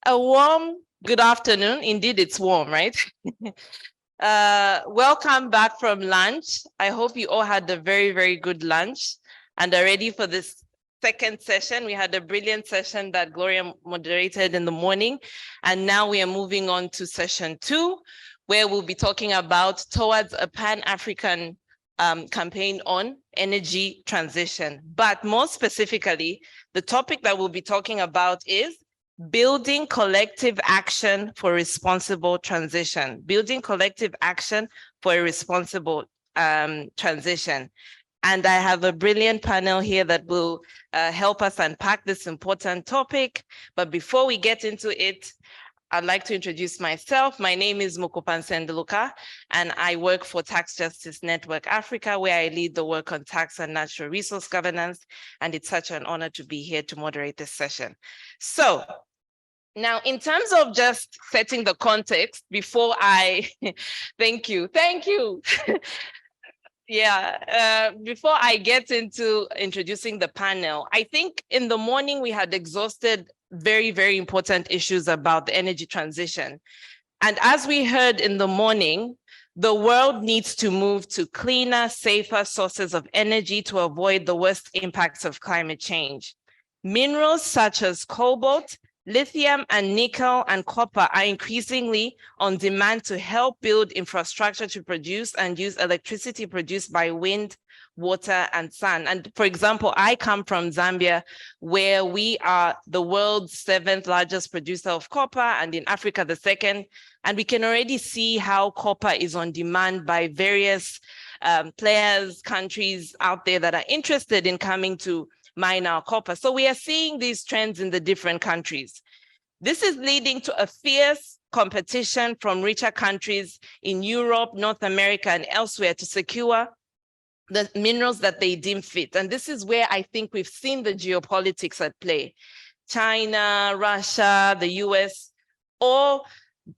A warm good afternoon. Indeed, it's warm, right? Welcome back from lunch. I hope you all had a very, very good lunch and are ready for this second session. We had a brilliant session that Gloria moderated in the morning, and now we are moving on to session 2, where we'll be talking about towards a Pan-African campaign on energy transition. But more specifically, the topic that we'll be talking about is building collective action for responsible transition. Building collective action for a responsible transition. And I have a brilliant panel here that will help us unpack this important topic. But before we get into it, I'd like to introduce myself. My name is Mukupa Nsenduluka, and I work for Tax Justice Network Africa, where I lead the work on tax and natural resource governance. And it's such an honor to be here to moderate this session. So now, in terms of just setting the context before I, thank you. Yeah, before I get into introducing the panel, I think in the morning we had exhausted very, very important issues about the energy transition. And as we heard in the morning, the world needs to move to cleaner, safer sources of energy to avoid the worst impacts of climate change. Minerals such as cobalt, lithium, and nickel and copper are increasingly on demand to help build infrastructure to produce and use electricity produced by wind, water, and sun. And for example, I come from Zambia, where we are the world's 7th largest producer of copper, and in Africa, the 2nd. And we can already see how copper is on demand by various players, countries out there that are interested in coming to mine our copper. So we are seeing these trends in the different countries. This is leading to a fierce competition from richer countries in Europe, North America, and elsewhere to secure the minerals that they deem fit. And this is where I think we've seen the geopolitics at play. China, Russia, the US, all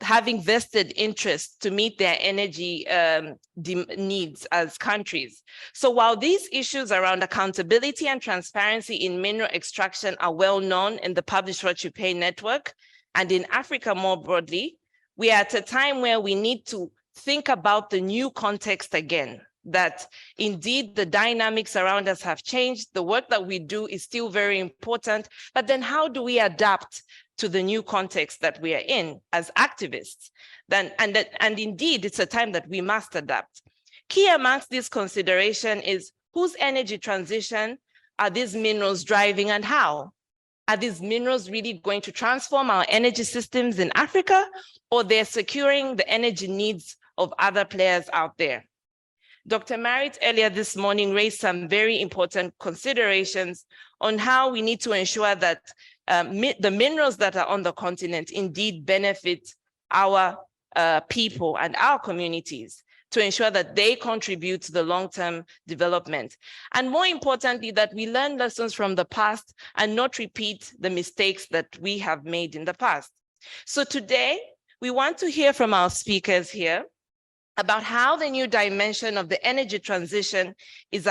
having vested interest to meet their energy needs as countries. So while these issues around accountability and transparency in mineral extraction are well known in the Publish What You Pay network and in Africa more broadly, we are at a time where we need to think about the new context again, that indeed the dynamics around us have changed. The work that we do is still very important, but then how do we adapt to the new context that we are in as activists? And indeed, it's a time that we must adapt. Key amongst this consideration is whose energy transition are these minerals driving and how? Are these minerals really going to transform our energy systems in Africa, or they're securing the energy needs of other players out there? Dr. Marit earlier this morning raised some very important considerations on how we need to ensure that the minerals that are on the continent indeed benefit our people and our communities, to ensure that they contribute to the long-term development. And more importantly, that we learn lessons from the past and not repeat the mistakes that we have made in the past. So today, we want to hear from our speakers here about how the new dimension of the energy transition is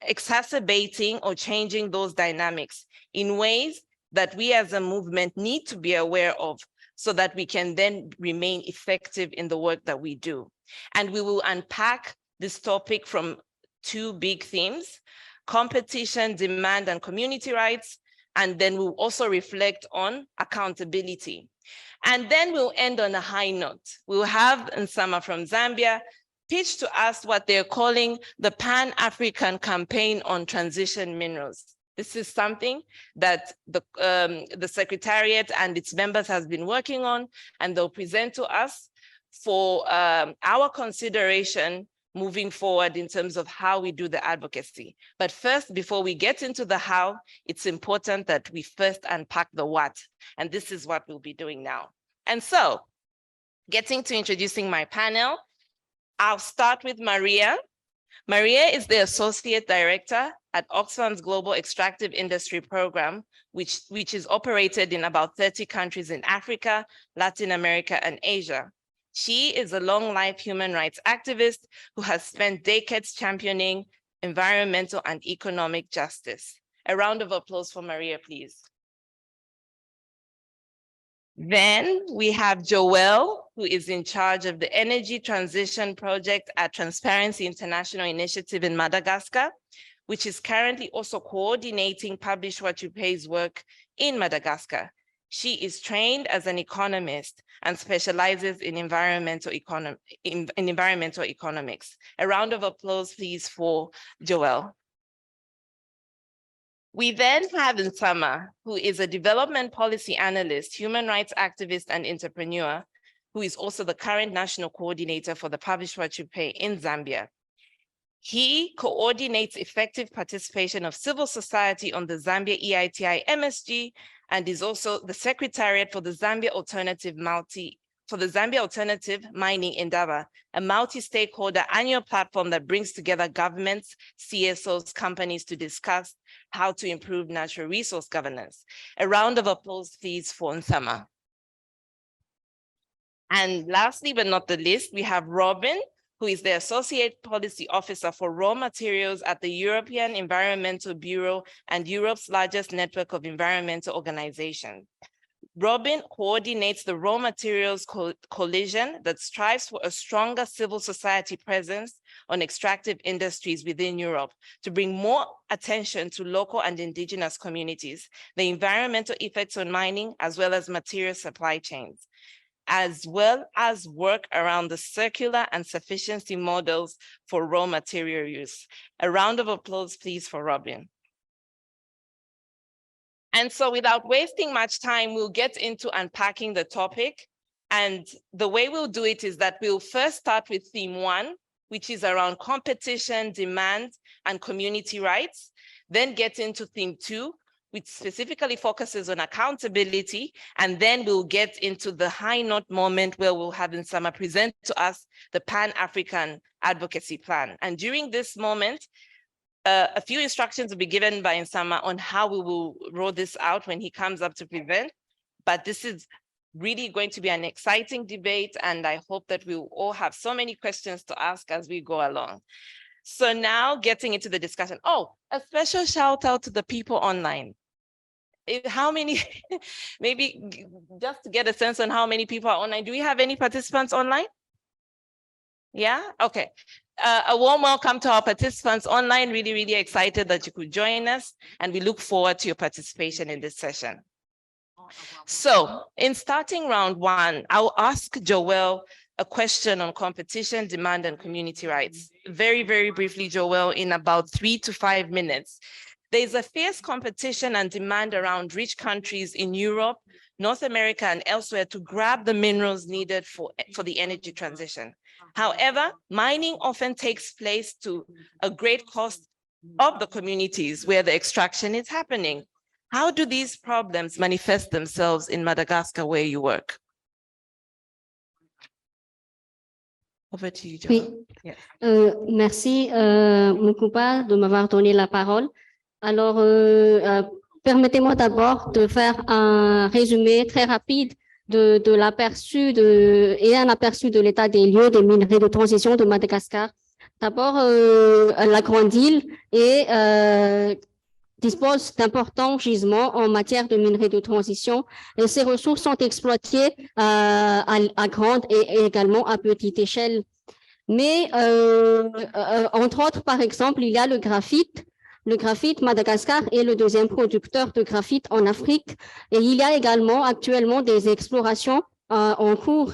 exacerbating or changing those dynamics in ways that we as a movement need to be aware of, so that we can then remain effective in the work that we do. And we will unpack this topic from 2 big themes: competition, demand, and community rights. And then we'll also reflect on accountability. And then we'll end on a high note. We'll have Nsama from Zambia pitch to us what they're calling the Pan-African Campaign on Transition Minerals. This is something that the Secretariat and its members has been working on, and they'll present to us for our consideration moving forward in terms of how we do the advocacy. But first, before we get into the how, it's important that we first unpack the what, and this is what we'll be doing now. And so, getting to introducing my panel, I'll start with Maria. Maria is the Associate Director at Oxfam's Global Extractive Industry Program, which is operated in about 30 countries in Africa, Latin America, and Asia. She is a long-life human rights activist who has spent decades championing environmental and economic justice. A round of applause for Maria, please. Then we have Joëlle, who is in charge of the Energy Transition Project at Transparency International Initiative in Madagascar, which is currently also coordinating PWYP's work in Madagascar. She is trained as an economist and specializes in environmental economics. A round of applause, please, for Joëlle. We then have Nsama, who is a development policy analyst, human rights activist, and entrepreneur, who is also the current national coordinator for the PWYP in Zambia. He coordinates effective participation of civil society on the Zambia EITI MSG and is also the secretariat for the Zambia Alternative Mining Indaba, a multi-stakeholder annual platform that brings together governments, CSOs, companies to discuss how to improve natural resource governance. A round of applause, please, for Nsama. And lastly, but not the least, we have Robin, who is the Associate Policy Officer for Raw Materials at the European Environmental Bureau and Europe's largest network of environmental organizations. Robin coordinates the Raw Materials Coalition that strives for a stronger civil society presence on extractive industries within Europe to bring more attention to local and indigenous communities, the environmental effects on mining, as well as material supply chains, as well as work around the circular and sufficiency models for raw material use. A round of applause, please, for Robin. And so without wasting much time, we'll get into unpacking the topic. And the way we'll do it is that we'll first start with theme 1, which is around competition, demand, and community rights, then get into theme 2, which specifically focuses on accountability, and then we'll get into the high note moment where we'll have Nsama present to us the Pan-African Advocacy Plan. And during this moment, a few instructions will be given by Nsama on how we will roll this out when he comes up to present. But this is really going to be an exciting debate, and I hope that we will all have so many questions to ask as we go along. So now getting into the discussion. Oh, a special shout out to the people online. How many, maybe just to get a sense on how many people are online. Do we have any participants online? Yeah, okay. A warm welcome to our participants online. Really, really excited that you could join us, and we look forward to your participation in this session. So in starting round 1, I'll ask Joëlle a question on competition, demand, and community rights. Very, very briefly, Joëlle, in about 3 to 5 minutes. There's a fierce competition and demand around rich countries in Europe, North America, and elsewhere to grab the minerals needed for the energy transition. However, mining often takes place to a great cost of the communities where the extraction is happening. How do these problems manifest themselves in Madagascar, where you work? Over to you, Joëlle. Oui. Yes. Merci, Mukupa, de m'avoir donné la parole. Alors, permettez-moi d'abord de faire un résumé très rapide de l'aperçu et un aperçu de l'état des lieux des minerais de transition de Madagascar. D'abord, la grande île dispose d'importants gisements en matière de minerais de transition et ces ressources sont exploitées à grande et également à petite échelle. Mais, entre autres, par exemple, il y a le graphite. Le graphite, Madagascar est le 2e producteur de graphite en Afrique et il y a également actuellement des explorations en cours.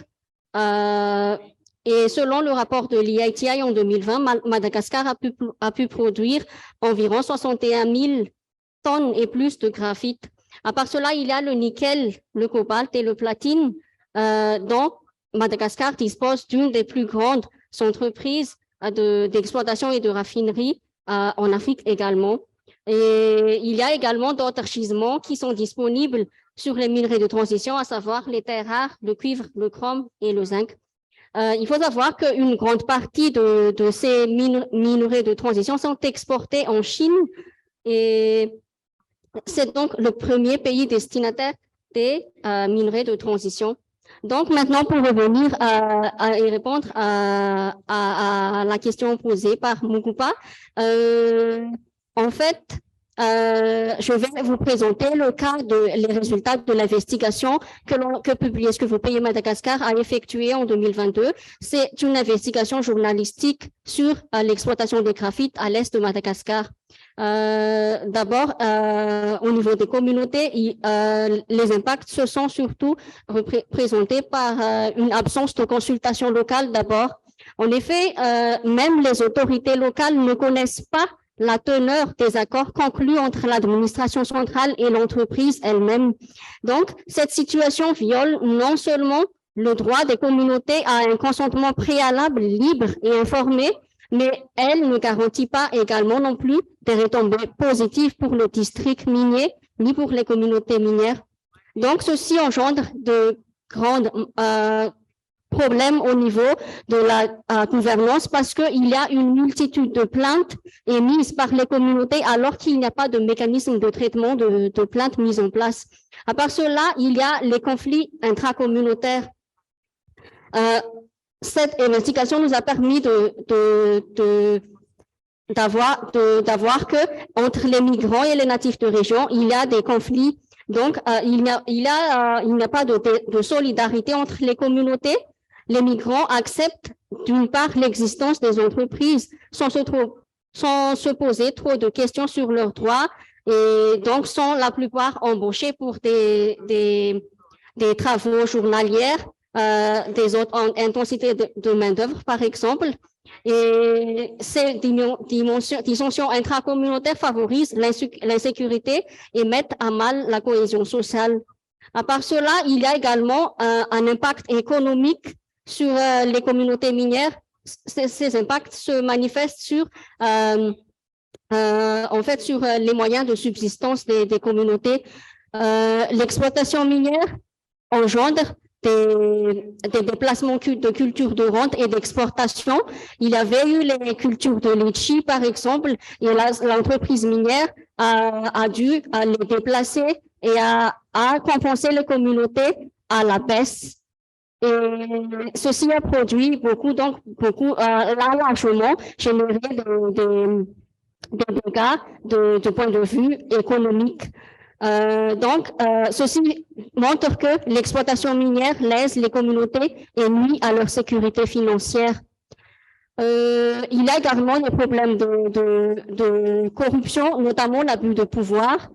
Et selon le rapport de l'EITI en 2020, Madagascar a pu produire environ 61 000 tonnes et plus de graphite. À part cela, il y a le nickel, le cobalt et le platine, dont Madagascar dispose d'une des plus grandes entreprises d'exploitation et de raffinerie en Afrique également. Et il y a également d'autres gisements qui sont disponibles sur les minerais de transition, à savoir les terres rares, le cuivre, le chrome et le zinc. Il faut savoir qu'une grande partie de ces minerais de transition sont exportés en Chine et c'est donc le premier pays destinataire des minerais de transition. Donc maintenant, pour revenir et répondre à la question posée par Mukupa, en fait, je vais vous présenter les résultats de l'investigation que vous Madagascar a effectuée en 2022. C'est une investigation journalistique sur l'exploitation des graphites à l'est de Madagascar. D'abord, au niveau des communautés, les impacts se sont surtout représentés par une absence de consultation locale d'abord. En effet, même les autorités locales ne connaissent pas la teneur des accords conclus entre l'administration centrale et l'entreprise elle-même. Donc, cette situation viole non seulement le droit des communautés à un consentement préalable, libre et informé, mais elle ne garantit pas également non plus des retombées positives pour le district minier, ni pour les communautés minières. Donc, ceci engendre de grandes problème au niveau de la gouvernance parce qu'il y a une multitude de plaintes émises par les communautés alors qu'il n'y a pas de mécanisme de traitement de plaintes mis en place. À part cela, il y a les conflits intracommunautaires. Cette investigation nous a permis d'avoir que entre les migrants et les natifs de région, il y a des conflits. Donc, il n'y a pas de solidarité entre les communautés. Les migrants acceptent d'une part l'existence des entreprises sans se poser trop de questions sur leurs droits et donc sont la plupart embauchés pour des travaux journaliers, des autres intensités de main-d'œuvre par exemple. Et ces dissensions intracommunautaires favorisent l'insécurité et mettent à mal la cohésion sociale. À part cela, il y a également un impact économique sur les communautés minières. Ces impacts se manifestent sur les moyens de subsistance des communautés. L'exploitation minière engendre des déplacements de culture de rente et d'exportation. Il y avait eu les cultures de litchi, par exemple, et l'entreprise minière a dû les déplacer et a compensé les communautés à la baisse. Et ceci a produit largement généré des dégâts de point de vue économique. Ceci montre que l'exploitation minière lèse les communautés et nuit à leur sécurité financière. Il y a également des problèmes de corruption, notamment l'abus de pouvoir.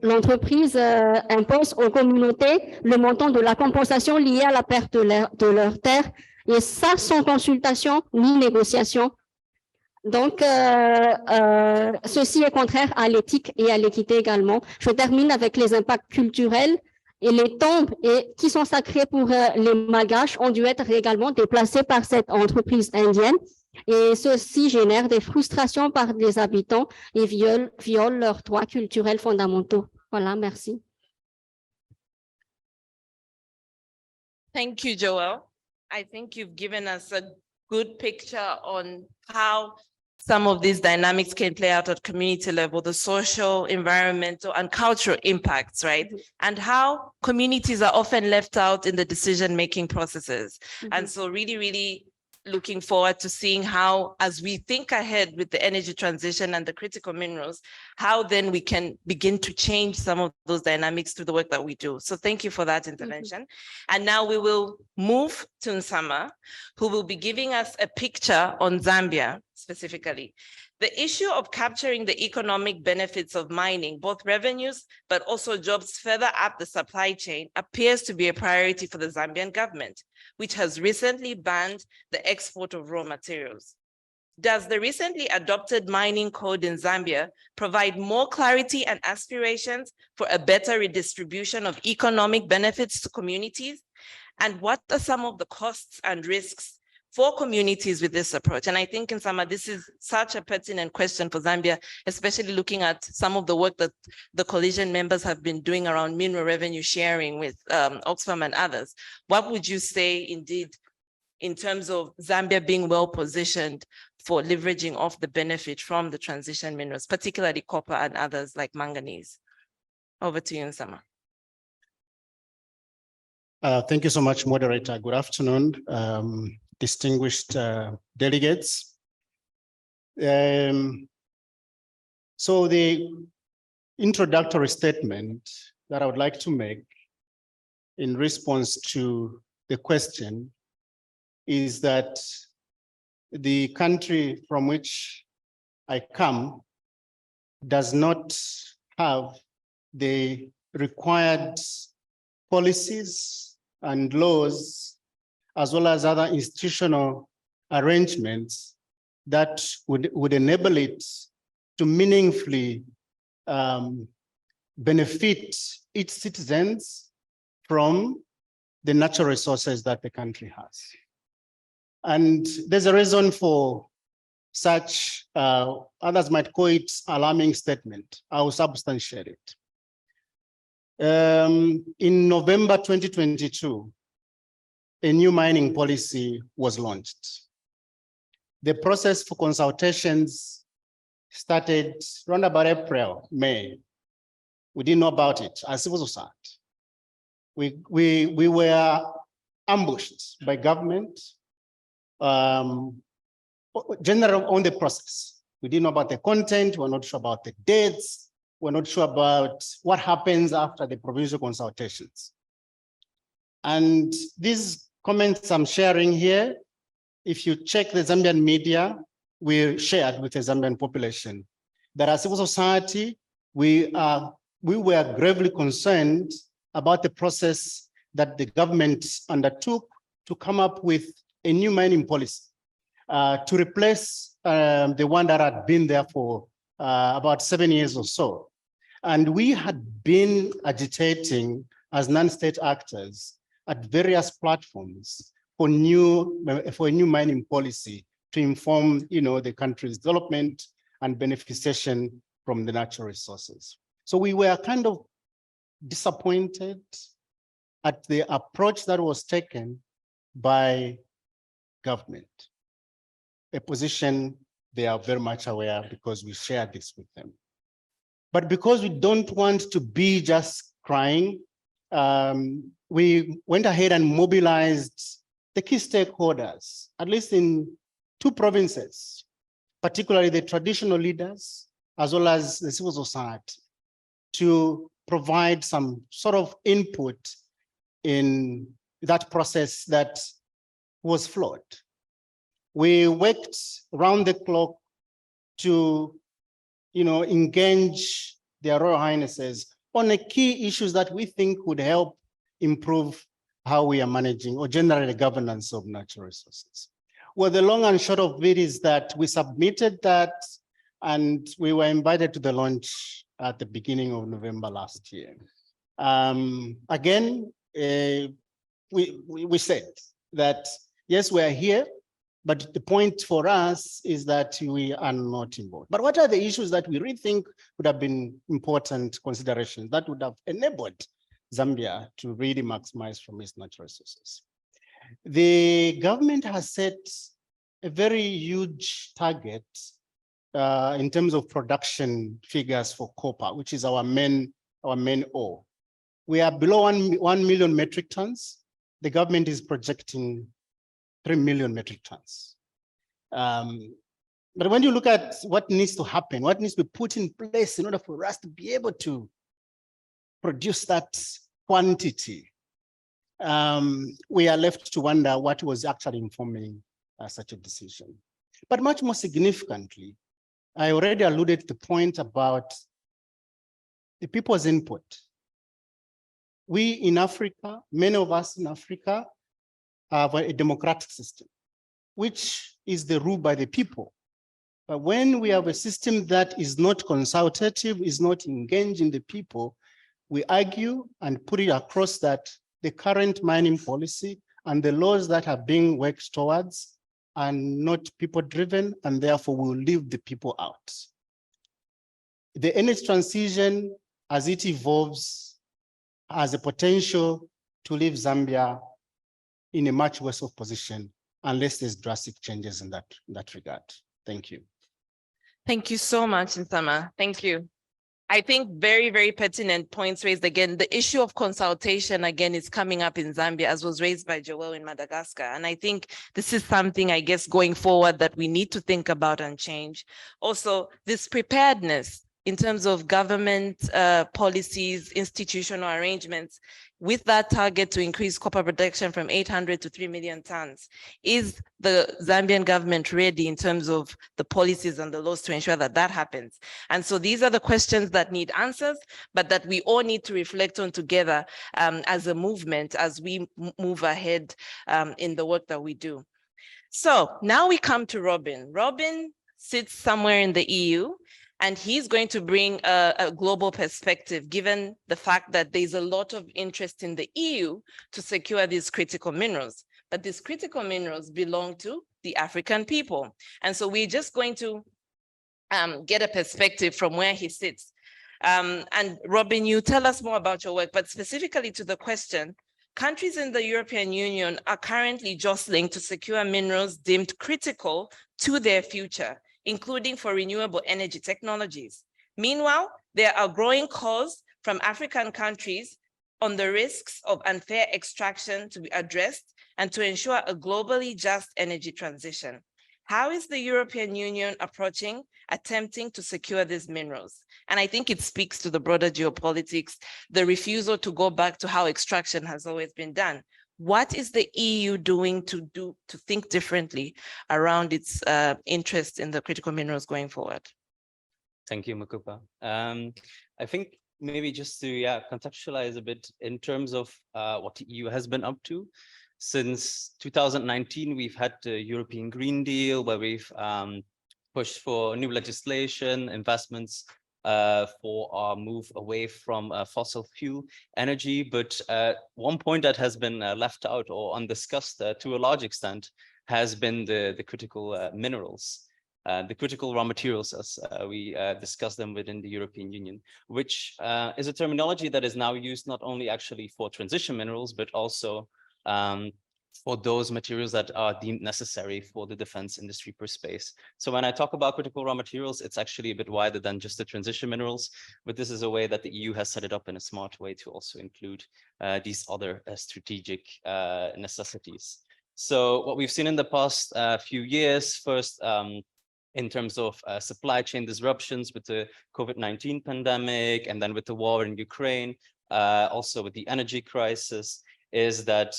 L'entreprise impose aux communautés le montant de la compensation liée à la perte de leurs terres, et ça sans consultation ni négociation. Donc, ceci est contraire à l'éthique et à l'équité également. Je termine avec les impacts culturels. Et les tombes qui sont sacrées pour les Malgaches ont dû être également déplacées par cette entreprise indienne. Et ceci génère des frustrations par les habitants et viole leurs droits culturels fondamentaux. Voilà, merci. Thank you, Joëlle. I think you've given us a good picture on how some of these dynamics can play out at community level, the social, environmental, and cultural impacts, right? And how communities are often left out in the decision-making processes. And so really, really looking forward to seeing how, as we think ahead with the energy transition and the critical minerals, how then we can begin to change some of those dynamics through the work that we do. So thank you for that intervention. And now we will move to Nsama, who will be giving us a picture on Zambia specifically. The issue of capturing the economic benefits of mining, both revenues, but also jobs further up the supply chain, appears to be a priority for the Zambian government, which has recently banned the export of raw materials. Does the recently adopted mining code in Zambia provide more clarity and aspirations for a better redistribution of economic benefits to communities? And what are some of the costs and risks for communities with this approach? And I think, Nsama, this is such a pertinent question for Zambia, especially looking at some of the work that the coalition members have been doing around mineral revenue sharing with Oxfam and others. What would you say, indeed, in terms of Zambia being well positioned for leveraging off the benefit from the transition minerals, particularly copper and others like manganese? Over to you, Nsama. Thank you so much, Moderator. Good afternoon. Distinguished delegates. So the introductory statement that I would like to make in response to the question is that the country from which I come does not have the required policies and laws, as well as other institutional arrangements that would enable it to meaningfully benefit its citizens from the natural resources that the country has. And there's a reason for such, others might call it alarming statement. I will substantiate it. In November 2022, a new mining policy was launched. The process for consultations started around about April, May. We didn't know about it as civil society. We were ambushed by government, general on the process. We didn't know about the content, we're not sure about the dates, we're not sure about what happens after the provincial consultations. And these comments I'm sharing here, if you check the Zambian media, we shared with the Zambian population that as civil society, we were gravely concerned about the process that the government undertook to come up with a new mining policy to replace the one that had been there for about 7 years or so. And we had been agitating as non-state actors at various platforms for a new mining policy to inform, the country's development and beneficiation from the natural resources. So we were kind of disappointed at the approach that was taken by government, a position they are very much aware because we shared this with them. But because we don't want to be just crying, we went ahead and mobilized the key stakeholders, at least in 2 provinces, particularly the traditional leaders, as well as the civil society, to provide some sort of input in that process that was flawed. We worked round the clock to, engage their Royal Highnesses on the key issues that we think would help improve how we are managing or generally the governance of natural resources. Well, the long and short of it is that we submitted that and we were invited to the launch at the beginning of November last year. Again, we said that, yes, we are here, but the point for us is that we are not involved. But what are the issues that we really think would have been important considerations that would have enabled Zambia to really maximize from its natural resources? The government has set a very huge target in terms of production figures for copper, which is our main ore. We are below 1 million metric tons. The government is projecting 3 million metric tons. But when you look at what needs to happen, what needs to be put in place in order for us to be able to produce that quantity, we are left to wonder what was actually informing such a decision. But much more significantly, I already alluded to the point about the people's input. We in Africa, many of us in Africa, have a democratic system, which is the rule by the people. But when we have a system that is not consultative, is not engaging the people, we argue and put it across that the current mining policy and the laws that are being worked towards are not people-driven, and therefore will leave the people out. The energy transition, as it evolves, has a potential to leave Zambia in a much worse of position unless there's drastic changes in that regard. Thank you. Thank you so much, Nsama. Thank you. I think very, very pertinent points raised again. The issue of consultation, again, is coming up in Zambia, as was raised by Joëlle in Madagascar. And I think this is something, I guess, going forward that we need to think about and change. Also, this preparedness in terms of government policies, institutional arrangements, with that target to increase copper production from 800 to 3 million tons? Is the Zambian government ready in terms of the policies and the laws to ensure that that happens? And so these are the questions that need answers, but that we all need to reflect on together as a movement, as we move ahead in the work that we do. So now we come to Robin. Robin sits somewhere in the EU, and he's going to bring a global perspective, given the fact that there's a lot of interest in the EU to secure these critical minerals. But these critical minerals belong to the African people. And so we're just going to get a perspective from where he sits. And Robin, you tell us more about your work, but specifically to the question, countries in the European Union are currently jostling to secure minerals deemed critical to their future, including for renewable energy technologies. Meanwhile, there are growing calls from African countries on the risks of unfair extraction to be addressed and to ensure a globally just energy transition. How is the European Union attempting to secure these minerals? And I think it speaks to the broader geopolitics, the refusal to go back to how extraction has always been done. What is the EU doing to think differently around its interest in the critical minerals going forward? Thank you, Mukupa. I think maybe just to contextualize a bit in terms of what the EU has been up to. Since 2019, we've had the European Green Deal, where we've pushed for new legislation, investments for our move away from fossil fuel energy. But one point that has been left out or undiscussed to a large extent has been the critical minerals, the critical raw materials, as we discuss them within the European Union, which is a terminology that is now used not only actually for transition minerals, but also for those materials that are deemed necessary for the defense industry per space. So when I talk about critical raw materials, it's actually a bit wider than just the transition minerals, but this is a way that the EU has set it up in a smart way to also include these other strategic necessities. So what we've seen in the past few years, first in terms of supply chain disruptions with the COVID-19 pandemic, and then with the war in Ukraine, also with the energy crisis, is that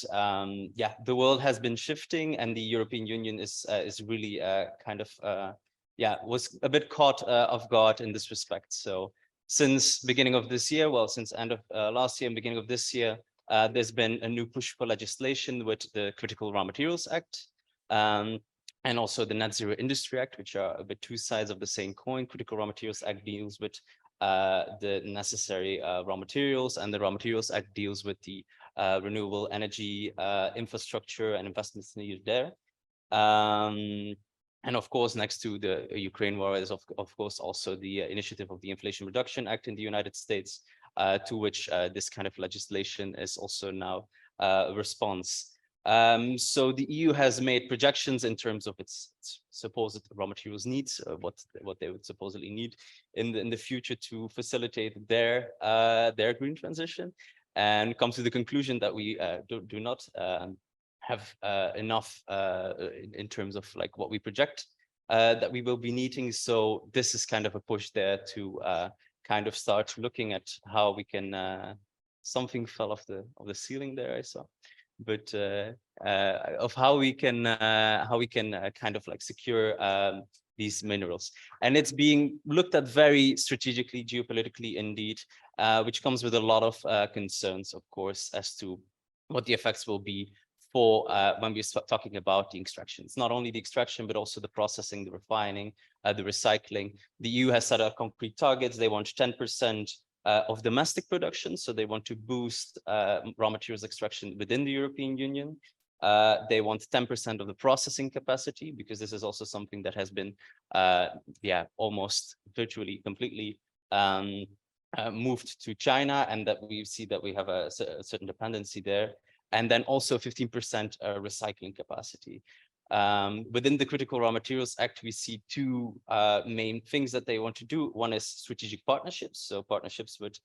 the world has been shifting, and the European Union is really was a bit caught off guard in this respect. So since beginning of this year, well, since end of last year and beginning of this year, there's been a new push for legislation with the Critical Raw Materials Act, and also the Net Zero Industry Act, which are a bit two sides of the same coin. Critical Raw Materials Act deals with the necessary raw materials, and the Raw Materials Act deals with the renewable energy infrastructure and investments needed there. And of course, next to the Ukraine war is of course also the initiative of the Inflation Reduction Act in the United States, to which this kind of legislation is also now a response. So the EU has made projections in terms of its supposed raw materials needs, what they would supposedly need in the future to facilitate their green transition, and come to the conclusion that we do not have enough in terms of like what we project that we will be needing. So this is kind of a push there to kind of start looking at how we can something fell off the ceiling there, I saw, but of how we can kind of like secure these minerals. And it's being looked at very strategically, geopolitically indeed, which comes with a lot of concerns, of course, as to what the effects will be for when we start talking about the extraction. It's not only the extraction, but also the processing, the refining, the recycling. The EU has set up concrete targets. They want 10% of domestic production. So they want to boost raw materials extraction within the European Union. They want 10% of the processing capacity, because this is also something that has been almost virtually completely moved to China, and that we see that we have a certain dependency there. And then also 15% recycling capacity. Within the Critical Raw Materials Act, we see two main things that they want to do. One is strategic partnerships, so partnerships with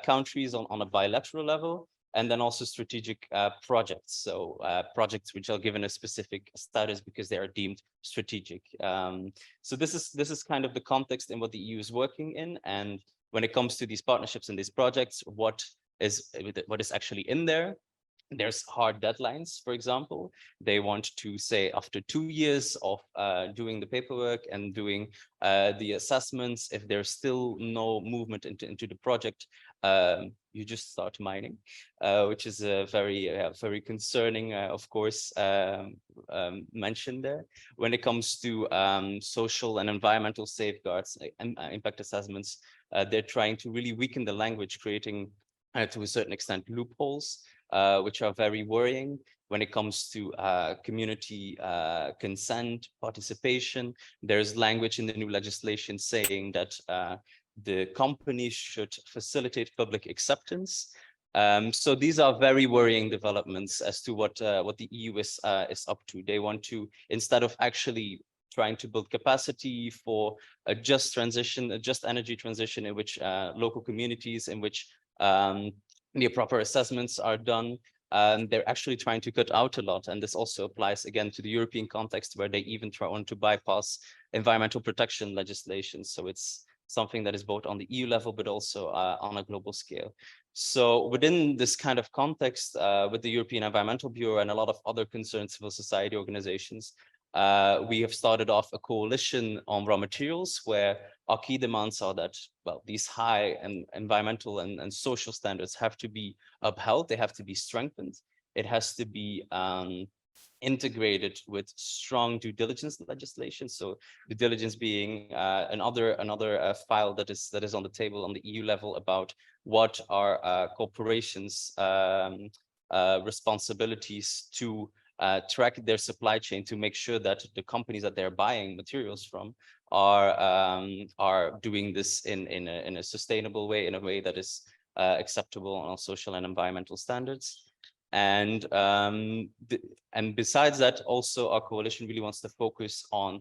countries on a bilateral level, and then also strategic projects. So projects which are given a specific status because they are deemed strategic. So this is kind of the context in what the EU is working in. And when it comes to these partnerships and these projects, what is actually in there? There's hard deadlines, for example. They want to say after 2 years of doing the paperwork and doing the assessments, if there's still no movement into the project, you just start mining, which is a very concerning, of course, mention there. When it comes to social and environmental safeguards and impact assessments, they're trying to really weaken the language, creating to a certain extent loopholes, which are very worrying. When it comes to community consent, participation, there's language in the new legislation saying that the companies should facilitate public acceptance. So these are very worrying developments as to what the EU is up to. They want to, instead of actually trying to build capacity for a just transition, a just energy transition in which local communities, in which the proper assessments are done, they're actually trying to cut out a lot. And this also applies again to the European context, where they even want to bypass environmental protection legislation. So it's something that is both on the EU level, but also on a global scale. So within this kind of context, with the European Environmental Bureau and a lot of other concerned civil society organizations, we have started off a coalition on raw materials, where our key demands are that, well, these high and environmental and social standards have to be upheld. They have to be strengthened. It has to be integrated with strong due diligence legislation. So due diligence being another file that is on the table on the EU level about what are corporations' responsibilities to track their supply chain, to make sure that the companies that they're buying materials from are doing this in a sustainable way, in a way that is acceptable on social and environmental standards. And besides that, also our coalition really wants to focus on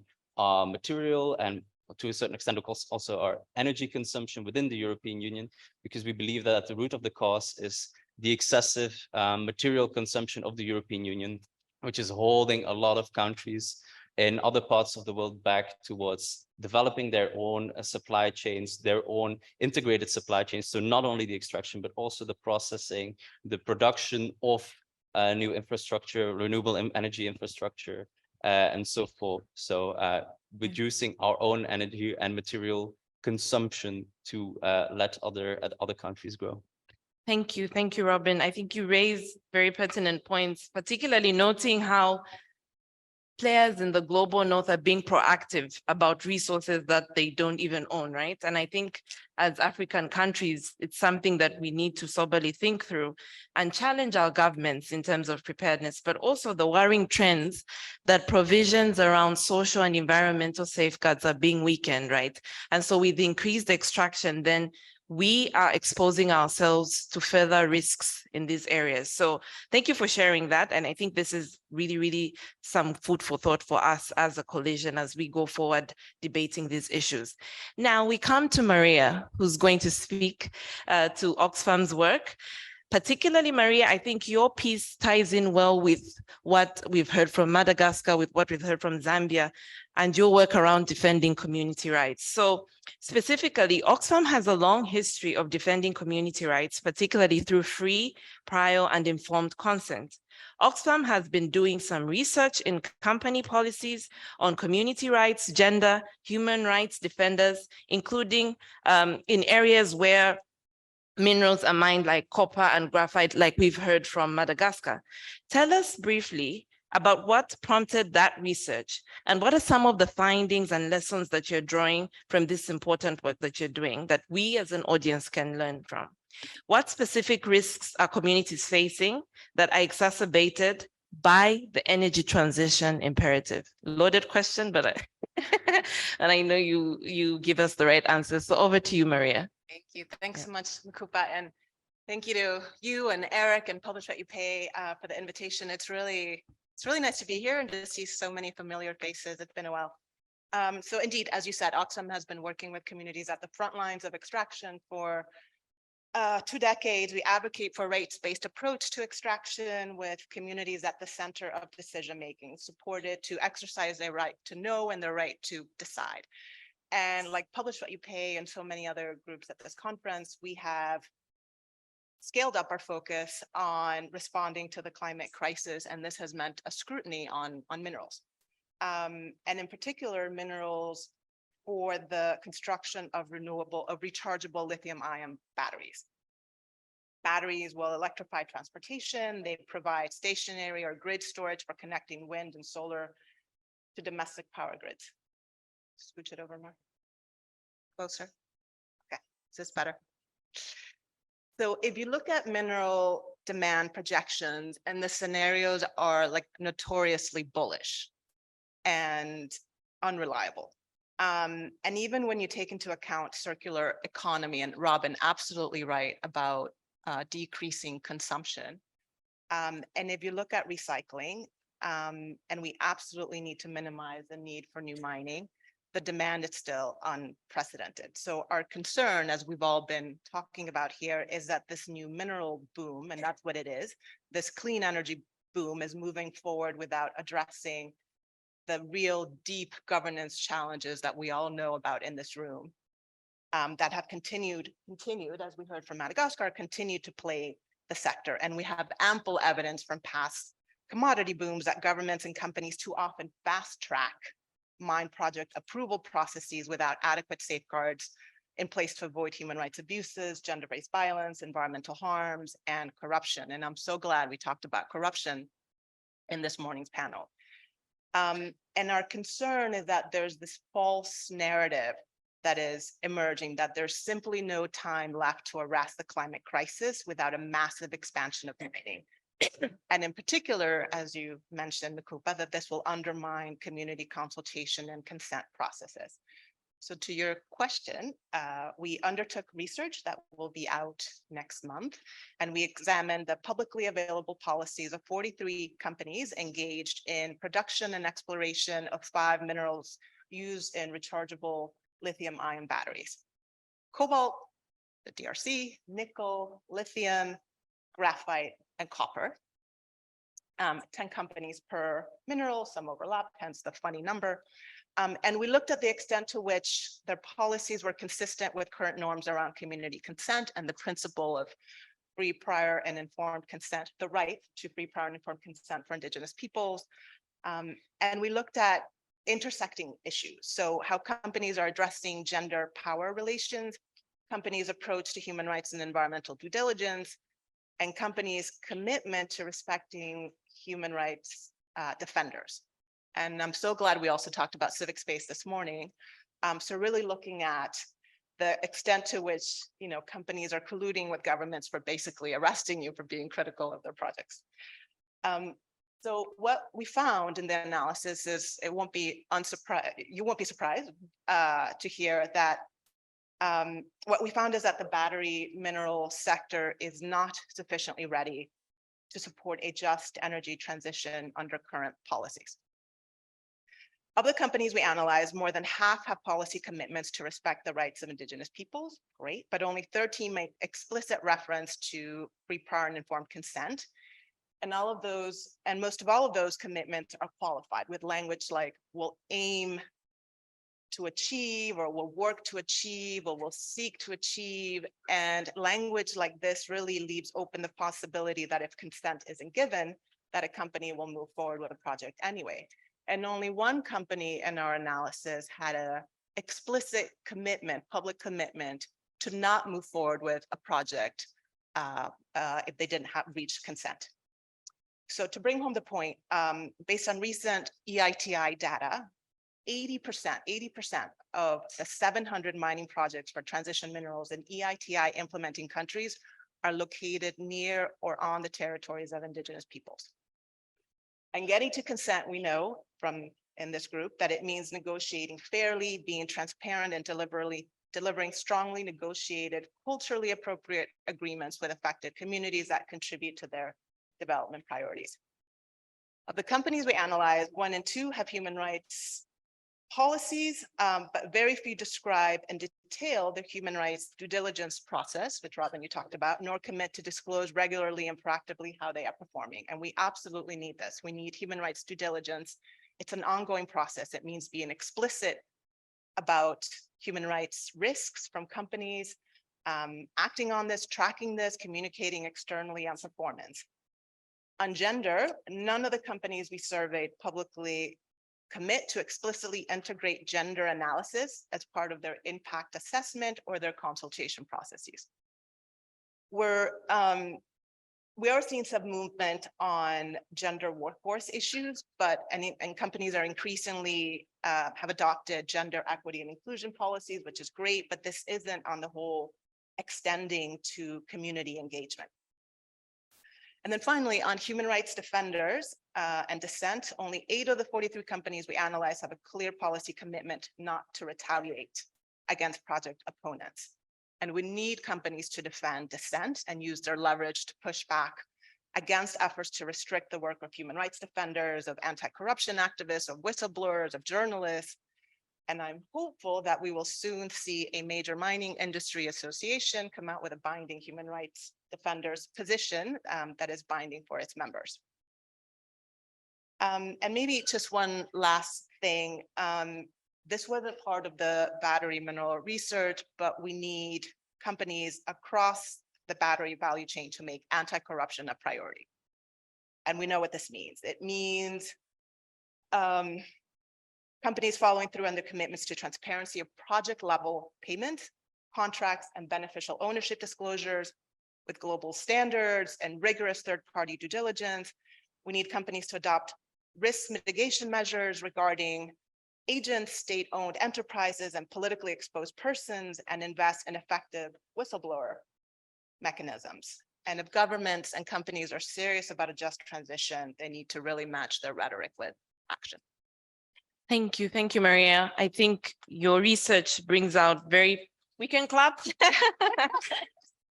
material and, to a certain extent, of course, also our energy consumption within the European Union, because we believe that at the root of the cause is the excessive material consumption of the European Union, which is holding a lot of countries in other parts of the world back towards developing their own supply chains, their own integrated supply chains. So not only the extraction, but also the processing, the production of new infrastructure, renewable energy infrastructure, and so forth. So reducing our own energy and material consumption to let other countries grow. Thank you, Robin. I think you raise very pertinent points, particularly noting how players in the global north are being proactive about resources that they don't even own, right? And I think as African countries, it's something that we need to soberly think through and challenge our governments in terms of preparedness, but also the worrying trends that provisions around social and environmental safeguards are being weakened, right? And so with increased extraction, then we are exposing ourselves to further risks in these areas. So thank you for sharing that. And I think this is really, really some food for thought for us as a coalition as we go forward debating these issues. Now we come to Maria, who's going to speak to Oxfam's work. Particularly, Maria, I think your piece ties in well with what we've heard from Madagascar, with what we've heard from Zambia, and your work around defending community rights. So specifically, Oxfam has a long history of defending community rights, particularly through free, prior, and informed consent. Oxfam has been doing some research in company policies on community rights, gender, human rights defenders, including in areas where minerals are mined like copper and graphite, like we've heard from Madagascar. Tell us briefly about what prompted that research and what are some of the findings and lessons that you're drawing from this important work that you're doing that we as an audience can learn from. What specific risks are communities facing that are exacerbated by the energy transition imperative? Loaded question, but and I know you give us the right answers. So over to you, Maria. Thank you. Thanks so much, Mukupa. And thank you to you and Eric and PWYP for the invitation. It's really nice to be here and to see so many familiar faces. It's been a while. So indeed, as you said, Oxfam has been working with communities at the front lines of extraction for 2 decades, we advocate for rights-based approach to extraction with communities at the center of decision-making, supported to exercise their right to know and their right to decide. And like Publish What You Pay and so many other groups at this conference, we have scaled up our focus on responding to the climate crisis, and this has meant a scrutiny on minerals. And in particular, minerals for the construction of rechargeable lithium-ion batteries. Batteries will electrify transportation. They provide stationary or grid storage for connecting wind and solar to domestic power grids. Scooch it over more. Closer. Okay, is this better? So if you look at mineral demand projections, and the scenarios are like notoriously bullish and unreliable. And even when you take into account circular economy, and Robin, absolutely right about decreasing consumption. And if you look at recycling, and we absolutely need to minimize the need for new mining, the demand is still unprecedented. So our concern, as we've all been talking about here, is that this new mineral boom, and that's what it is, this clean energy boom is moving forward without addressing the real deep governance challenges that we all know about in this room, that have continued, as we heard from Madagascar, continued to plague the sector. And we have ample evidence from past commodity booms that governments and companies too often fast track mine project approval processes without adequate safeguards in place to avoid human rights abuses, gender-based violence, environmental harms, and corruption. And I'm so glad we talked about corruption in this morning's panel. And our concern is that there's this false narrative that is emerging, that there's simply no time left to arrest the climate crisis without a massive expansion of mining. And in particular, as you mentioned, Mukupa, that this will undermine community consultation and consent processes. So to your question, we undertook research that will be out next month, and we examined the publicly available policies of 43 companies engaged in production and exploration of 5 minerals used in rechargeable lithium-ion batteries: cobalt, the DRC, nickel, lithium, graphite, and copper. 10 companies per mineral, some overlap, hence the funny number. And we looked at the extent to which their policies were consistent with current norms around community consent and the principle of free, prior, and informed consent, the right to free, prior, and informed consent for Indigenous peoples. And we looked at intersecting issues. So how companies are addressing gender power relations, companies' approach to human rights and environmental due diligence, and companies' commitment to respecting human rights defenders. And I'm so glad we also talked about civic space this morning. So really looking at the extent to which, companies are colluding with governments for basically arresting you for being critical of their projects. So what we found in the analysis is, you won't be surprised to hear that what we found is that the battery mineral sector is not sufficiently ready to support a just energy transition under current policies. Of the companies we analyzed, more than half have policy commitments to respect the rights of Indigenous peoples, great, but only 13 make explicit reference to free, prior, and informed consent. And most of all of those commitments are qualified with language like will aim to achieve, or will work to achieve, or will seek to achieve. And language like this really leaves open the possibility that if consent isn't given, that a company will move forward with a project anyway. And only one company in our analysis had an explicit commitment, public commitment, to not move forward with a project if they didn't reach consent. So to bring home the point, based on recent EITI data, 80% of the 700 mining projects for transition minerals in EITI implementing countries are located near or on the territories of Indigenous peoples. And getting to consent, we know from in this group that it means negotiating fairly, being transparent, and delivering strongly negotiated, culturally appropriate agreements with affected communities that contribute to their development priorities. Of the companies we analyzed, 1 and 2 have human rights policies, but very few describe and detail the human rights due diligence process, which Robin, you talked about, nor commit to disclose regularly and proactively how they are performing. And we absolutely need this. We need human rights due diligence. It's an ongoing process. It means being explicit about human rights risks from companies, acting on this, tracking this, communicating externally on performance. On gender, none of the companies we surveyed publicly commit to explicitly integrate gender analysis as part of their impact assessment or their consultation processes. We are seeing some movement on gender workforce issues, and companies are increasingly have adopted gender equity and inclusion policies, which is great, but this isn't on the whole extending to community engagement. And then finally, on human rights defenders and dissent, only 8 of the 43 companies we analyzed have a clear policy commitment not to retaliate against project opponents. And we need companies to defend dissent and use their leverage to push back against efforts to restrict the work of human rights defenders, of anti-corruption activists, of whistleblowers, of journalists. And I'm hopeful that we will soon see a major mining industry association come out with a binding human rights defenders position that is binding for its members. And maybe just one last thing. This wasn't part of the battery mineral research, but we need companies across the battery value chain to make anti-corruption a priority. And we know what this means. It means companies following through on their commitments to transparency of project level payment, contracts, and beneficial ownership disclosures with global standards and rigorous third-party due diligence. We need companies to adopt risk mitigation measures regarding agents, state-owned enterprises, and politically exposed persons, and invest in effective whistleblower mechanisms. And if governments and companies are serious about a just transition, they need to really match their rhetoric with action. Thank you, Maria. I think your research brings out we can clap.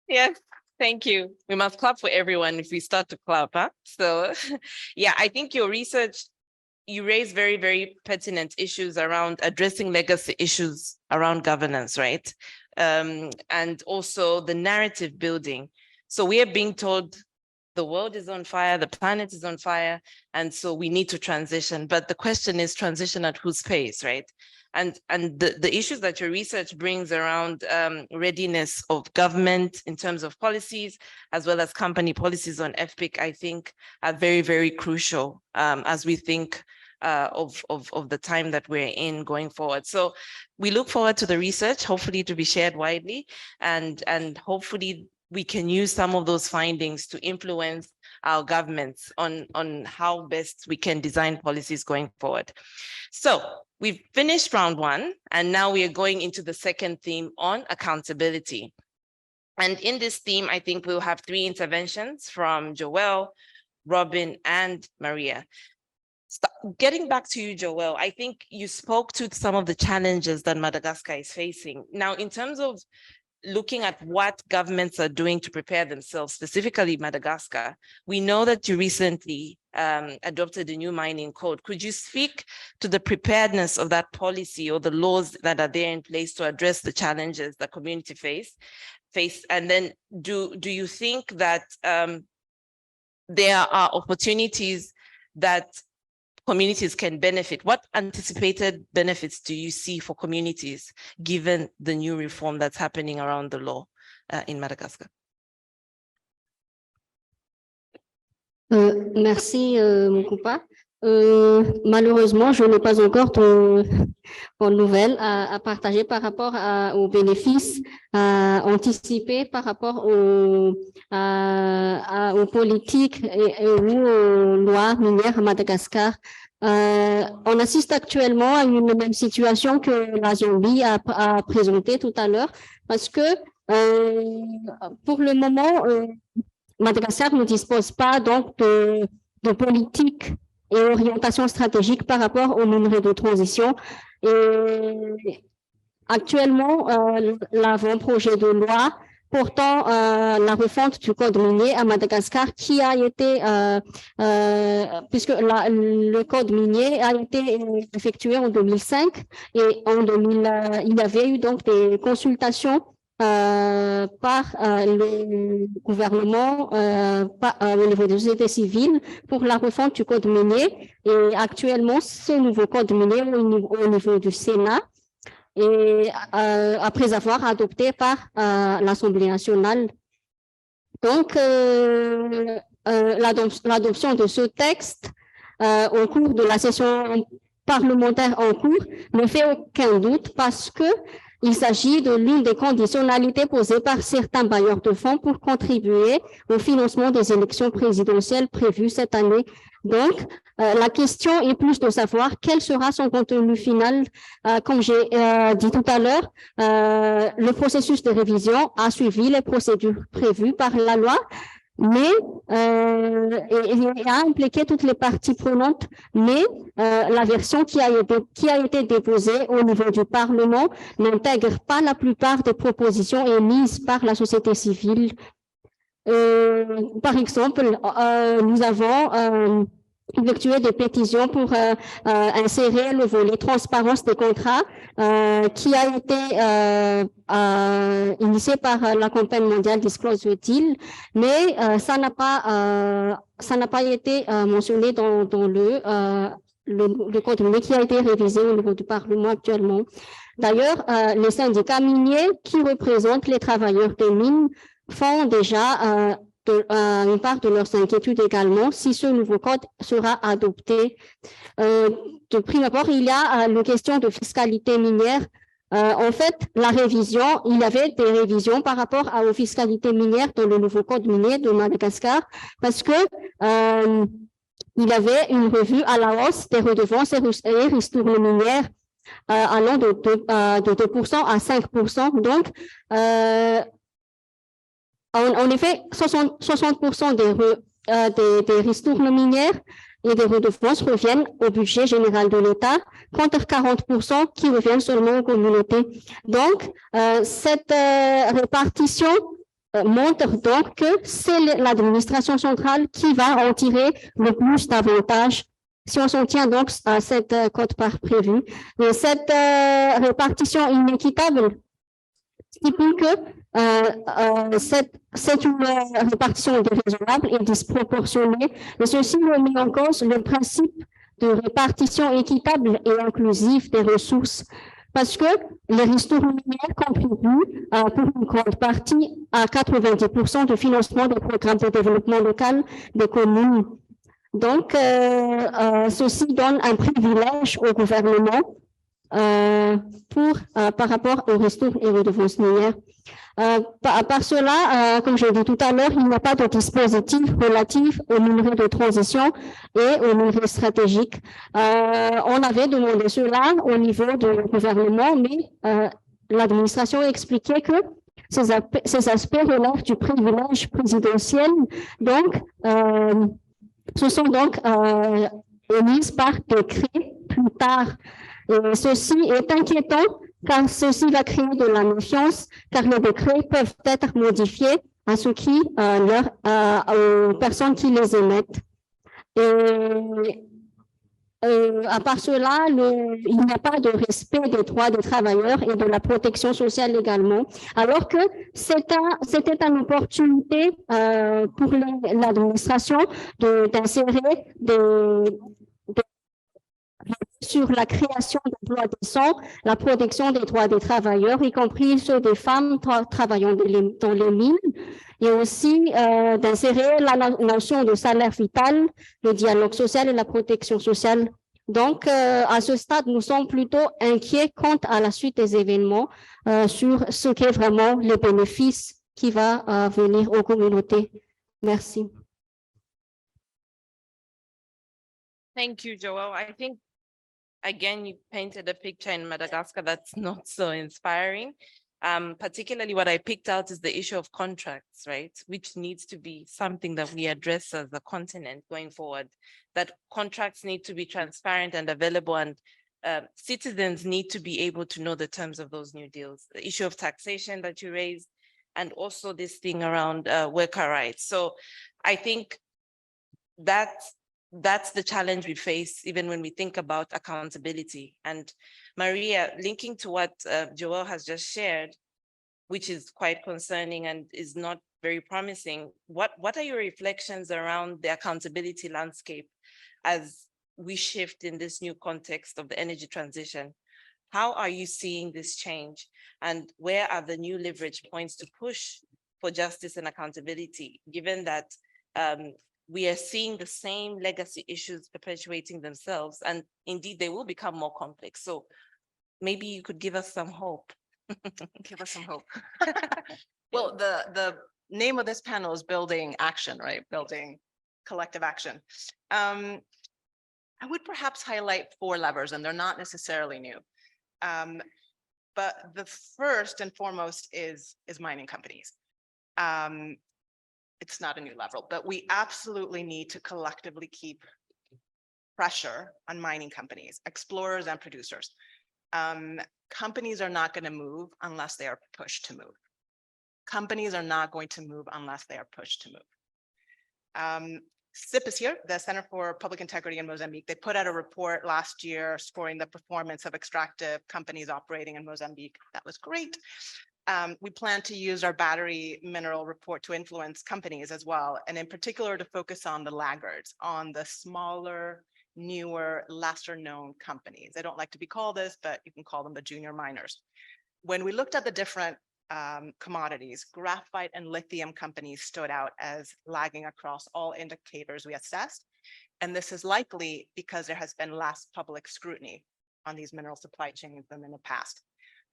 Yes, thank you. We must clap for everyone if we start to clap, huh? So yeah, I think your research, you raise very, very pertinent issues around addressing legacy issues around governance, right? And also the narrative building. So we are being told the world is on fire, the planet is on fire, and so we need to transition. But the question is transition at whose pace, right? And the issues that your research brings around readiness of government in terms of policies, as well as company policies on FPIC, I think are very, very crucial as we think of the time that we're in going forward. So we look forward to the research, hopefully to be shared widely, and hopefully we can use some of those findings to influence our governments on how best we can design policies going forward. So we've finished round 1, and now we are going into the second theme on accountability. And in this theme, I think we'll have 3 interventions from Joëlle, Robin, and Maria. Getting back to you, Joëlle, I think you spoke to some of the challenges that Madagascar is facing. Now, in terms of looking at what governments are doing to prepare themselves, specifically Madagascar, we know that you recently adopted a new mining code. Could you speak to the preparedness of that policy or the laws that are there in place to address the challenges that community face? And then do you think that there are opportunities that communities can benefit? What anticipated benefits do you see for communities given the new reform that's happening around the law in Madagascar? Merci, Mukupa. Malheureusement, je n'ai pas encore ton nouvelle à partager par rapport aux bénéfices anticipés par rapport aux politiques et aux lois minières à Madagascar. On assiste actuellement à une même situation que la Zambie a présenté tout à l'heure, parce que pour le moment, Madagascar ne dispose pas donc de politique et orientation stratégique par rapport aux minerais de transition. Et actuellement, l'avant-projet de loi portant la refonte du code minier à Madagascar qui a été, puisque le code minier a été effectué en 2005 et en 2000, il y avait eu donc des consultations par le gouvernement au niveau des sociétés civiles pour la refonte du code minier. Et actuellement, ce nouveau code minier au niveau du Sénat et après avoir adopté par l'Assemblée nationale. Donc, l'adoption de ce texte au cours de la session parlementaire en cours ne fait aucun doute parce que il s'agit de l'une des conditionnalités posées par certains bailleurs de fonds pour contribuer au financement des élections présidentielles prévues cette année. Donc, la question est plus de savoir quel sera son contenu final. Comme j'ai dit tout à l'heure, le processus de révision a suivi les procédures prévues par la loi, mais et a impliqué toutes les parties prenantes, mais la version qui a été déposée au niveau du Parlement n'intègre pas la plupart des propositions émises par la société civile. Par exemple, nous avons effectué des pétitions pour insérer le volet transparence des contrats qui a été initié par la campagne mondiale Disclosure Deal, mais ça n'a pas été mentionné dans le code minier qui a été révisé au niveau du Parlement actuellement. D'ailleurs, les syndicats miniers qui représentent les travailleurs des mines font déjà une part de leurs inquiétudes également si ce nouveau code sera adopté. De prime abord, il y a la question de fiscalité minière. En fait, la révision, il y avait des révisions par rapport aux fiscalités minières dans le nouveau code minier de Madagascar parce que il y avait une revue à la hausse des redevances et ristournes minières allant de 2% à 5%. Donc, en effet, 60% des ristournes minières et des redevances reviennent au budget général de l'État, contre 40% qui reviennent seulement aux communautés. Donc, cette répartition montre donc que c'est l'administration centrale qui va en tirer le plus d'avantages si on s'en tient donc à cette quote-part prévue. Et cette répartition inéquitable stipule que c'est une répartition déraisonnable et disproportionnée, mais ceci met en cause le principe de répartition équitable et inclusive des ressources, parce que les ristournes minières contribuent pour une grande partie à 90% du financement des programmes de développement local des communes. Donc, ceci donne un privilège au gouvernement par rapport aux ristournes et redevances minières. Par cela, comme je l'ai dit tout à l'heure, il n'y a pas de dispositif relatif aux minerais de transition et aux minerais stratégiques. On avait demandé cela au niveau du gouvernement, mais l'administration a expliqué que ces aspects relèvent du privilège présidentiel. Donc, ce sont donc émises par décret plus tard. Et ceci est inquiétant car ceci va créer de la méfiance, car les décrets peuvent être modifiés à ce qui aux personnes qui les émettent. Et à part cela, il n'y a pas de respect des droits des travailleurs et de la protection sociale également, alors que c'était une opportunité pour l'administration d'insérer sur la création d'emplois décents, la protection des droits des travailleurs, y compris ceux des femmes travaillant dans les mines, et aussi d'insérer la notion de salaire vital, le dialogue social et la protection sociale. Donc, à ce stade, nous sommes plutôt inquiets quant à la suite des événements sur ce qu'est vraiment le bénéfice qui va venir aux communautés. Merci. Thank you, Joëlle. I think, again, you painted a picture in Madagascar that's not so inspiring. Particularly what I picked out is the issue of contracts, right? Which needs to be something that we address as a continent going forward, that contracts need to be transparent and available, and citizens need to be able to know the terms of those new deals. The issue of taxation that you raised, and also this thing around worker rights. So I think that's the challenge we face even when we think about accountability. And Maria, linking to what Joëlle has just shared, which is quite concerning and is not very promising, what are your reflections around the accountability landscape as we shift in this new context of the energy transition? How are you seeing this change? And where are the new leverage points to push for justice and accountability, given that we are seeing the same legacy issues perpetuating themselves, and indeed they will become more complex? So maybe you could give us some hope. Give us some hope. Well, the name of this panel is Building Action, right? Building collective action. I would perhaps highlight 4 levers, and they're not necessarily new. But the first and foremost is mining companies. It's not a new level, but we absolutely need to collectively keep pressure on mining companies, explorers and producers. Companies are not going to move unless they are pushed to move. Companies are not going to move unless they are pushed to move. CIP is here, the Center for Public Integrity in Mozambique. They put out a report last year scoring the performance of extractive companies operating in Mozambique. That was great. We plan to use our battery mineral report to influence companies as well, and in particular to focus on the laggards, on the smaller, newer, lesser known companies. I don't like to be called this, but you can call them the junior miners. When we looked at the different commodities, graphite and lithium companies stood out as lagging across all indicators we assessed. And this is likely because there has been less public scrutiny on these mineral supply chains than in the past.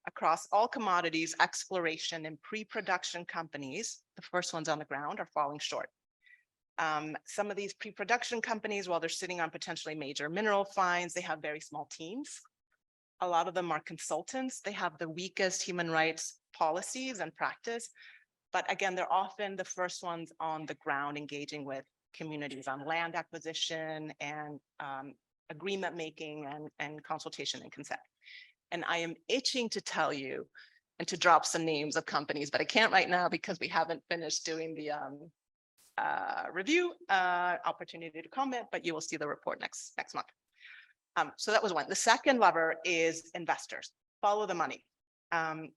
Across all commodities, exploration and pre-production companies, the first ones on the ground, are falling short. Some of these pre-production companies, while they're sitting on potentially major mineral finds, they have very small teams. A lot of them are consultants. They have the weakest human rights policies and practice. But again, they're often the first ones on the ground engaging with communities on land acquisition and agreement making and consultation and consent. And I am itching to tell you and to drop some names of companies, but I can't right now because we haven't finished doing the review opportunity to comment, but you will see the report next month. So that was one. The second lever is investors. Follow the money.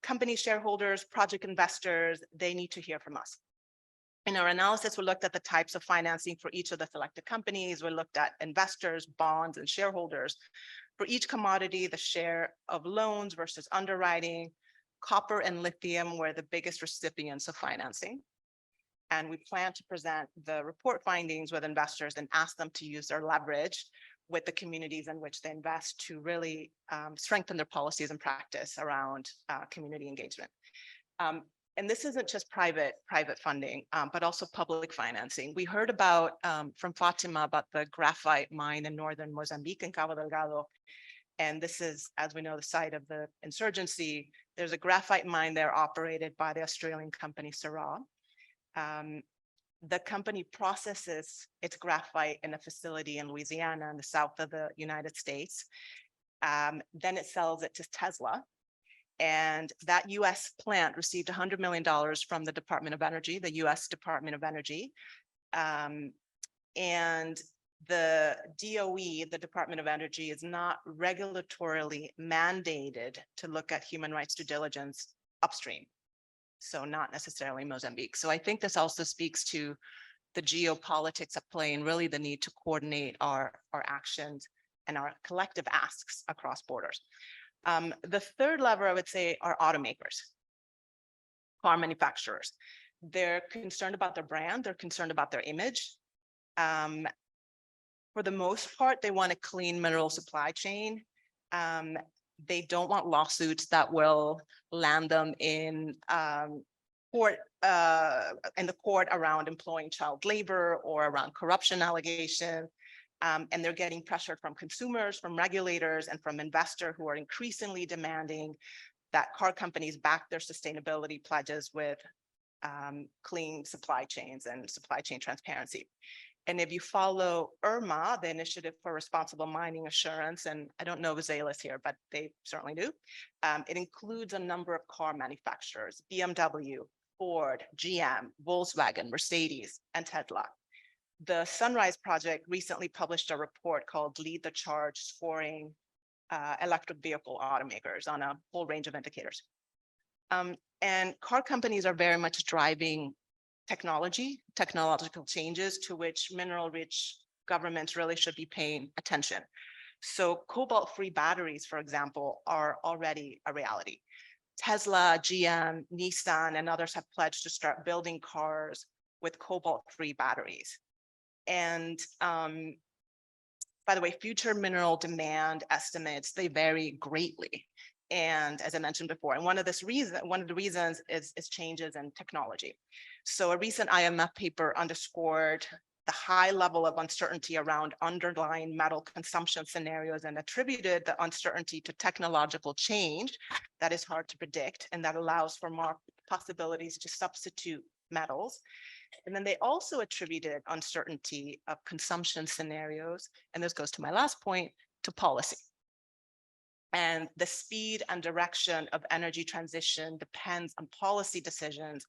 Company shareholders, project investors, they need to hear from us. In our analysis, we looked at the types of financing for each of the selected companies. We looked at investors, bonds, and shareholders. For each commodity, the share of loans versus underwriting, copper and lithium were the biggest recipients of financing. And we plan to present the report findings with investors and ask them to use their leverage with the communities in which they invest to really strengthen their policies and practice around community engagement. And this isn't just private funding, but also public financing. We heard about from Fatima about the graphite mine in northern Mozambique in Cabo Delgado. And this is, as we know, the site of the insurgency. There's a graphite mine there operated by the Australian company Syrah. The company processes its graphite in a facility in Louisiana in the south of the United States. Then it sells it to Tesla. And that US plant received $100 million from the Department of Energy, the US Department of Energy. And the DOE, the Department of Energy, is not regulatorily mandated to look at human rights due diligence upstream. So not necessarily Mozambique. So I think this also speaks to the geopolitics at play and really the need to coordinate our actions and our collective asks across borders. The third lever, I would say, are automakers, car manufacturers. They're concerned about their brand. They're concerned about their image. For the most part, they want a clean mineral supply chain. They don't want lawsuits that will land them in court around employing child labor or around corruption allegations. And they're getting pressure from consumers, from regulators, and from investors who are increasingly demanding that car companies back their sustainability pledges with clean supply chains and supply chain transparency. And if you follow IRMA, the Initiative for Responsible Mining Assurance, and I don't know if Joëlle is here, but they certainly do. It includes a number of car manufacturers, BMW, Ford, GM, Volkswagen, Mercedes, and Tesla. The Sunrise Project recently published a report called Lead the Charge, scoring electric vehicle automakers on a whole range of indicators. And car companies are very much driving technological changes to which mineral-rich governments really should be paying attention. So cobalt-free batteries, for example, are already a reality. Tesla, GM, Nissan, and others have pledged to start building cars with cobalt-free batteries. And by the way, future mineral demand estimates, they vary greatly. And as I mentioned before, and one of the reasons is changes in technology. So a recent IMF paper underscored the high level of uncertainty around underlying metal consumption scenarios and attributed the uncertainty to technological change that is hard to predict and that allows for more possibilities to substitute metals. And then they also attributed uncertainty of consumption scenarios, and this goes to my last point, to policy. And the speed and direction of energy transition depends on policy decisions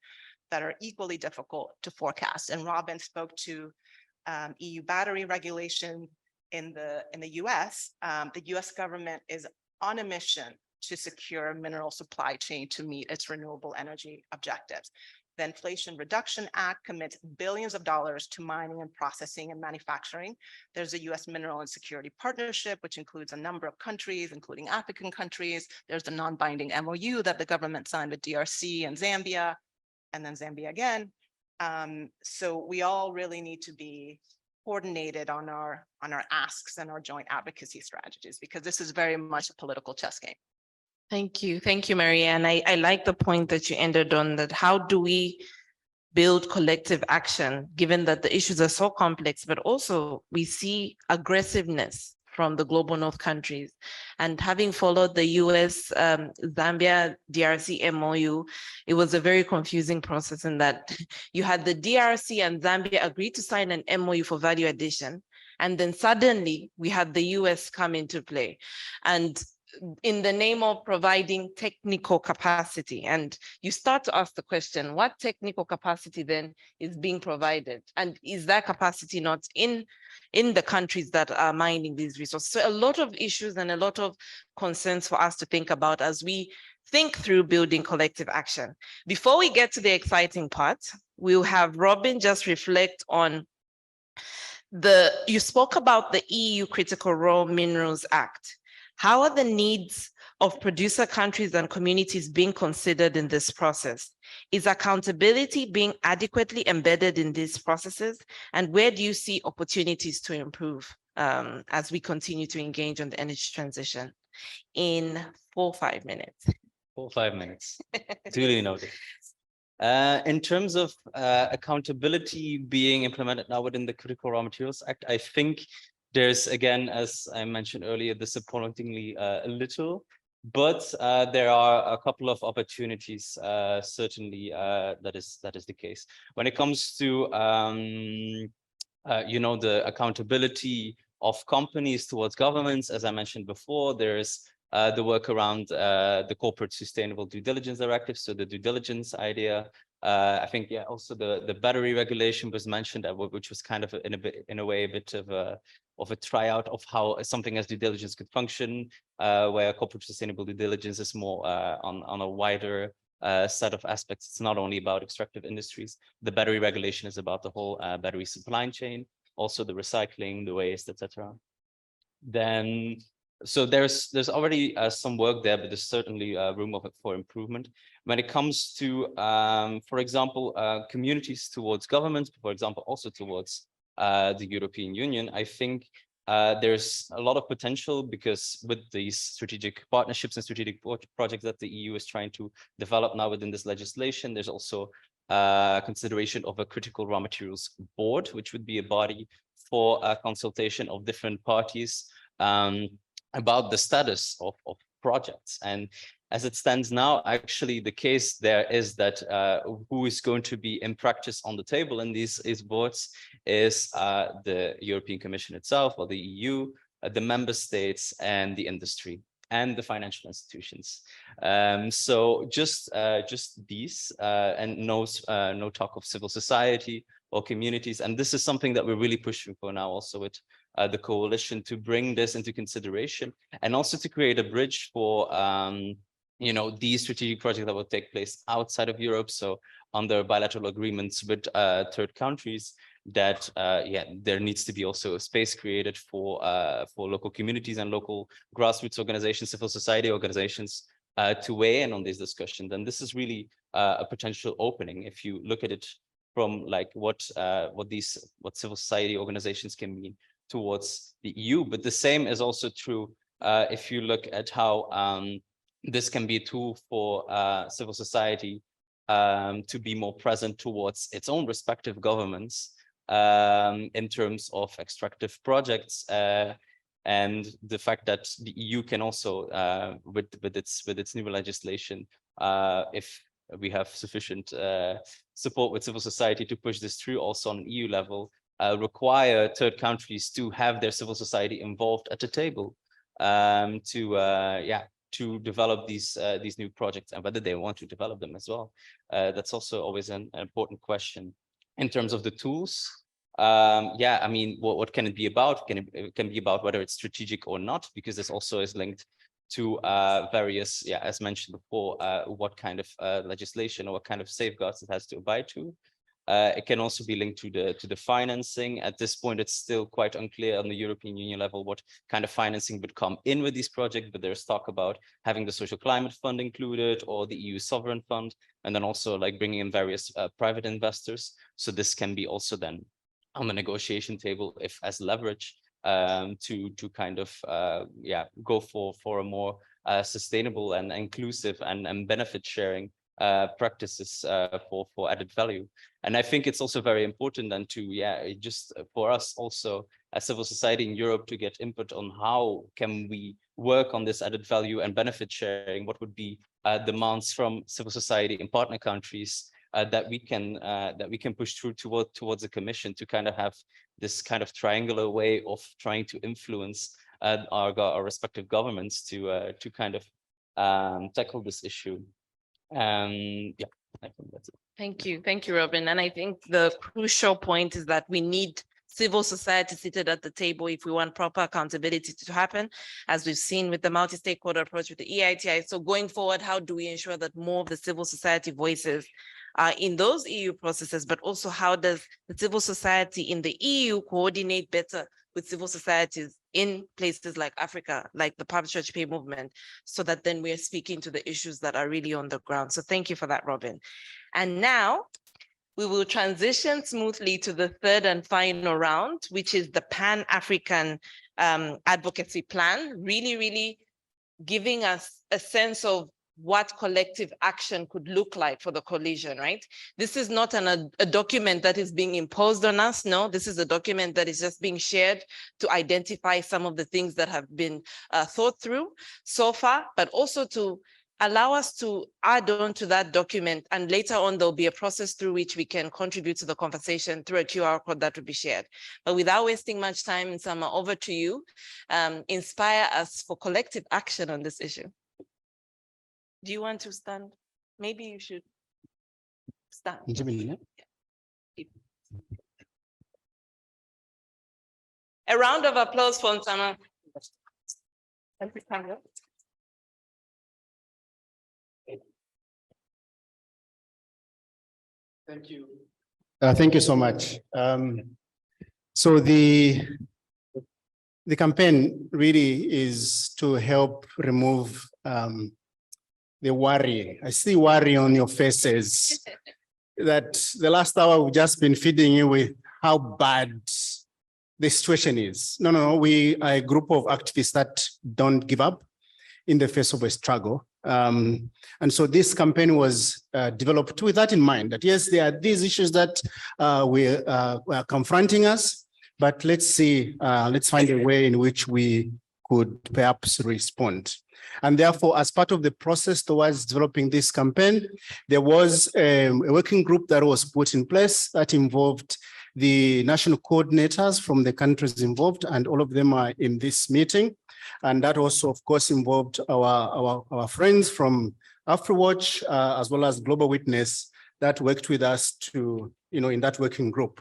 that are equally difficult to forecast. And Robin spoke to EU battery regulation in the US. The US government is on a mission to secure mineral supply chain to meet its renewable energy objectives. The Inflation Reduction Act commits billions of dollars to mining and processing and manufacturing. There's a US Mineral and Security Partnership, which includes a number of countries, including African countries. There's the non-binding MOU that the government signed with DRC and Zambia, and then Zambia again. So we all really need to be coordinated on our asks and our joint advocacy strategies, because this is very much a political chess game. Thank you, Marianne. I like the point that you ended on, that how do we build collective action, given that the issues are so complex, but also we see aggressiveness from the global North countries. And having followed the US, Zambia, DRC MOU, it was a very confusing process in that you had the DRC and Zambia agree to sign an MOU for value addition. And then suddenly we had the US come into play. And in the name of providing technical capacity. And you start to ask the question, what technical capacity then is being provided? And is that capacity not in the countries that are mining these resources? So a lot of issues and a lot of concerns for us to think about as we think through building collective action. Before we get to the exciting part, we'll have Robin just reflect on you spoke about the EU Critical Raw Minerals Act. How are the needs of producer countries and communities being considered in this process? Is accountability being adequately embedded in these processes? And where do you see opportunities to improve as we continue to engage on the energy transition? In 4 or 5 minutes. 4 or 5 minutes, duly noted. In terms of accountability being implemented now within the Critical Raw Materials Act, I think there's, again, as I mentioned earlier, disappointingly little, but there are a couple of opportunities, certainly that is the case. When it comes to, the accountability of companies towards governments, as I mentioned before, there's the work around the Corporate Sustainable Due Diligence Directive, so the due diligence idea. I think, yeah, also the battery regulation was mentioned, which was kind of in a way a bit of a tryout of how something as due diligence could function, where corporate sustainable due diligence is more on a wider set of aspects. It's not only about extractive industries. The battery regulation is about the whole battery supply chain, also the recycling, the waste, etc. Then, so there's already some work there, but there's certainly room for improvement. When it comes to, for example, communities towards governments, for example, also towards the European Union, I think there's a lot of potential, because with these strategic partnerships and strategic projects that the EU is trying to develop now within this legislation, there's also consideration of a critical raw materials board, which would be a body for consultation of different parties about the status of projects. And as it stands now, actually, the case there is that who is going to be in practice on the table in these boards is the European Commission itself, or the EU, the member states, and the industry. and the financial institutions. So just these, and no talk of civil society or communities. And this is something that we're really pushing for now, also with the coalition, to bring this into consideration, and also to create a bridge for you know, these strategic projects that will take place outside of Europe. So under bilateral agreements with third countries, that yeah, there needs to be also a space created for local communities and local grassroots organizations, civil society organizations, to weigh in on these discussions. And this is really a potential opening if you look at it from like what civil society organizations can mean towards the EU. But the same is also true if you look at how this can be a tool for civil society to be more present towards its own respective governments in terms of extractive projects, and the fact that the EU can also, with its new legislation, if we have sufficient support with civil society to push this through also on EU level, require third countries to have their civil society involved at the table to develop these new projects, and whether they want to develop them as well. That's also always an important question. In terms of the tools, yeah, I mean, what can it be about? It can be about whether it's strategic or not, because this also is linked to various, yeah, as mentioned before, what kind of legislation or what kind of safeguards it has to abide to. It can also be linked to the financing. At this point, it's still quite unclear on the European Union level what kind of financing would come in with these projects, but there's talk about having the social climate fund included, or the EU sovereign fund, and then also like bringing in various private investors. So this can be also then on the negotiation table if as leverage to kind of yeah, go for a more sustainable and inclusive and benefit sharing practices for added value. And I think it's also very important then to, yeah, just for us also as civil society in Europe to get input on how can we work on this added value and benefit sharing, what would be demands from civil society in partner countries that we can push through towards the Commission to kind of have this kind of triangular way of trying to influence our respective governments to kind of tackle this issue. Yeah, I think that's it. Thank you, Robin. And I think the crucial point is that we need civil society seated at the table if we want proper accountability to happen, as we've seen with the multi-stakeholder approach with the EITI. So going forward, how do we ensure that more of the civil society voices are in those EU processes, but also how does the civil society in the EU coordinate better with civil societies in places like Africa, like the PWYP movement, so that then we're speaking to the issues that are really on the ground. So thank you for that, Robin. And now we will transition smoothly to the third and final round, which is the Pan-African advocacy plan, really giving us a sense of what collective action could look like for the coalition, right? This is not a document that is being imposed on us. No, this is a document that is just being shared to identify some of the things that have been thought through so far, but also to allow us to add on to that document. And later on, there'll be a process through which we can contribute to the conversation through a QR code that will be shared. But without wasting much time, Nsama, over to you. Inspire us for collective action on this issue. Do you want to stand? Maybe you should stand. A round of applause for Nsama. Thank you. Thank you so much. So the campaign really is to help remove the worry. I see worry on your faces that the last hour we've just been feeding you with how bad the situation is. No, we are a group of activists that don't give up in the face of a struggle. And so this campaign was developed with that in mind, that yes, there are these issues that are confronting us, but let's find a way in which we could perhaps respond. And therefore, as part of the process towards developing this campaign, there was a working group that was put in place that involved the national coordinators from the countries involved, and all of them are in this meeting. And that also, of course, involved our friends from AfriWatch, as well as Global Witness that worked with us to, in that working group.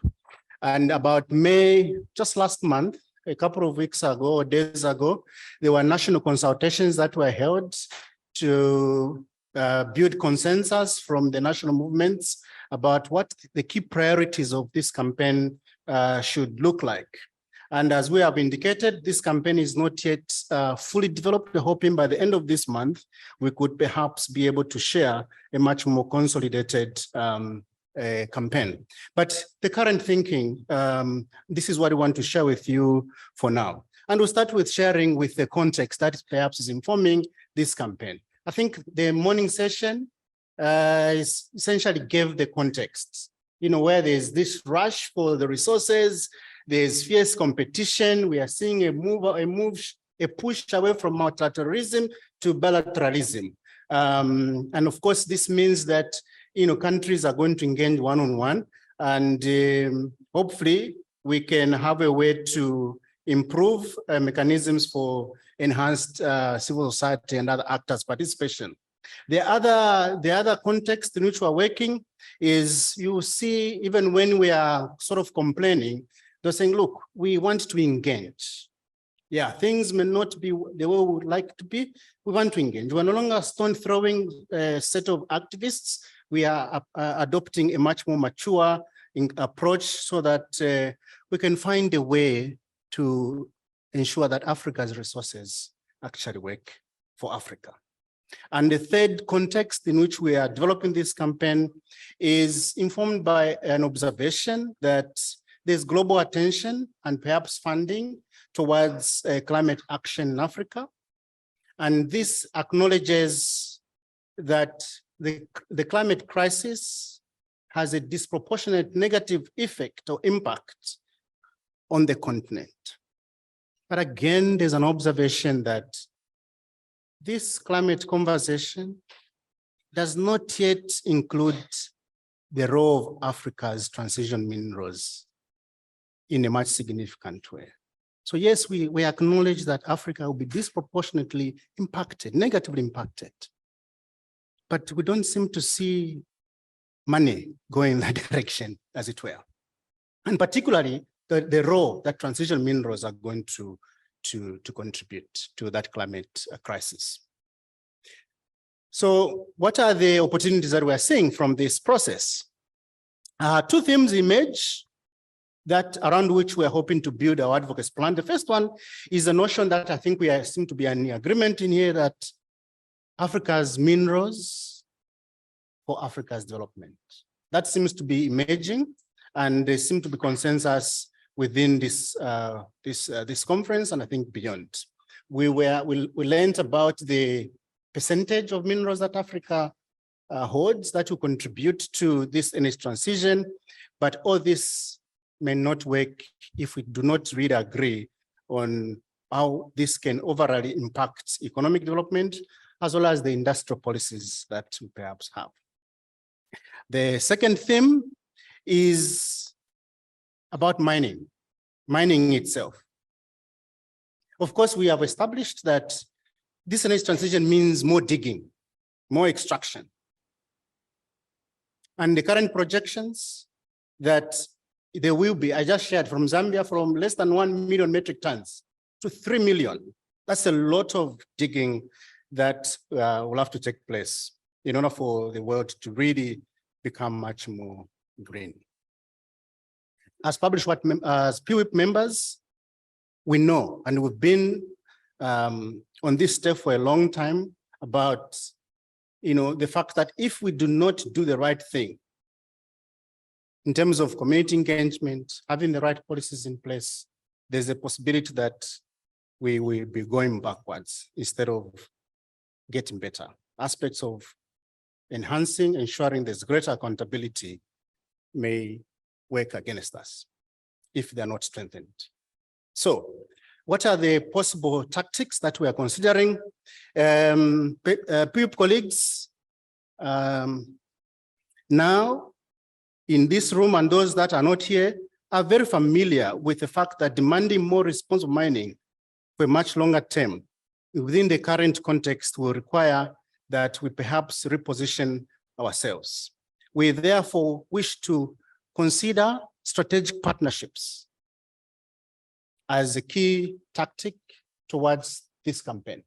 And about May, just last month, a couple of weeks ago or days ago, there were national consultations that were held to build consensus from the national movements about what the key priorities of this campaign should look like. And as we have indicated, this campaign is not yet fully developed. We're hoping by the end of this month, we could perhaps be able to share a much more consolidated campaign. But the current thinking, this is what we want to share with you for now. And we'll start with sharing with the context that perhaps is informing this campaign. I think the morning session essentially gave the context, where there's this rush for the resources, there's fierce competition. We are seeing a push away from multilateralism to bilateralism. And of course, this means that, countries are going to engage one-on-one, and hopefully we can have a way to improve mechanisms for enhanced civil society and other actors' participation. The other context in which we're working is, you see, even when we are sort of complaining, they're saying, look, we want to engage. Yeah, things may not be the way we would like to be. We want to engage. We're no longer stone-throwing set of activists. We are adopting a much more mature approach so that we can find a way to ensure that Africa's resources actually work for Africa. And the third context in which we are developing this campaign is informed by an observation that there's global attention and perhaps funding towards climate action in Africa. And this acknowledges that the climate crisis has a disproportionate negative effect or impact on the continent. But again, there's an observation that this climate conversation does not yet include the role of Africa's transition minerals in a much significant way. So yes, we acknowledge that Africa will be disproportionately impacted, negatively impacted, but we don't seem to see money going in that direction, as it were. And particularly the role that transition minerals are going to contribute to that climate crisis. So what are the opportunities that we're seeing from this process? Two themes emerge that around which we're hoping to build our advocacy plan. The first one is the notion that I think we seem to be in agreement in here that Africa's minerals for Africa's development. That seems to be emerging, and there seems to be consensus within this conference, and I think beyond. We learned about the percentage of minerals that Africa holds that will contribute to this energy transition, but all this may not work if we do not really agree on how this can overall impact economic development, as well as the industrial policies that we perhaps have. The second theme is about mining itself. Of course, we have established that this energy transition means more digging, more extraction. And the current projections that there will be, I just shared from Zambia, from less than 1 million metric tons to 3 million. That's a lot of digging that will have to take place in order for the world to really become much more green. As published, as PWYP members, we know, and we've been on this step for a long time about, the fact that if we do not do the right thing in terms of community engagement, having the right policies in place, there's a possibility that we will be going backwards instead of getting better. Aspects of enhancing, ensuring there's greater accountability may work against us if they're not strengthened. So what are the possible tactics that we are considering? PWYP colleagues, now in this room and those that are not here are very familiar with the fact that demanding more responsible mining for a much longer term, within the current context, will require that we perhaps reposition ourselves. We therefore wish to consider strategic partnerships as a key tactic towards this campaign.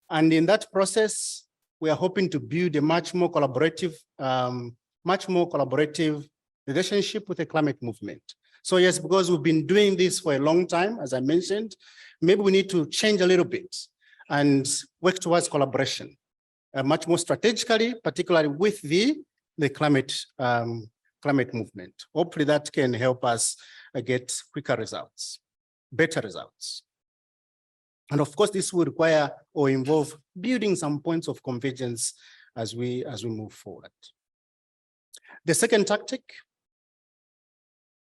And in that process, we are hoping to build a much more collaborative relationship with the climate movement. So yes, because we've been doing this for a long time, as I mentioned, maybe we need to change a little bit and work towards collaboration, much more strategically, particularly with the climate movement. Hopefully that can help us get quicker results, better results. And of course, this will require or involve building some points of convergence as we move forward. The second tactic,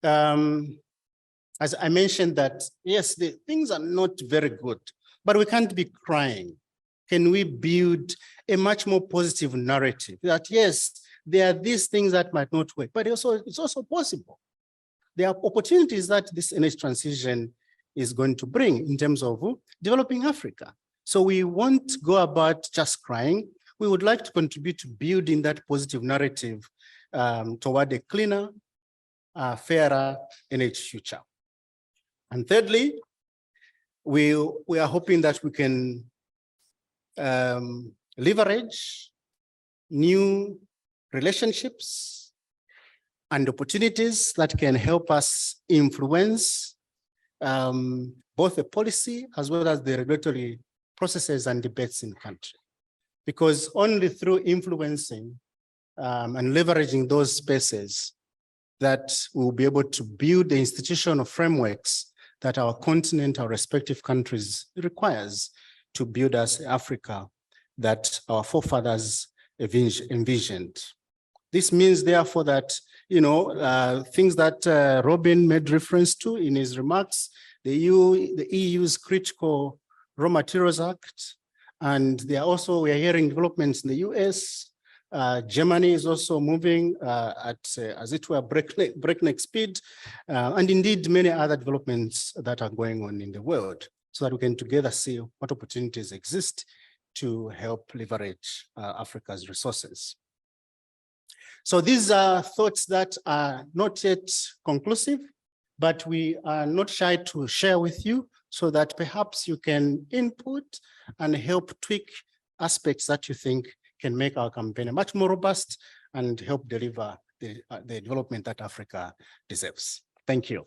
as I mentioned that, yes, the things are not very good, but we can't be crying. Can we build a much more positive narrative that, yes, there are these things that might not work, but it's also possible. There are opportunities that this energy transition is going to bring in terms of developing Africa. So we won't go about just crying. We would like to contribute to building that positive narrative toward a cleaner, fairer energy future. And thirdly, we are hoping that we can leverage new relationships and opportunities that can help us influence both the policy as well as the regulatory processes and debates in country. Because only through influencing and leveraging those spaces that we'll be able to build the institutional frameworks that our continent, our respective countries requires to build us Africa that our forefathers envisioned. This means, therefore, that things that Robin made reference to in his remarks, the EU's Critical Raw Materials Act, and we are hearing developments in the US. Germany is also moving at, as it were, breakneck speed, and indeed many other developments that are going on in the world, so that we can together see what opportunities exist to help leverage Africa's resources. So these are thoughts that are not yet conclusive, but we are not shy to share with you so that perhaps you can input and help tweak aspects that you think can make our campaign much more robust and help deliver the development that Africa deserves. Thank you.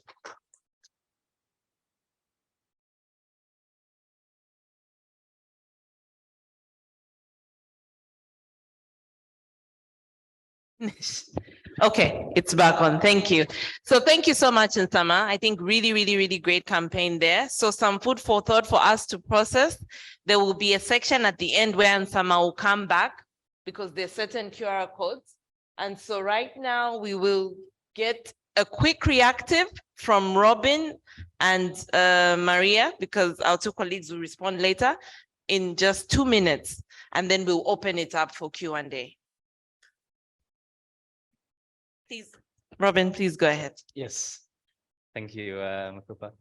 Okay, it's back on. Thank you. So thank you so much, Nsama. I think really great campaign there. So some food for thought for us to process. There will be a section at the end where Nsama will come back because there's certain QR codes. And so right now we will get a quick reactive from Robin and Maria, because our two colleagues will respond later in just 2 minutes. And then we'll open it up for Q&A. Please, Robin, please go ahead. Yes, thank you, Mukupa.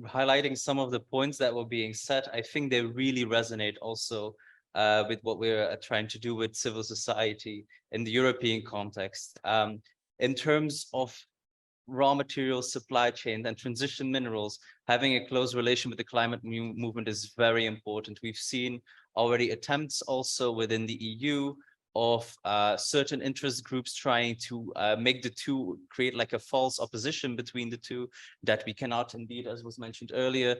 Highlighting some of the points that were being said, I think they really resonate also with what we're trying to do with civil society in the European context. In terms of raw materials, supply chain, and transition minerals, having a close relation with the climate movement is very important. We've seen already attempts also within the EU of certain interest groups trying to make the two, create like a false opposition between the two, that we cannot indeed, as was mentioned earlier,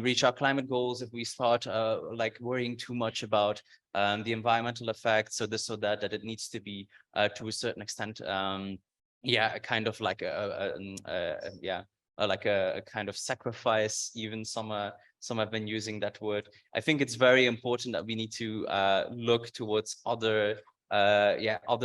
reach our climate goals if we start like worrying too much about the environmental effects or this or that it needs to be to a certain extent, a kind of like a kind of sacrifice. Even some have been using that word. I think it's very important that we need to look towards other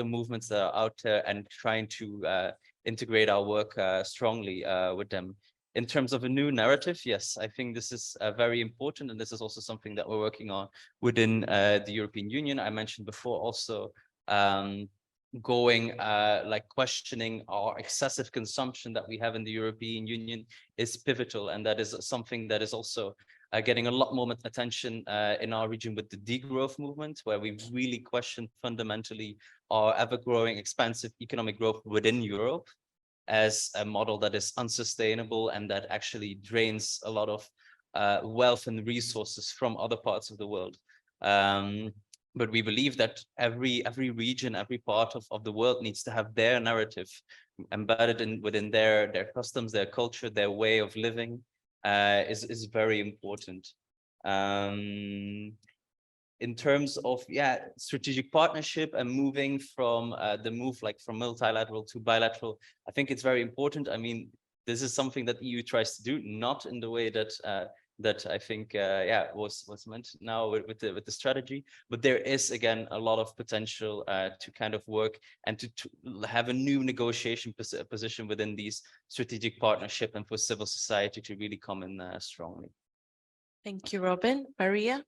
movements that are out there and trying to integrate our work strongly with them. In terms of a new narrative, yes, I think this is very important, and this is also something that we're working on within the European Union. I mentioned before also going like questioning our excessive consumption that we have in the European Union is pivotal, and that is something that is also getting a lot more attention in our region with the degrowth movement, where we really question fundamentally our ever-growing expansive economic growth within Europe as a model that is unsustainable and that actually drains a lot of wealth and resources from other parts of the world. But we believe that every region, every part of the world needs to have their narrative embedded within their customs, their culture, their way of living is very important. In terms of strategic partnership and moving from from multilateral to bilateral, I think it's very important. I mean, this is something that the EU tries to do, not in the way that that I think was meant now with the strategy, but there is again a lot of potential to kind of work and to have a new negotiation position within these strategic partnership, and for civil society to really come in strongly. Thank you, Robin. Maria,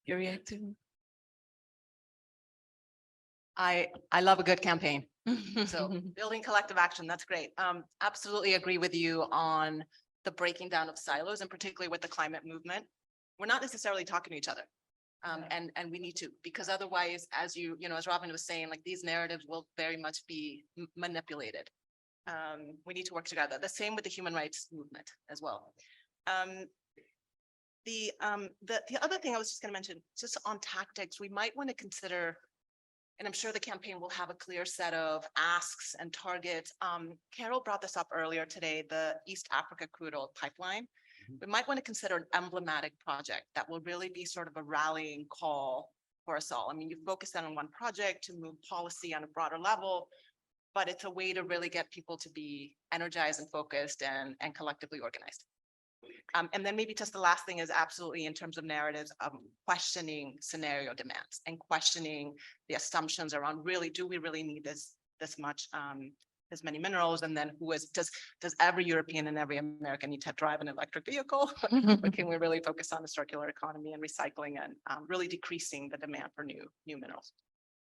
you're reacting. I love a good campaign. So building collective action, that's great. Absolutely agree with you on the breaking down of silos, and particularly with the climate movement. We're not necessarily talking to each other. And we need to, because otherwise, as as Robin was saying, like these narratives will very much be manipulated. We need to work together. The same with the human rights movement as well. The other thing I was just going to mention, just on tactics, we might want to consider, and I'm sure the campaign will have a clear set of asks and targets. Carol brought this up earlier today, the East Africa crude oil pipeline. We might want to consider an emblematic project that will really be sort of a rallying call for us all. I mean, you focus on one project to move policy on a broader level, but it's a way to really get people to be energized and focused and collectively organized. And then maybe just the last thing is absolutely in terms of narratives, questioning scenario demands and questioning the assumptions around do we really need this much, as many minerals? And then does every European and every American need to drive an electric vehicle? Or can we really focus on the circular economy and recycling and really decreasing the demand for new minerals?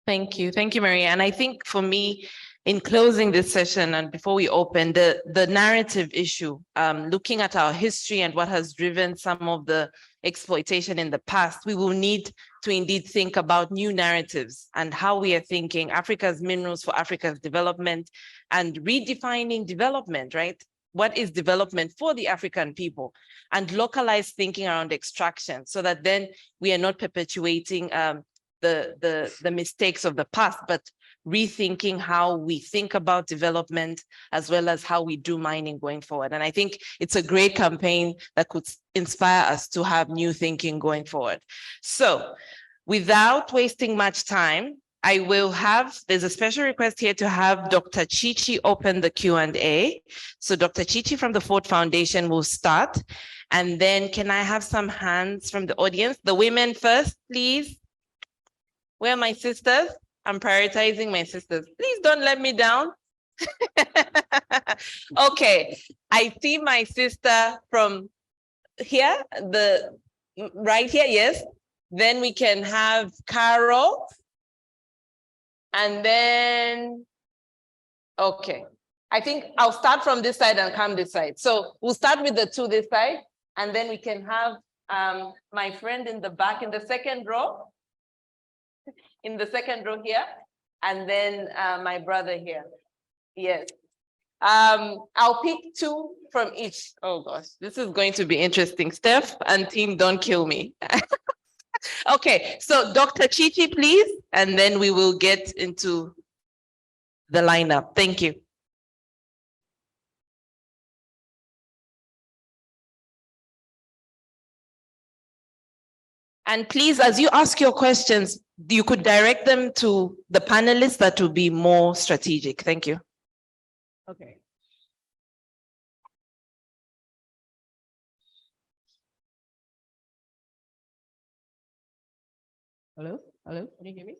Thank you, Maria. And I think for me, in closing this session and before we open, the narrative issue, looking at our history and what has driven some of the exploitation in the past, we will need to indeed think about new narratives and how we are thinking Africa's minerals for Africa's development and redefining development, right? What is development for the African people, and localized thinking around extraction, so that then we are not perpetuating the mistakes of the past, but rethinking how we think about development as well as how we do mining going forward. And I think it's a great campaign that could inspire us to have new thinking going forward. So without wasting much time, there's a special request here to have Dr. Chichi open the Q&A. So Dr. Chichi from the Ford Foundation will start. And then can I have some hands from the audience? The women first, please. Where are my sisters? I'm prioritizing my sisters. Please don't let me down. Okay, I see my sister from here, right here, yes. Then we can have Carol. And then, okay. I think I'll start from this side and come this side. So we'll start with the two this side, and then we can have my friend in the back in the second row. In the second row here, and then my brother here. Yes. I'll pick two from each. Oh gosh, this is going to be interesting. Steph and team, don't kill me. Okay, so Dr. Chichi, please, and then we will get into the lineup. Thank you. And please, as you ask your questions, you could direct them to the panelists that will be more strategic. Thank you. Okay. Hello? Hello? Can you hear me?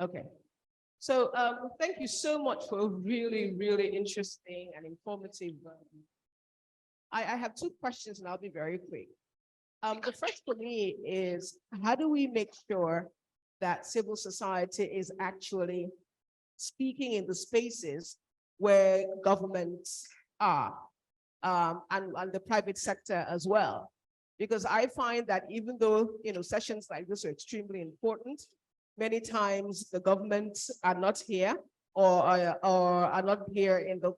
Okay. So thank you so much for a really, really interesting and informative. I have two questions and I'll be very quick. The first for me is, how do we make sure that civil society is actually speaking in the spaces where governments are, and the private sector as well. Because I find that even though, sessions like this are extremely important, many times the governments are not here or are not here in the,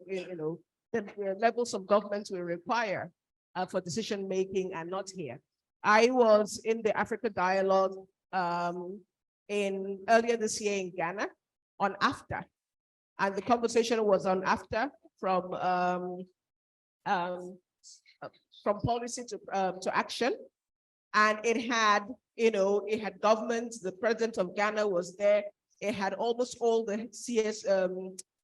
the levels of government we require for decision making are not here. I was in the Africa Dialogue earlier this year in Ghana on AFTA, and the conversation was on AFTA from policy to action, and it had governments. The president of Ghana was there. It had almost all the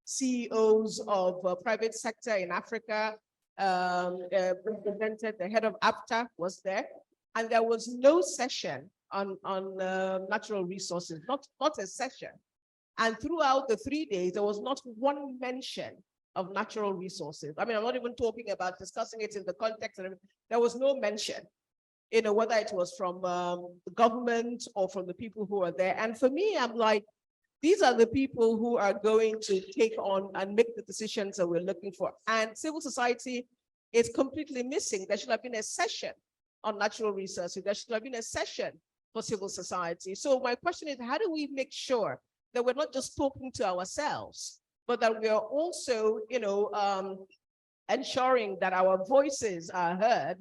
CEOs of private sector in Africa represented. The head of AFTA was there, and there was no session on natural resources, not a session. And throughout the 3 days, there was not one mention of natural resources. I mean, I'm not even talking about discussing it in the context of everything. There was no mention, whether it was from the government or from the people who are there. And for me, I'm like, these are the people who are going to take on and make the decisions that we're looking for. And civil society is completely missing. There should have been a session on natural resources. There should have been a session for civil society. So my question is, how do we make sure that we're not just talking to ourselves, but that we are also, ensuring that our voices are heard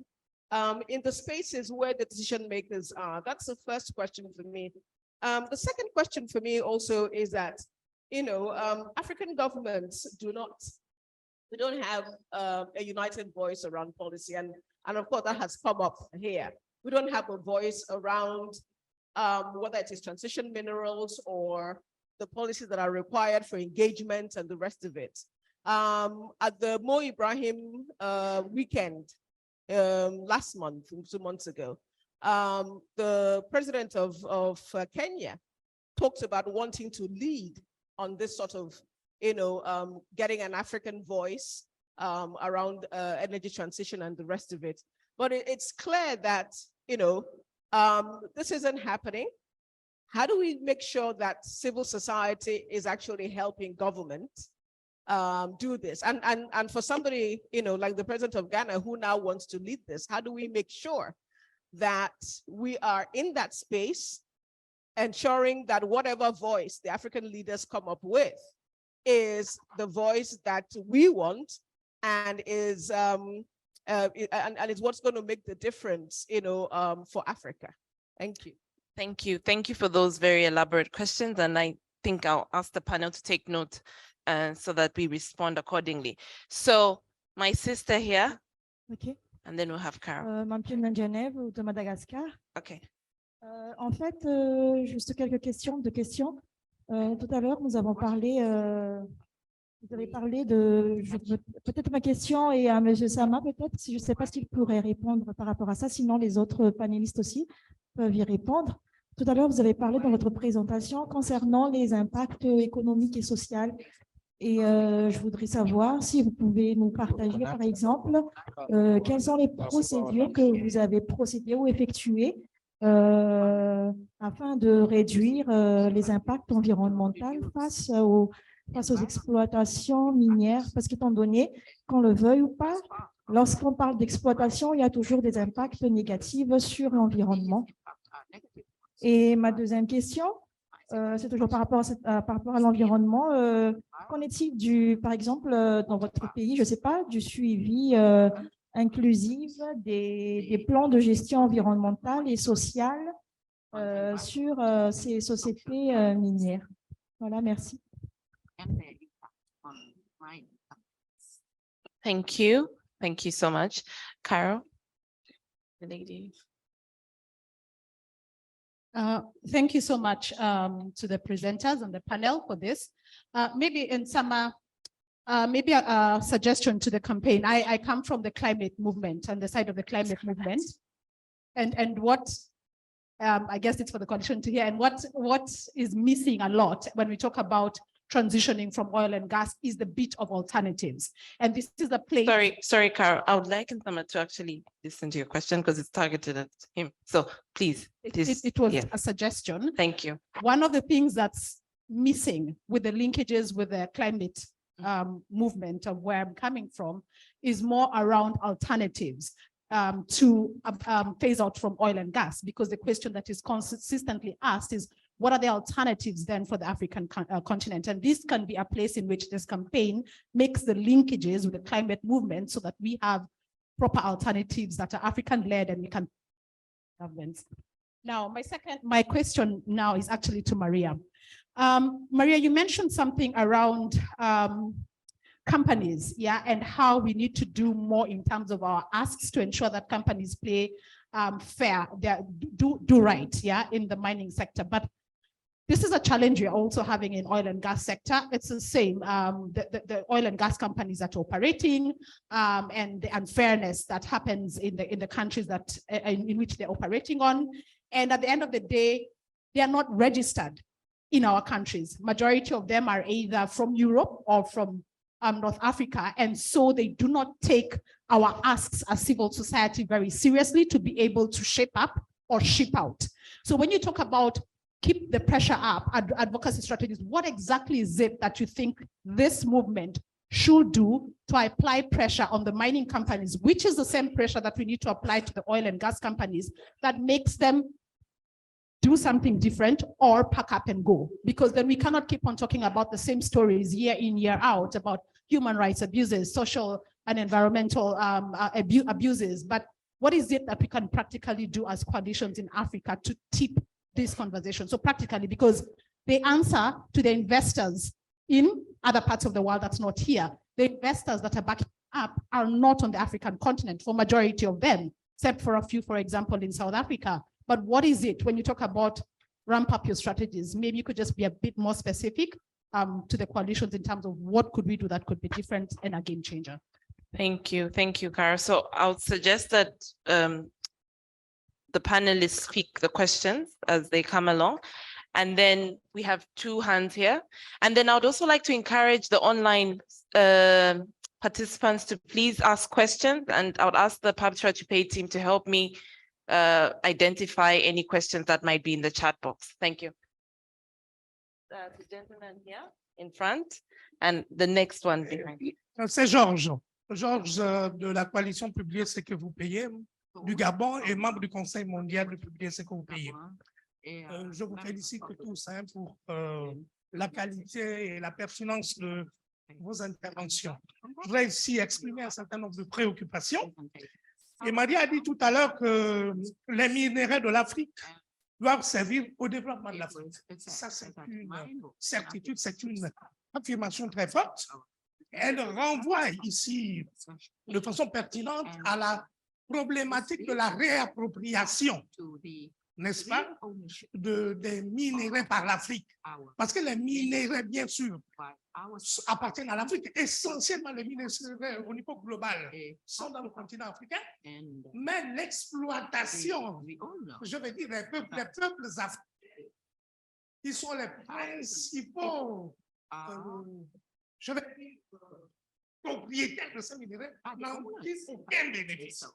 in the spaces where the decision makers are? That's the first question for me. The second question for me also is that, African governments we don't have a united voice around policy. And of course, that has come up here. We don't have a voice around whether it is transition minerals or the policies that are required for engagement and the rest of it. At the Mo Ibrahim weekend last month, 2 months ago, the president of Kenya talked about wanting to lead on this sort of, getting an African voice around energy transition and the rest of it. But it's clear that, this isn't happening. How do we make sure that civil society is actually helping government do this? And for somebody, like the president of Ghana, who now wants to lead this, how do we make sure that we are in that space, ensuring that whatever voice the African leaders come up with is the voice that we want and is and it's what's going to make the difference, for Africa? Thank you. Thank you. Thank you for those very elaborate questions. And I think I'll ask the panel to take note so that we respond accordingly. So my sister here. OK. And then we'll have Carol. M'appelle Nsenduluka de Madagascar. OK. En fait, juste quelques questions. Tout à l'heure, vous avez parlé de, peut-être ma question est à M. Nsama, peut-être, si je ne sais pas s'il pourrait répondre par rapport à ça, sinon les autres panélistes aussi peuvent y répondre. Tout à l'heure, vous avez parlé dans votre présentation concernant les impacts économiques et sociaux. Et je voudrais savoir si vous pouvez nous partager, par exemple, quelles sont les procédures que vous avez procédées ou effectuées afin de réduire les impacts environnementaux face aux exploitations minières. Parce qu'étant donné, qu'on le veuille ou pas, lorsqu'on parle d'exploitation, il y a toujours des impacts négatifs sur l'environnement. Et ma deuxième question, c'est toujours par rapport à l'environnement. Qu'en est-il par exemple, dans votre pays, je ne sais pas, du suivi inclusif des plans de gestion environnementale et sociale sur ces sociétés minières? Voilà, merci. Thank you. Thank you so much. Carol, the lady. Thank you so much to the presenters and the panel for this. Maybe Nsama, maybe a suggestion to the campaign. I come from the climate movement, on the side of the climate movement. And what, I guess it's for the coalition to hear, and what is missing a lot when we talk about transitioning from oil and gas is the bit of alternatives. And this is a place. Sorry, Carol. I would like Nsama to actually listen to your question because it's targeted at him. So please. It was a suggestion. Thank you. One of the things that's missing with the linkages with the climate movement of where I'm coming from is more around alternatives to phase out from oil and gas, because the question that is consistently asked is, what are the alternatives then for the African continent? And this can be a place in which this campaign makes the linkages with the climate movement so that we have proper alternatives that are African-led and we can governments. Now, my question now is actually to Maria. Maria, you mentioned something around companies, yeah, and how we need to do more in terms of our asks to ensure that companies play fair, do right, yeah, in the mining sector. But this is a challenge you're also having in oil and gas sector. It's the same, the oil and gas companies that are operating and the unfairness that happens in the countries that in which they're operating on. And at the end of the day, they are not registered in our countries. Majority of them are either from Europe or from North Africa. And so they do not take our asks as civil society very seriously to be able to shape up or ship out. So when you talk about keep the pressure up, advocacy strategies, what exactly is it that you think this movement should do to apply pressure on the mining companies, which is the same pressure that we need to apply to the oil and gas companies that makes them do something different or pack up and go? Because then we cannot keep on talking about the same stories year in, year out about human rights abuses, social and environmental abuses. But what is it that we can practically do as coalitions in Africa to tip this conversation? So practically, because the answer to the investors in other parts of the world that's not here, the investors that are backing up are not on the African continent for majority of them, except for a few, for example, in South Africa. But what is it when you talk about ramp up your strategies? Maybe you could just be a bit more specific to the coalitions in terms of what could we do that could be different and a game changer. Thank you, Kara. So I would suggest that the panelists speak the questions as they come along. And then we have 2 hands here. And then I would also like to encourage the online participants to please ask questions. And I would ask the PWYP team to help me identify any questions that might be in the chat box. Thank you. The gentleman here in front and the next one behind. C'est Georges de la coalition Publier ce que vous payez du Gabon et membre du Conseil mondial de Publier ce que vous payez. Je vous félicite tous pour la qualité et la pertinence de vos interventions. Je voudrais ici exprimer un certain nombre de préoccupations. Et Maria a dit tout à l'heure que les minéraux de l'Afrique doivent servir au développement de l'Afrique. Ça, c'est une certitude, c'est une affirmation très forte. Elle renvoie ici de façon pertinente à la problématique de la réappropriation, n'est-ce pas, des minéraux par l'Afrique. Parce que les minéraux, bien sûr, appartiennent à l'Afrique. Essentiellement, les minéraux au niveau global sont dans le continent africain. Mais l'exploitation, je veux dire, les peuples africains, qui sont les principaux, je veux dire, propriétaires de ces minéraux, n'en tirent aucun bénéfice.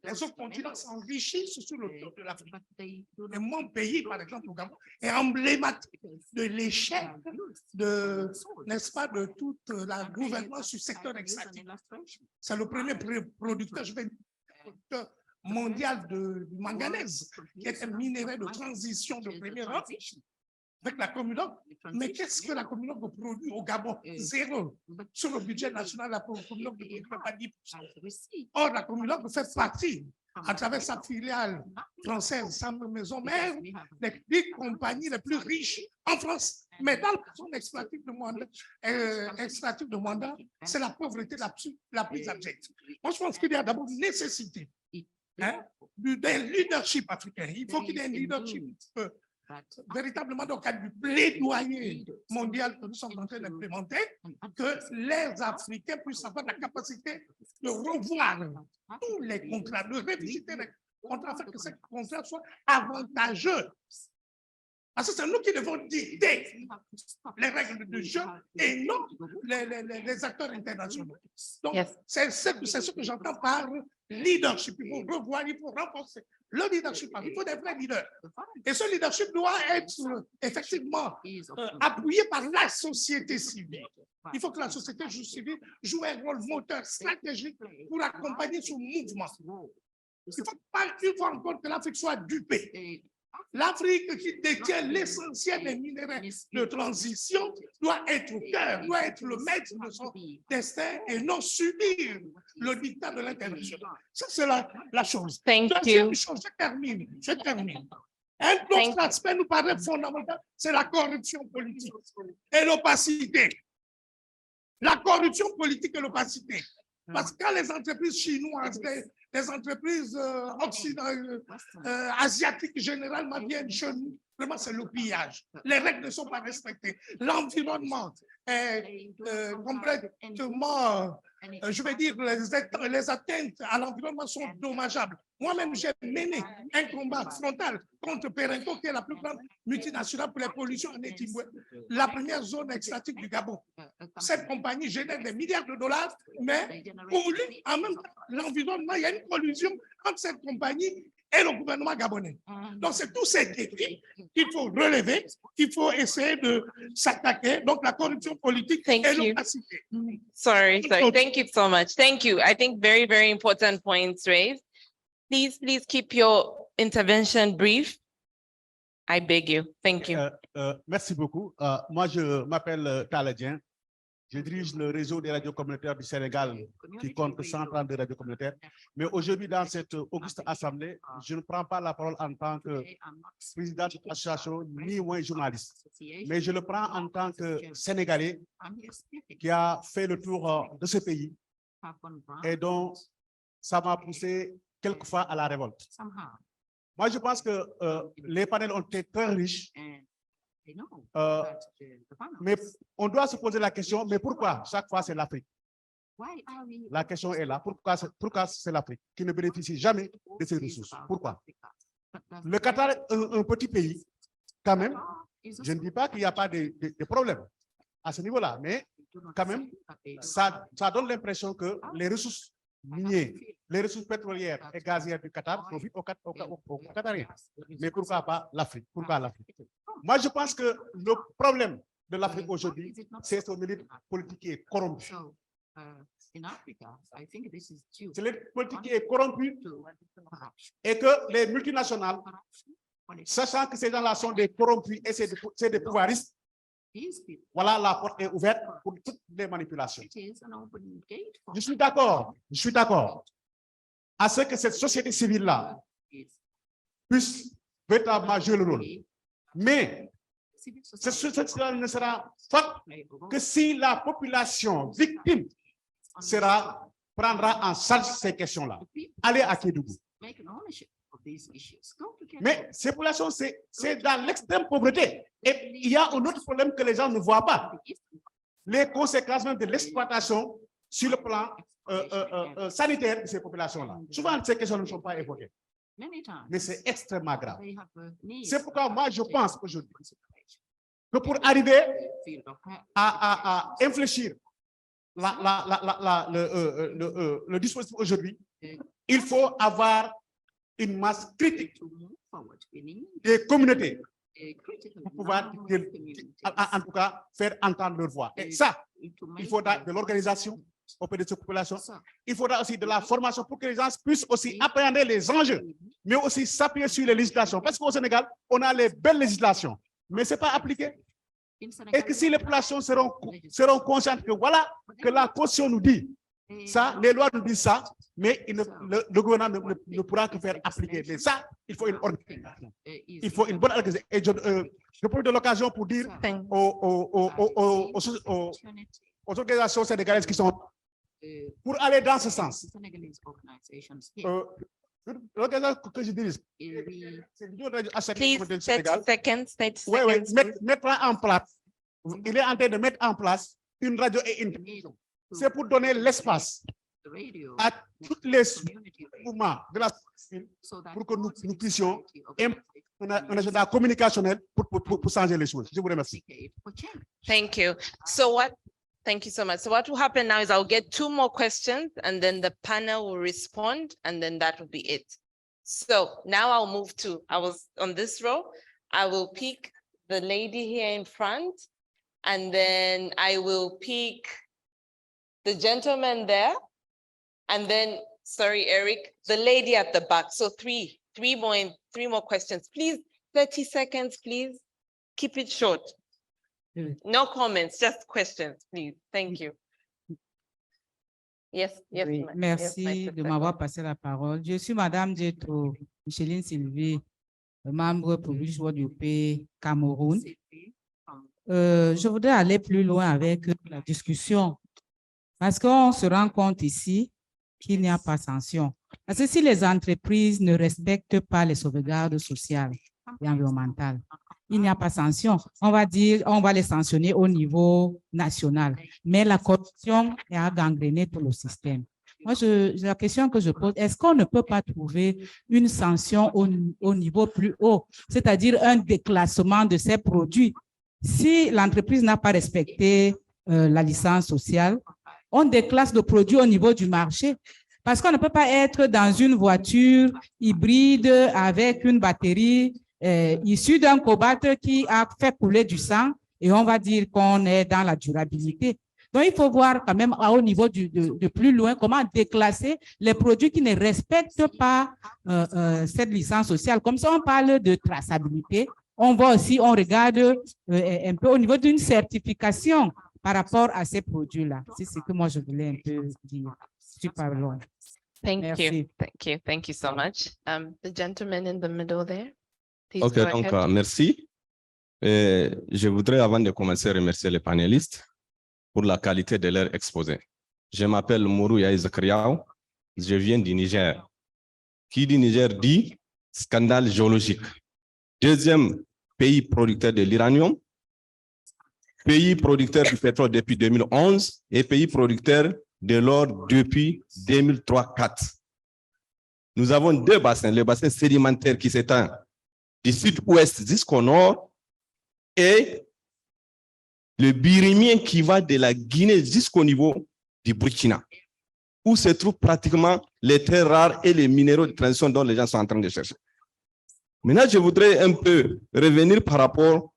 Les autres continents s'enrichissent sur le dos de l'Afrique. Et mon pays, par exemple, au Gabon, est emblématique de l'échec de, n'est-ce pas, de toute la gouvernance du secteur extractif. C'est le premier producteur, je vais dire, producteur mondial de manganèse, qui est un minerai de transition de premier rang avec la communauté. Mais qu'est-ce que la communauté produit au Gabon? Zéro. Sur le budget national, la communauté ne produit pas 10%. Or, la communauté fait partie, à travers sa filiale française, sa maison mère, des compagnies les plus riches en France. Mais dans le zone extractive de mandat, c'est la pauvreté la plus abjecte. Moi, je pense qu'il y a d'abord une nécessité d'un leadership africain. Il faut qu'il y ait un leadership véritablement dans le cadre du plaidoyer mondial que nous sommes en train d'implémenter, que les Africains puissent avoir la capacité de revoir tous les contrats, de révisiter les contrats afin que ces contrats soient avantageux. Parce que c'est nous qui devons dicter les règles du jeu et non les acteurs internationaux. Donc, c'est ce que j'entends par leadership. Il faut revoir, il faut renforcer Le leadership, il faut des vrais leaders. Et ce leadership doit être effectivement appuyé par la société civile. Il faut que la société civile joue un rôle moteur stratégique pour accompagner ce mouvement. Il ne faut pas qu'il faut encore que l'Afrique soit dupée. L'Afrique qui détient l'essentiel des minéraux de transition doit être au cœur, doit être le maître de son destin et non subir le dictat de l'international. Ça, c'est la chose. Deuxième chose, je termine. Un autre aspect nous paraît fondamental, c'est la corruption politique et l'opacité. La corruption politique et l'opacité. Parce que quand les entreprises chinoises, les entreprises asiatiques généralement viennent chez nous, vraiment c'est le pillage. Les règles ne sont pas respectées. L'environnement est complètement, je vais dire, les atteintes à l'environnement sont dommageables. Moi-même, j'ai mené un combat frontal contre Perenco, qui est la plus grande multinationale pour les pollutions en Éthiopie, la première zone extractive du Gabon. Cette compagnie génère des milliards de dollars, mais pour lui, en même temps, l'environnement, il y a une collusion entre cette compagnie et le gouvernement gabonais. Donc, c'est tous ces défis qu'il faut relever, qu'il faut essayer de s'attaquer. Donc, la corruption politique et l'opacité. Sorry. Thank you so much. Thank you. I think very, very important points raised. Please keep your intervention brief. I beg you. Thank you. Merci beaucoup. Moi, je m'appelle Taladien. Je dirige le réseau des radios communautaires du Sénégal qui compte 132 radios communautaires. Mais aujourd'hui, dans cette auguste assemblée, je ne prends pas la parole en tant que président de l'association ni un journaliste. Mais je le prends en tant que Sénégalais qui a fait le tour de ce pays et dont ça m'a poussé quelquefois à la révolte. Moi, je pense que les panels ont été très riches. Mais on doit se poser la question, mais pourquoi chaque fois c'est l'Afrique? La question est là, pourquoi c'est l'Afrique qui ne bénéficie jamais de ces ressources? Pourquoi? Le Qatar est un petit pays, quand même. Je ne dis pas qu'il n'y a pas de problème à ce niveau-là, mais quand même, ça donne l'impression que les ressources minières, les ressources pétrolières et gazières du Qatar profitent aux Qatariens. Mais pourquoi pas l'Afrique? Pourquoi l'Afrique? Moi, je pense que le problème de l'Afrique aujourd'hui, c'est son élite politique qui est corrompue. C'est l'élite politique qui est corrompue et que les multinationales, sachant que ces gens-là sont des corrompus et c'est des pouvoiristes, voilà, la porte est ouverte pour toutes les manipulations. Je suis d'accord à ce que cette société civile-là puisse véritablement jouer le rôle. Mais cela ne sera fait que si la population victime prendra en charge ces questions-là. Allez à Kédougou. Mais ces populations, c'est dans l'extrême pauvreté. Et il y a un autre problème que les gens ne voient pas. Les conséquences même de l'exploitation sur le plan sanitaire de ces populations-là. Souvent, ces questions ne sont pas évoquées. Mais c'est extrêmement grave. C'est pourquoi moi, je pense aujourd'hui que pour arriver à infléchir le dispositif aujourd'hui, il faut avoir une masse critique des communautés pour pouvoir, en tout cas, faire entendre leur voix. Et ça, il faudra de l'organisation auprès de ces populations. Il faudra aussi de la formation pour que les gens puissent aussi appréhender les enjeux, mais aussi s'appuyer sur les législations. Parce qu'au Sénégal, on a les belles législations, mais ce n'est pas appliqué. Et que si les populations seront conscientes que voilà, que la Constitution nous dit ça, les lois nous disent ça, mais le gouvernement ne pourra que faire appliquer. Mais ça, il faut une organisation. Il faut une bonne organisation. Et je profite de l'occasion pour dire aux organisations sénégalaises qui sont pour aller dans ce sens. L'organisation que je dirige, mettra en place, il est en train de mettre en place une radio et une télévision. C'est pour donner l'espace à tous les mouvements de la société pour que nous puissions un agenda communicationnel pour changer les choses. Je vous remercie. Thank you. Thank you so much. So what will happen now is I'll get 2 more questions and then the panel will respond and then that will be it. So now I'll move to, I was on this row. I will pick the lady here in front, and then I will pick the gentleman there, and then, sorry, Eric, the lady at the back. So three more questions, please. 30 seconds, please. Keep it short. No comments, just questions, please. Thank you. Yes, yes. Oui, merci de m'avoir passé la parole. Je suis Madame Dieto Micheline Sylvie, membre PWYP Cameroun. Je voudrais aller plus loin avec la discussion parce qu'on se rend compte ici qu'il n'y a pas sanction. Parce que si les entreprises ne respectent pas les sauvegardes sociales et environnementales, il n'y a pas sanction. On va dire, on va les sanctionner au niveau national. Mais la corruption a gangréné tout le système. Moi, la question que je pose, est-ce qu'on ne peut pas trouver une sanction au niveau plus haut, c'est-à-dire un déclassement de ces produits? Si l'entreprise n'a pas respecté la licence sociale, on déclasse le produit au niveau du marché. Parce qu'on ne peut pas être dans une voiture hybride avec une batterie issu d'un cobalt qui a fait couler du sang, et on va dire qu'on est dans la durabilité. Donc, il faut voir quand même au niveau de plus loin comment déclasser les produits qui ne respectent pas cette licence sociale. Comme ça, on parle de traçabilité. On voit aussi, on regarde un peu au niveau d'une certification par rapport à ces produits-là. C'est ce que moi, je voulais un peu dire. Super long. Thank you so much. The gentleman in the middle there. Please Ok, go donc ahead. merci. Je voudrais, avant de commencer, remercier les panélistes pour la qualité de leur exposé. Je m'appelle Mourou Yaï Zakriaou, je viens du Niger. Qui dit Niger dit scandale géologique. Deuxième pays producteur de l'uranium, pays producteur du pétrole depuis 2011 et pays producteur de l'or depuis 2003-4. Nous avons deux bassins, le bassin sédimentaire qui s'étend du sud-ouest jusqu'au nord et le birimien qui va de la Guinée jusqu'au niveau du Burkina, où se trouvent pratiquement les terres rares et les minéraux de transition dont les gens sont en train de chercher. Maintenant, je voudrais un peu revenir par rapport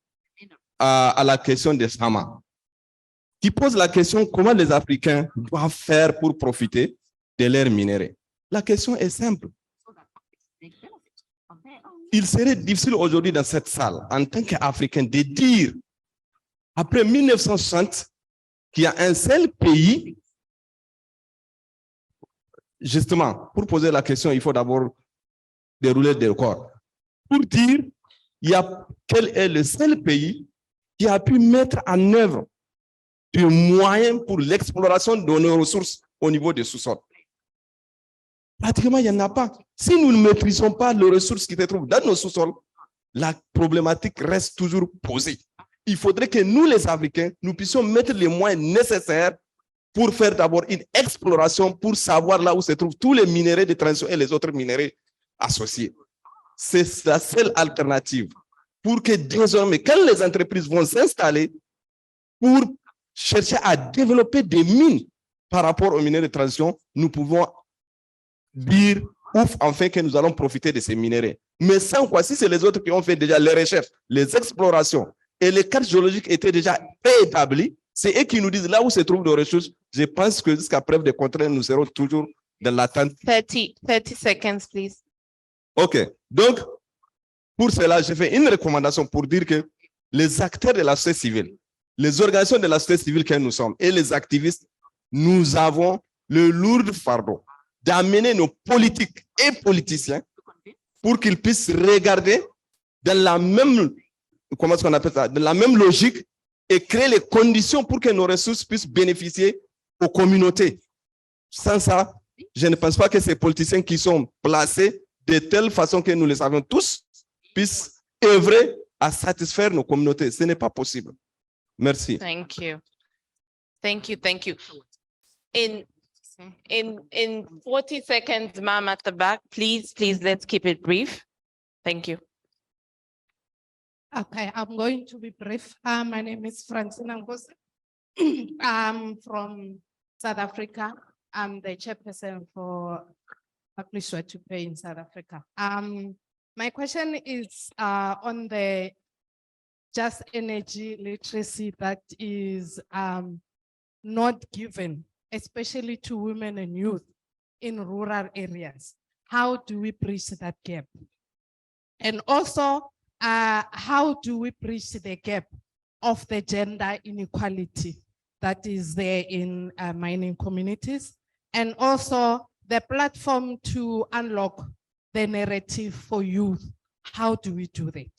à la question des Nsama, qui pose la question comment les Africains doivent faire pour profiter de leurs minéraux. La question est simple. Il serait difficile aujourd'hui dans cette salle, en tant qu'Africain, de dire, après 1960, qu'il y a un seul pays. Justement, pour poser la question, il faut d'abord dérouler des records. Pour dire, quel est le seul pays qui a pu mettre en œuvre des moyens pour l'exploration de nos ressources au niveau des sous-sols. Pratiquement, il n'y en a pas. Si nous ne maîtrisons pas les ressources qui se trouvent dans nos sous-sols, la problématique reste toujours posée. Il faudrait que nous, les Africains, nous puissions mettre les moyens nécessaires pour faire d'abord une exploration pour savoir là où se trouvent tous les minéraux de transition et les autres minéraux associés. C'est la seule alternative pour que désormais, quand les entreprises vont s'installer pour chercher à développer des mines par rapport aux minéraux de transition, nous pouvons dire enfin que nous allons profiter de ces minéraux. Mais sans quoi, si c'est les autres qui ont fait déjà les recherches, les explorations et les cartes géologiques étaient déjà préétablies, c'est eux qui nous disent là où se trouvent nos ressources. Je pense que jusqu'à preuve de contraire, nous serons toujours dans l'attente. 30 seconds, please. OK. Donc, pour cela, je fais une recommandation pour dire que les acteurs de la société civile, les organisations de la société civile que nous sommes et les activistes, nous avons le lourd fardeau d'amener nos politiques et politiciens pour qu'ils puissent regarder dans la même, comment est-ce qu'on appelle ça, dans la même logique et créer les conditions pour que nos ressources puissent bénéficier aux communautés. Sans ça, je ne pense pas que ces politiciens qui sont placés de telle façon que nous le savons tous puissent œuvrer à satisfaire nos communautés. Ce n'est pas possible. Merci. Thank you. Thank you. Thank you. In 40 seconds, ma'am at the back, please, let's keep it brief. Thank you. Okay, I'm going to be brief. My name is Francine Ngozi. I'm from South Africa. I'm the chairperson for at least what you pay in South Africa. My question is on the just energy literacy that is not given, especially to women and youth in rural areas. How do we bridge that gap? And also, how do we bridge the gap of the gender inequality that is there in mining communities? And also the platform to unlock the narrative for youth. How do we do that?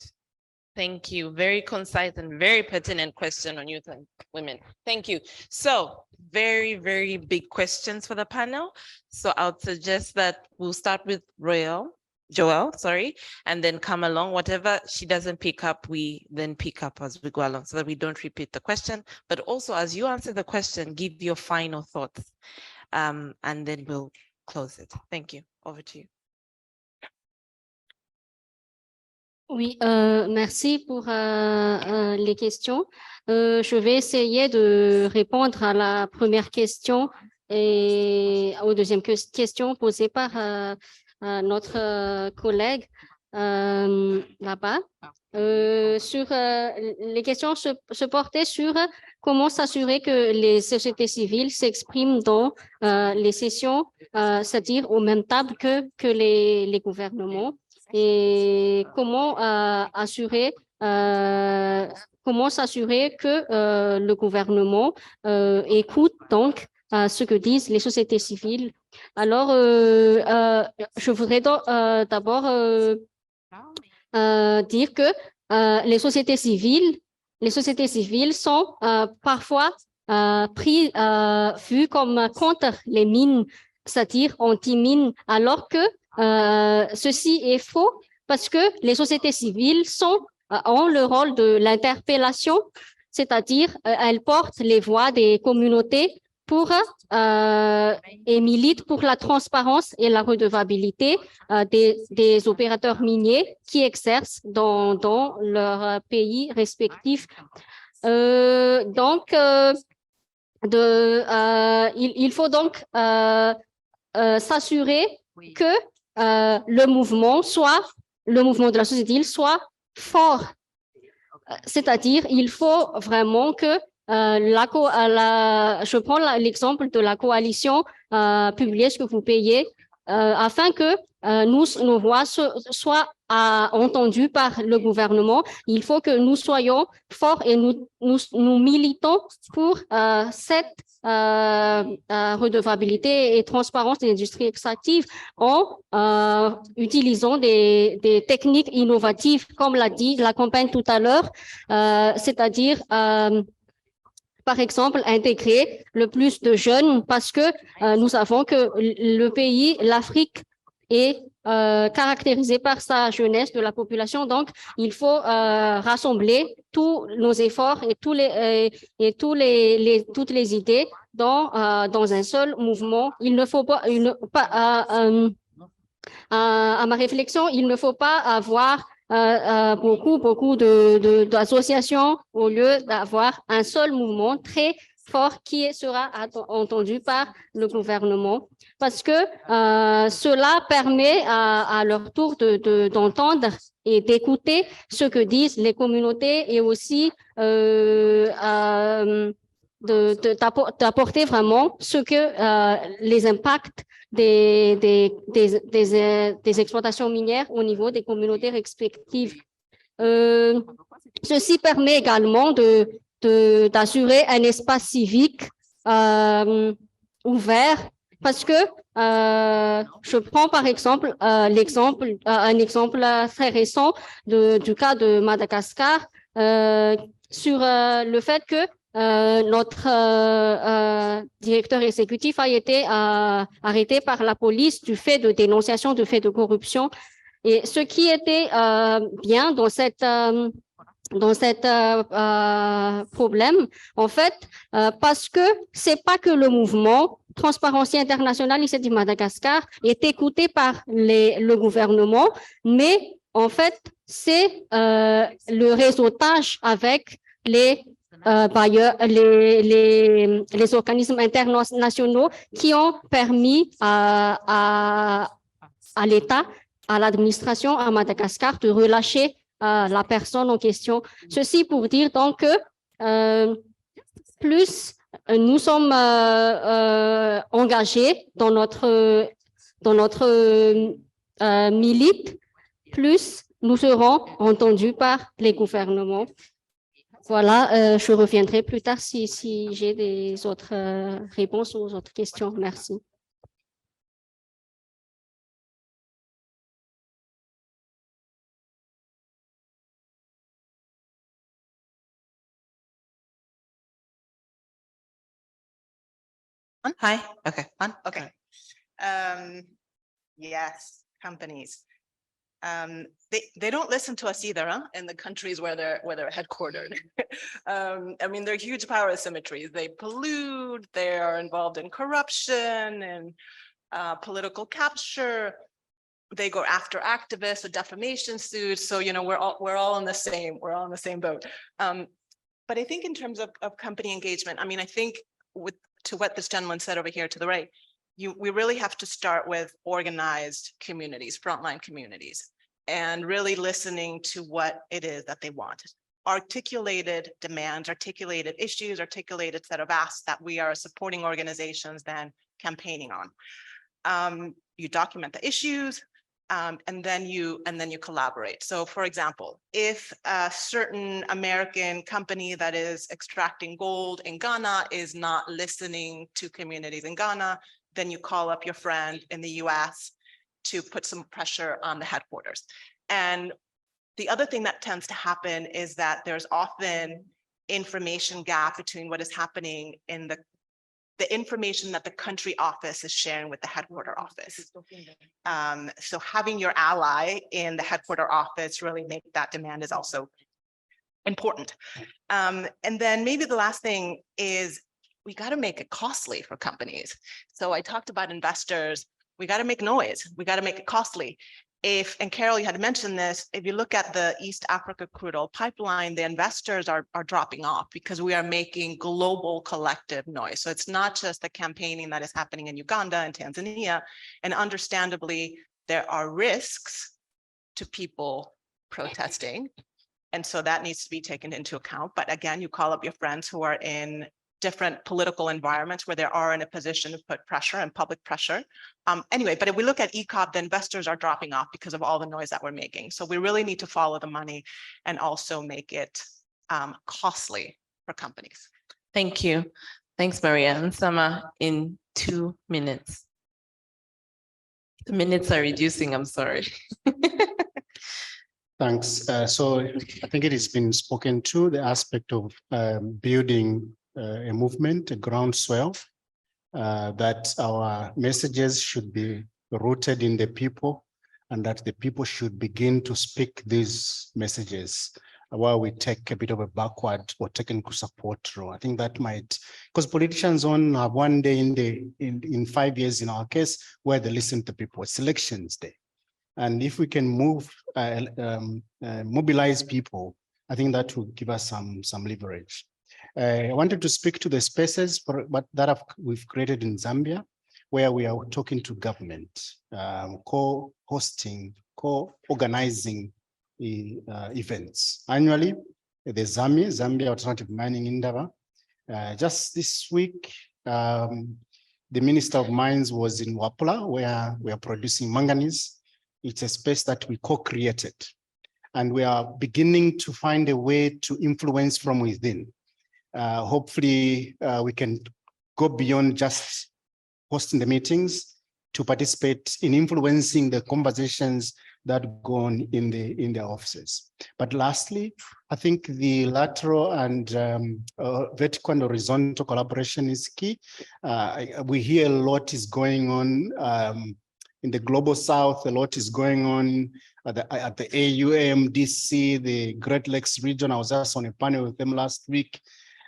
Thank you. Very concise and very pertinent question on youth and women. Thank you. So very, very big questions for the panel. So I would suggest that we'll start with Joëlle, sorry, and then come along. Whatever she doesn't pick up, we then pick up as we go along so that we don't repeat the question. But also as you answer the question, give your final thoughts and then we'll close it. Thank you. Over to you. Oui, merci pour les questions. Je vais essayer de répondre à la première question et aux deuxième question posée par notre collègue là-bas. Sur les questions se portaient sur comment s'assurer que les sociétés civiles s'expriment dans les sessions, c'est-à-dire aux mêmes tables que les gouvernements. Et comment s'assurer que le gouvernement écoute donc ce que disent les sociétés civiles. Alors, je voudrais d'abord dire que les sociétés civiles sont parfois vues comme contre les mines, c'est-à-dire anti-mines, alors que ceci est faux parce que les sociétés civiles ont le rôle de l'interpellation, c'est-à-dire elles portent les voix des communautés et militent pour la transparence et la redevabilité des opérateurs miniers qui exercent dans leur pays respectif. Donc, il faut donc s'assurer que le mouvement de la société civile soit fort. C'est-à-dire, il faut vraiment que je prends l'exemple de la coalition Publiez ce que vous payez, afin que nos voix soient entendues par le gouvernement. Il faut que nous soyons forts et nous militons pour cette redevabilité et transparence des industries extractives en utilisant des techniques innovatives, comme l'a dit la campagne tout à l'heure, c'est-à-dire par exemple, intégrer le plus de jeunes parce que nous savons que l'Afrique est caractérisée par sa jeunesse de la population. Donc, il faut rassembler tous nos efforts et toutes les idées dans un seul mouvement. Il ne faut pas, à ma réflexion, il ne faut pas avoir beaucoup d'associations au lieu d'avoir un seul mouvement très fort qui sera entendu par le gouvernement, parce que cela permet à leur tour d'entendre et d'écouter ce que disent les communautés et aussi d'apporter vraiment ce que les impacts des exploitations minières au niveau des communautés respectives. Ceci permet également d'assurer un espace civique ouvert, parce que je prends par exemple un exemple très récent du cas de Madagascar sur le fait que notre directeur exécutif a été arrêté par la police du fait de dénonciation de faits de corruption. Et ce qui était bien dans cette problème, en fait, parce que c'est pas que le mouvement Transparency International ici du Madagascar est écouté par le gouvernement, mais en fait, c'est le réseautage avec les organismes internationaux qui ont permis à à l'État, à l'administration à Madagascar de relâcher la personne en question. Ceci pour dire donc que plus nous sommes engagés dans notre milite, plus nous serons entendus par les gouvernements. Voilà, je reviendrai plus tard si j'ai des autres réponses aux autres questions. Merci. On? Hi, okay, on, okay. Yes, companies. They don't listen to us either, huh? In the countries where they're headquartered. I mean, they're huge power asymmetries. They pollute, they are involved in corruption and political capture. They go after activists with defamation suits. So, you know, we're all in the same boat. But I think in terms of company engagement, I mean, I think to what this gentleman said over here to the right, we really have to start with organized communities, frontline communities, and really listening to what it is that they want. Articulated demands, articulated issues, articulated set of asks that we are supporting organizations then campaigning on. You document the issues, and then you collaborate. So for example, if a certain American company that is extracting gold in Ghana is not listening to communities in Ghana, then you call up your friend in the US to put some pressure on the headquarters. And the other thing that tends to happen is that there's often information gap between what is happening in the information that the country office is sharing with the headquarter office. So having your ally in the headquarter office really make that demand is also important. And then maybe the last thing is we got to make it costly for companies. So I talked about investors, we got to make noise, we got to make it costly. And Carol, you had mentioned this, if you look at the East Africa crude oil pipeline, the investors are dropping off because we are making global collective noise. So it's not just the campaigning that is happening in Uganda and Tanzania, and understandably, there are risks to people protesting. And so that needs to be taken into account. But again, you call up your friends who are in different political environments where they are in a position to put pressure and public pressure. Anyway, but if we look at ECOP, the investors are dropping off because of all the noise that we're making. So we really need to follow the money and also make it costly for companies. Thank you. Thanks, Maria. Nsama, in 2 minutes. The minutes are reducing, I'm sorry. Thanks. So I think it has been spoken to, the aspect of building a movement, a groundswell, that our messages should be rooted in the people, and that the people should begin to speak these messages while we take a bit of a backward or technical support role. I think that might, because politicians only have one day in 5 years in our case where they listen to people. It's elections day. And if we can mobilize people, I think that will give us some leverage. I wanted to speak to the spaces we've created in Zambia, where we are talking to government, co-hosting, co-organizing events. Annually, the Zambia Alternative Mining Endeavor. Just this week, the Minister of Mines was in Wapula, where we are producing manganese. It's a space that we co-created, and we are beginning to find a way to influence from within. Hopefully, we can go beyond just hosting the meetings to participate in influencing the conversations that go on in the offices. But lastly, I think the lateral and vertical and horizontal collaboration is key. We hear a lot is going on in the global south. A lot is going on at the AUM, DC, the Great Lakes region. I was just on a panel with them last week.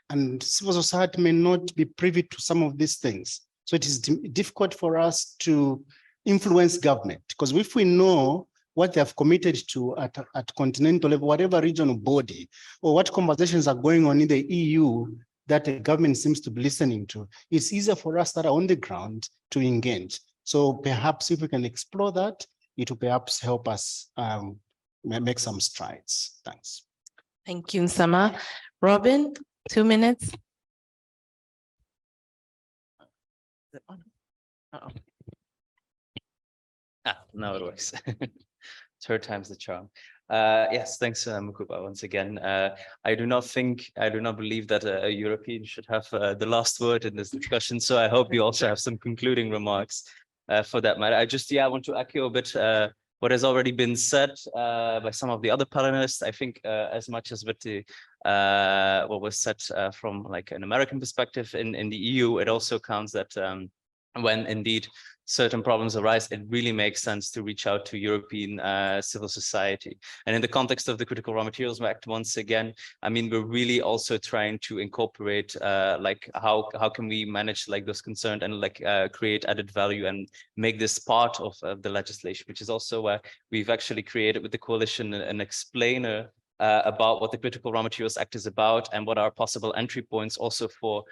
And civil society may not be privy to some of these things. So it is difficult for us to influence government, because if we know what they have committed to at continental level, whatever regional body, or what conversations are going on in the EU that the government seems to be listening to, it's easier for us that are on the ground to engage. So perhaps if we can explore that, it will perhaps help us make some strides. Thanks. Thank you, Nsama. Robin, 2 minutes. Now it works. Third time's the charm. Yes, thanks, Mukupa, once again. I do not believe that a European should have the last word in this discussion. So I hope you also have some concluding remarks for that matter. I want to echo a bit what has already been said by some of the other panelists. I think as much as what was said from like an American perspective in the EU, it also counts that when indeed certain problems arise, it really makes sense to reach out to European civil society. And in the context of the Critical Raw Materials Act, once again, I mean, we're really also trying to incorporate like how can we manage like those concerns and like create added value and make this part of the legislation, which is also where we've actually created with the coalition an explainer about what the Critical Raw Materials Act is about and what are possible entry points also for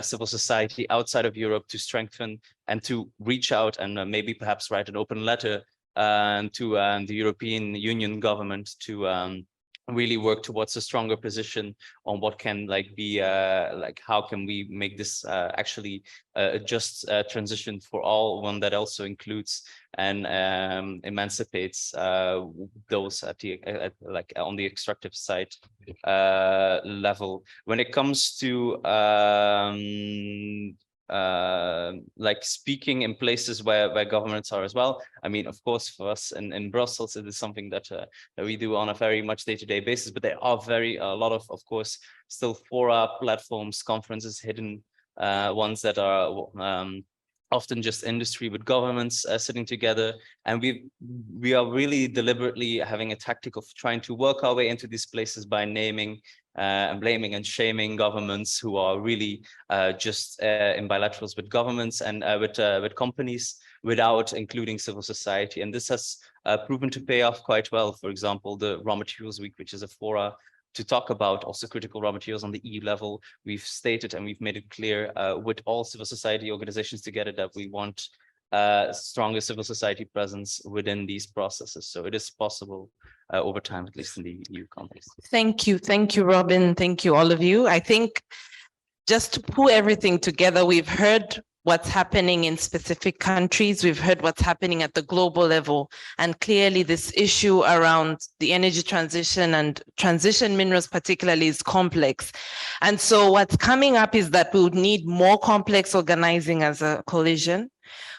civil society outside of Europe to strengthen and to reach out and maybe perhaps write an open letter to the European Union government to really work towards a stronger position on what can like be like how can we make this actually a just transition for all, one that also includes and emancipates those at the like on the extractive side level. When it comes to like speaking in places where governments are as well. I mean, of course, for us in Brussels, it is something that we do on a very much day-to-day basis, but there are a lot of course, still fora, platforms, conferences, hidden ones that are often just industry with governments sitting together. And we are really deliberately having a tactic of trying to work our way into these places by naming and blaming and shaming governments who are really just in bilaterals with governments and with companies without including civil society. And this has proven to pay off quite well. For example, the Raw Materials Week, which is a fora to talk about also critical raw materials on the EU level. We've stated and we've made it clear with all civil society organizations together that we want stronger civil society presence within these processes. So it is possible over time, at least in the EU context. Thank you, Robin. Thank you, all of you. I think just to pull everything together, we've heard what's happening in specific countries. We've heard what's happening at the global level. And clearly this issue around the energy transition and transition minerals particularly is complex. And so what's coming up is that we would need more complex organizing as a coalition.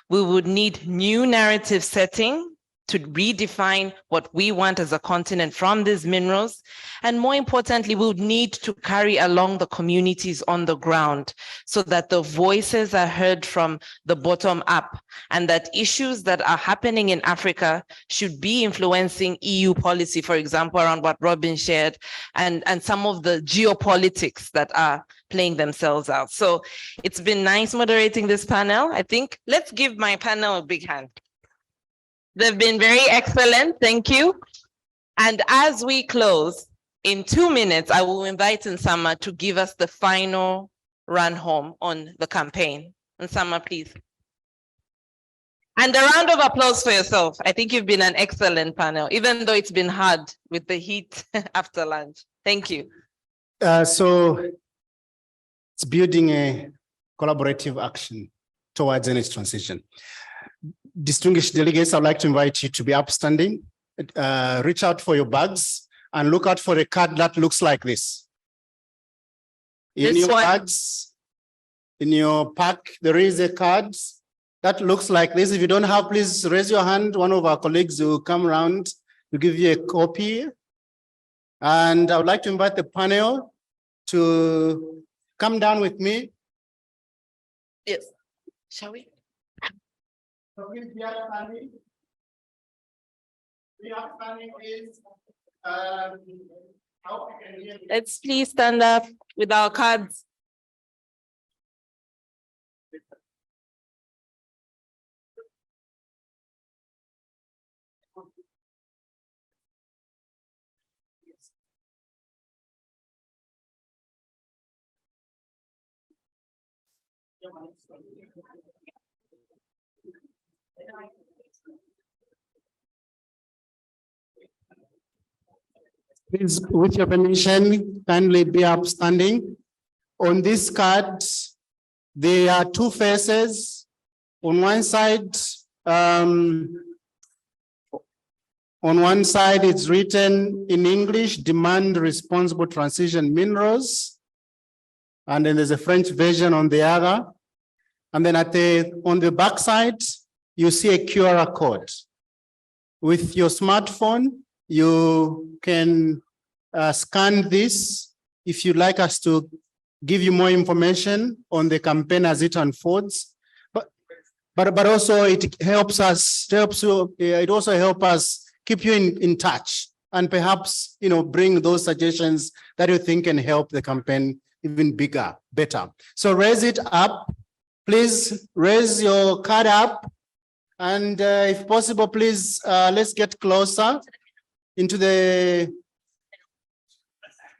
We would need new narrative setting to redefine what we want as a continent from these minerals. And more importantly, we would need to carry along the communities on the ground so that the voices are heard from the bottom up and that issues that are happening in Africa should be influencing EU policy, for example, around what Robin shared and some of the geopolitics that are playing themselves out. So it's been nice moderating this panel. I think let's give my panel a big hand. They've been very excellent. Thank you. And as we close, in 2 minutes, I will invite Nsama to give us the final run home on the campaign. Nsama, please. And a round of applause for yourself. I think you've been an excellent panel, even though it's been hard with the heat after lunch. Thank you. So it's building a collaborative action towards energy transition. Distinguished delegates, I'd like to invite you to be upstanding, reach out for your bags and look out for a card that looks like this. In your bags, in your pack, there is a card that looks like this. If you don't have, please raise your hand. One of our colleagues will come around to give you a copy. And I would like to invite the panel to come down with me. Yes, shall we? Let's please stand up with our cards. Please, with your permission, kindly be upstanding. On this card, there are two faces. On one side, it's written in English, demand responsible transition minerals. And then there's a French version on the other. And then on the back side, you see a QR code. With your smartphone, you can scan this if you'd like us to give you more information on the campaign as it unfolds. But also it helps us, it also helps us keep you in touch and perhaps, bring those suggestions that you think can help the campaign even bigger, better. So raise it up. Please raise your card up. And if possible, please, let's get closer into the.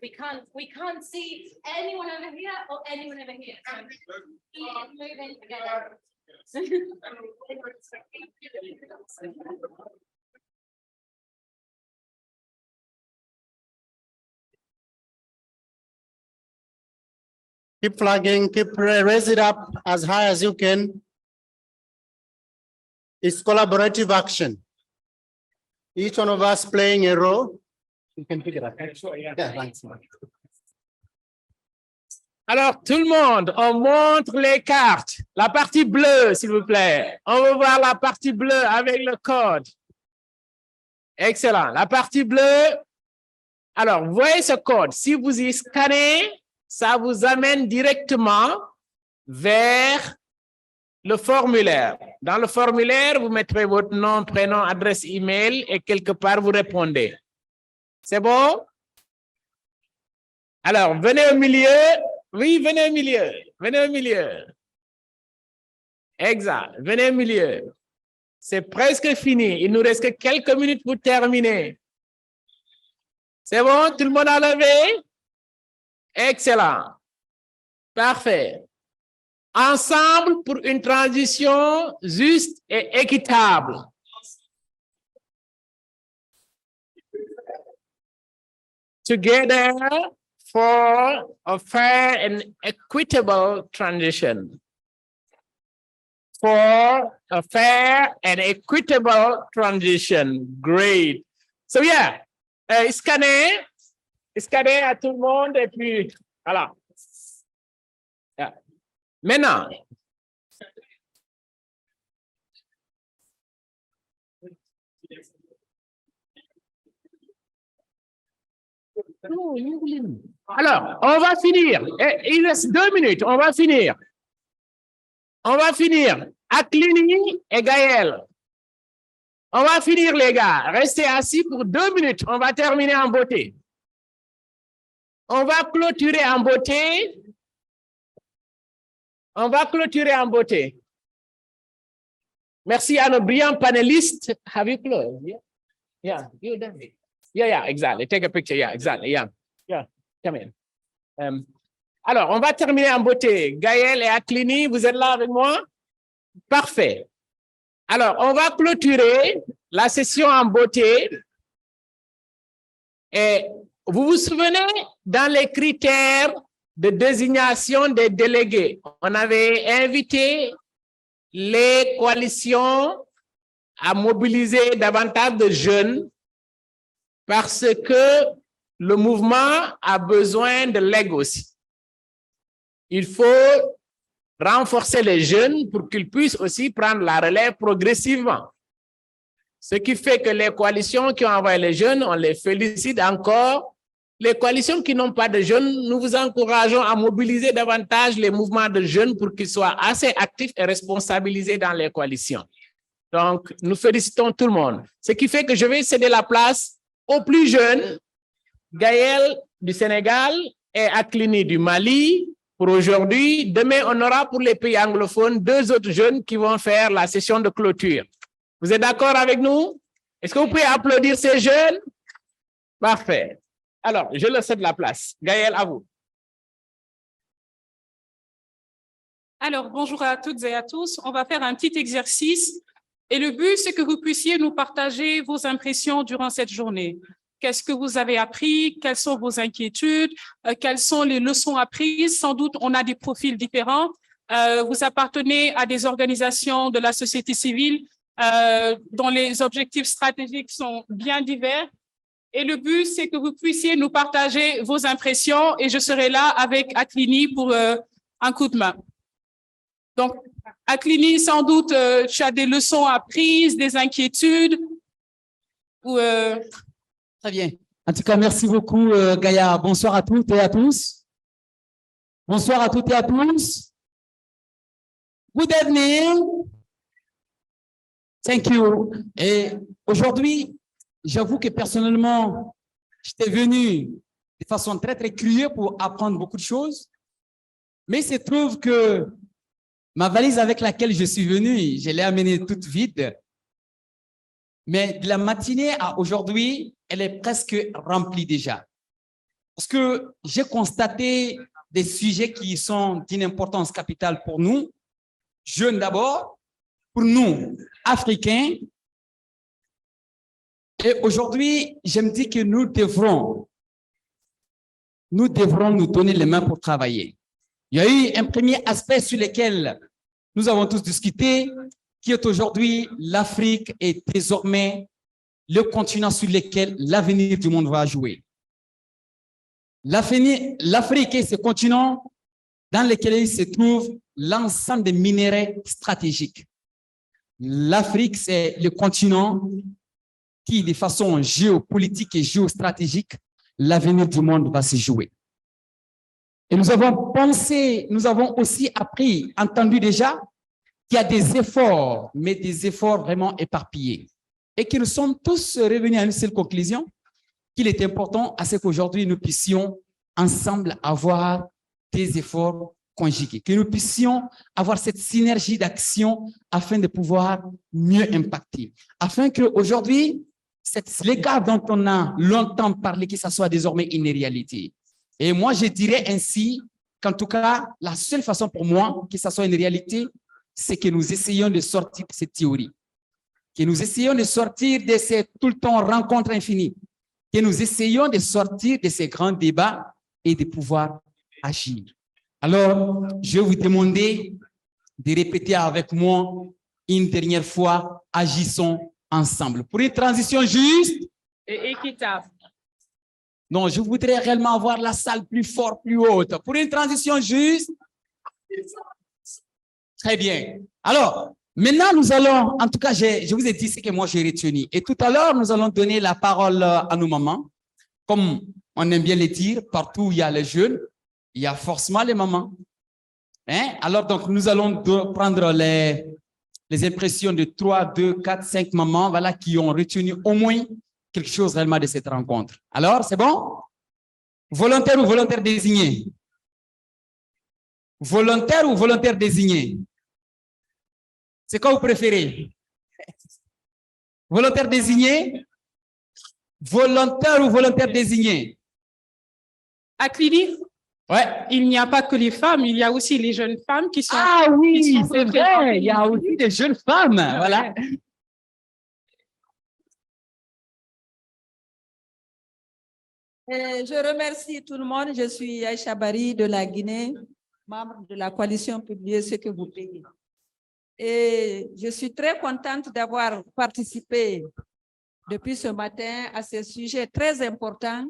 We can't see anyone over here or anyone over here. Keep moving together. Keep flagging, raise it up as high as you can. It's collaborative action. Each one of us playing a role. You can pick it up. Yeah, thanks. Alors, tout le monde, on montre les cartes. La partie bleue, s'il vous plaît. On veut voir la partie bleue avec le code. Excellent. La partie bleue. Alors, vous voyez ce code. Si vous y scannez, ça vous amène directement vers le formulaire. Dans le formulaire, vous mettrez votre nom, prénom, adresse email et quelque part, vous répondez. C'est bon? Alors, venez au milieu. Oui, venez au milieu. Venez au milieu. Exact. Venez au milieu. C'est presque fini. Il nous reste que quelques minutes pour terminer. C'est bon? Tout le monde a levé? Excellent. Parfait. Ensemble pour une transition juste et équitable. Together for a fair and equitable transition. For a fair and equitable transition. Great. So yeah, scannez à tout le monde et puis voilà. Yeah. Maintenant, alors, on va finir. Il reste 2 minutes. On va finir. On va finir. Aklini et Gaëlle. On va finir, les gars. Restez assis pour 2 minutes. On va terminer en beauté. On va clôturer en beauté. On va clôturer en beauté. Merci à nos brillants panélistes. Have you closed? Yeah, you done it. Yeah, exactly. Take a picture. Yeah, exactly. Yeah, come in. Alors, on va terminer en beauté. Gaëlle et Aklini, vous êtes là avec moi? Parfait. Alors, on va clôturer la session en beauté. Et vous vous souvenez, dans les critères de désignation des délégués, on avait invité les coalitions à mobiliser davantage de jeunes parce que le mouvement a besoin de legs aussi. Il faut renforcer les jeunes pour qu'ils puissent aussi prendre la relève progressivement. Ce qui fait que les coalitions qui ont envoyé les jeunes, on les félicite encore. Les coalitions qui n'ont pas de jeunes, nous vous encourageons à mobiliser davantage les mouvements de jeunes pour qu'ils soient assez actifs et responsabilisés dans les coalitions. Donc, nous félicitons tout le monde. Ce qui fait que je vais céder la place aux plus jeunes, Gaëlle du Sénégal et Aklini du Mali pour aujourd'hui. Demain, on aura pour les pays anglophones 2 autres jeunes qui vont faire la session de clôture. Vous êtes d'accord avec nous? Est-ce que vous pouvez applaudir ces jeunes? Parfait. Alors, je leur cède la place. Gaëlle, à vous. Alors, bonjour à toutes et à tous. On va faire un petit exercice et le but, c'est que vous puissiez nous partager vos impressions durant cette journée. qu'est-ce que vous avez appris, quelles sont vos inquiétudes, quelles sont les leçons apprises. Sans doute, on a des profils différents. Vous appartenez à des organisations de la société civile dont les objectifs stratégiques sont bien divers. Et le but, c'est que vous puissiez nous partager vos impressions et je serai là avec Aklini pour un coup de main. Donc, Aklini, sans doute, tu as des leçons apprises, des inquiétudes. Très bien. En tout cas, merci beaucoup, Gaïa. Bonsoir à toutes et à tous. Bonsoir à toutes et à tous. Good evening. Thank you. Et aujourd'hui, j'avoue que personnellement, j'étais venu de façon très, très curieuse pour apprendre beaucoup de choses. Mais il se trouve que ma valise avec laquelle je suis venu, je l'ai amenée toute vide. Mais de la matinée à aujourd'hui, elle est presque remplie déjà. Parce que j'ai constaté des sujets qui sont d'une importance capitale pour nous, jeunes d'abord, pour nous, Africains. Et aujourd'hui, je me dis que nous devrons nous donner les mains pour travailler. Il y a eu un premier aspect sur lequel nous avons tous discuté, qui est aujourd'hui l'Afrique est désormais le continent sur lequel l'avenir du monde va jouer. L'Afrique est ce continent dans lequel il se trouve l'ensemble des minéraux stratégiques. L'Afrique, c'est le continent qui, de façon géopolitique et géostratégique, l'avenir du monde va se jouer. Et nous avons pensé, nous avons aussi appris, entendu déjà, qu'il y a des efforts, mais des efforts vraiment éparpillés. Et que nous sommes tous revenus à une seule conclusion, qu'il est important à ce qu'aujourd'hui nous puissions ensemble avoir des efforts conjugués, que nous puissions avoir cette synergie d'action afin de pouvoir mieux impacter, afin qu'aujourd'hui, l'écart dont on a longtemps parlé, que ça soit désormais une réalité. Et moi, je dirais ainsi qu'en tout cas, la seule façon pour moi que ça soit une réalité, c'est que nous essayons de sortir de cette théorie, que nous essayons de sortir de ces tout le temps rencontres infinies, que nous essayons de sortir de ces grands débats et de pouvoir agir. Alors, je vais vous demander de répéter avec moi une dernière fois, agissons ensemble pour une transition juste et équitable. Non, je voudrais réellement avoir la salle plus forte, plus haute. Pour une transition juste. Très bien. Alors, maintenant, nous allons, en tout cas, je vous ai dit ce que moi j'ai retenu. Et tout à l'heure, nous allons donner la parole à nos mamans. Comme on aime bien les dire, partout où il y a les jeunes, il y a forcément les mamans. Hein? Alors, donc, nous allons prendre les impressions de 3, 2, 4, 5 mamans, voilà, qui ont retenu au moins quelque chose réellement de cette rencontre. Alors, c'est bon? Volontaire ou volontaire désigné? Volontaire ou volontaire désigné? C'est quoi vous préférez? Volontaire désigné? Volontaire ou volontaire désigné? Aklini? Ouais. Il n'y a pas que les femmes, il y a aussi les jeunes femmes qui sont... Ah oui, c'est vrai, il y a aussi des jeunes femmes, voilà. Je remercie tout le monde. Je suis Aïcha Bari de la Guinée, membre de la coalition Publiez ce que vous payez. Et je suis très contente d'avoir participé depuis ce matin à ce sujet très important,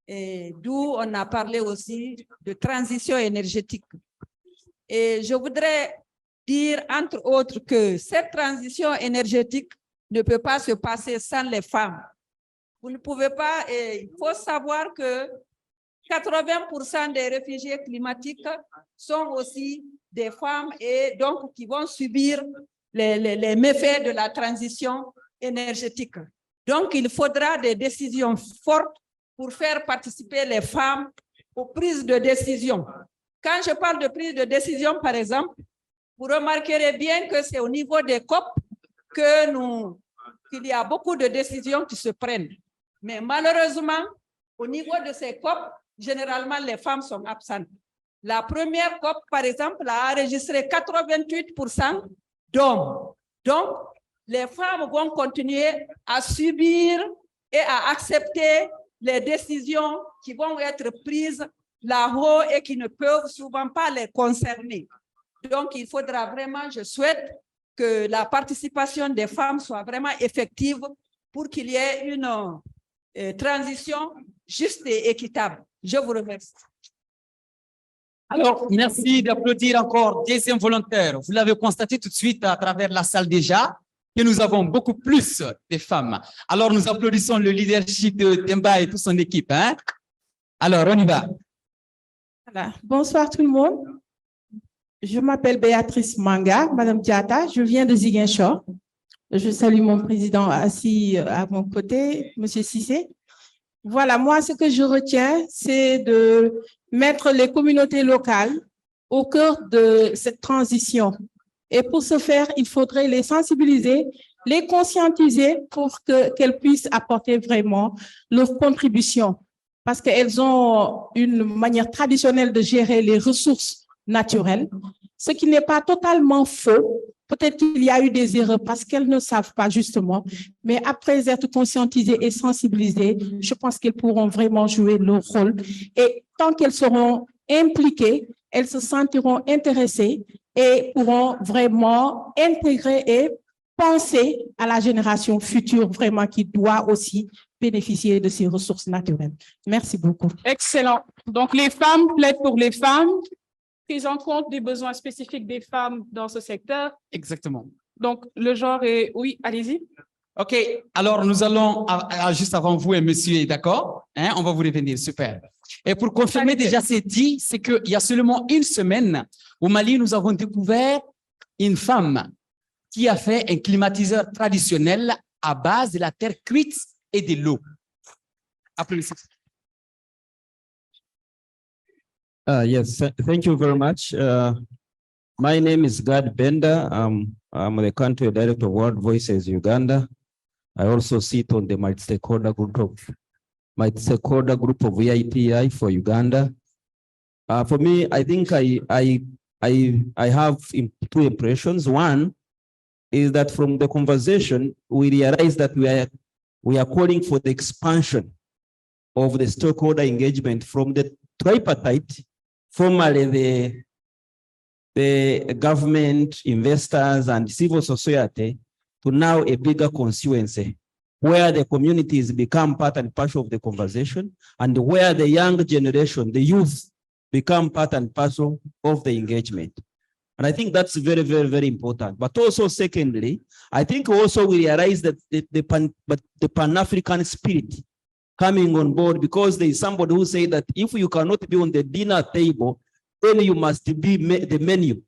d'où on a parlé aussi de transition énergétique. Et je voudrais dire, entre autres, que cette transition énergétique ne peut pas se passer sans les femmes. Vous ne pouvez pas, il faut savoir que 80% des réfugiés climatiques sont aussi des femmes et donc qui vont subir les méfaits de la transition énergétique. Donc, il faudra des décisions fortes pour faire participer les femmes aux prises de décision. Quand je parle de prise de décision, par exemple, vous remarquerez bien que c'est au niveau des COP qu'il y a beaucoup de décisions qui se prennent. Mais malheureusement, au niveau de ces COP, généralement, les femmes sont absentes. La première COP, par exemple, a enregistré 88% d'hommes. Donc, les femmes vont continuer à subir et à accepter les décisions qui vont être prises là-haut et qui ne peuvent souvent pas les concerner. Donc, il faudra vraiment, je souhaite que la participation des femmes soit vraiment effective pour qu'il y ait une transition juste et équitable. Je vous remercie. Alors, merci d'applaudir encore deuxième volontaire. Vous l'avez constaté tout de suite à travers la salle déjà, que nous avons beaucoup plus de femmes. Alors, nous applaudissons le leadership de Demba et toute son équipe. Hein? Alors, on y va. Voilà. Bonsoir tout le monde. Je m'appelle Béatrice Manga, Madame Diata, je viens de Ziguinchor. Je salue mon président assis à mon côté, Monsieur Cissé. Voilà, moi, ce que je retiens, c'est de mettre les communautés locales au cœur de cette transition. Et pour ce faire, il faudrait les sensibiliser, les conscientiser pour qu'elles puissent apporter vraiment leur contribution. Parce qu'elles ont une manière traditionnelle de gérer les ressources naturelles, ce qui n'est pas totalement faux. Peut-être qu'il y a eu des erreurs parce qu'elles ne savent pas justement, mais après être conscientisées et sensibilisées, je pense qu'elles pourront vraiment jouer leur rôle. Et tant qu'elles seront impliquées, elles se sentiront intéressées et pourront vraiment intégrer et penser à la génération future vraiment qui doit aussi bénéficier de ces ressources naturelles. Merci beaucoup. Excellent. Donc, les femmes plaident pour les femmes, prise en compte des besoins spécifiques des femmes dans ce secteur. Exactement. Donc, le genre est... Oui, allez-y. OK. Alors, nous allons, juste avant vous et monsieur, d'accord? Hein, on va vous revenir. Super. Et pour confirmer déjà c'est dit, c'est qu'il y a seulement une semaine, au Mali, nous avons découvert une femme qui a fait un climatiseur traditionnel à base de la terre cuite et de l'eau. Applaudissements. Yes, thank you very much. My name is Gad Bender. I'm the country director of World Voices Uganda. I also sit on the multi-stakeholder group of VIPI for Uganda. For me, I think I have two impressions. One is that from the conversation, we realize that we are calling for the expansion of the stakeholder engagement from the tripartite, formerly the government, investors, and civil society, to now a bigger constituency, where the communities become part and parcel of the conversation, and where the young generation, the youth, become part and parcel of the engagement. And I think that's very, very, very important. But also, secondly, I think also we realize that the Pan-African spirit coming on board, because there is somebody who say that if you cannot be on the dinner table, then you must be the menu.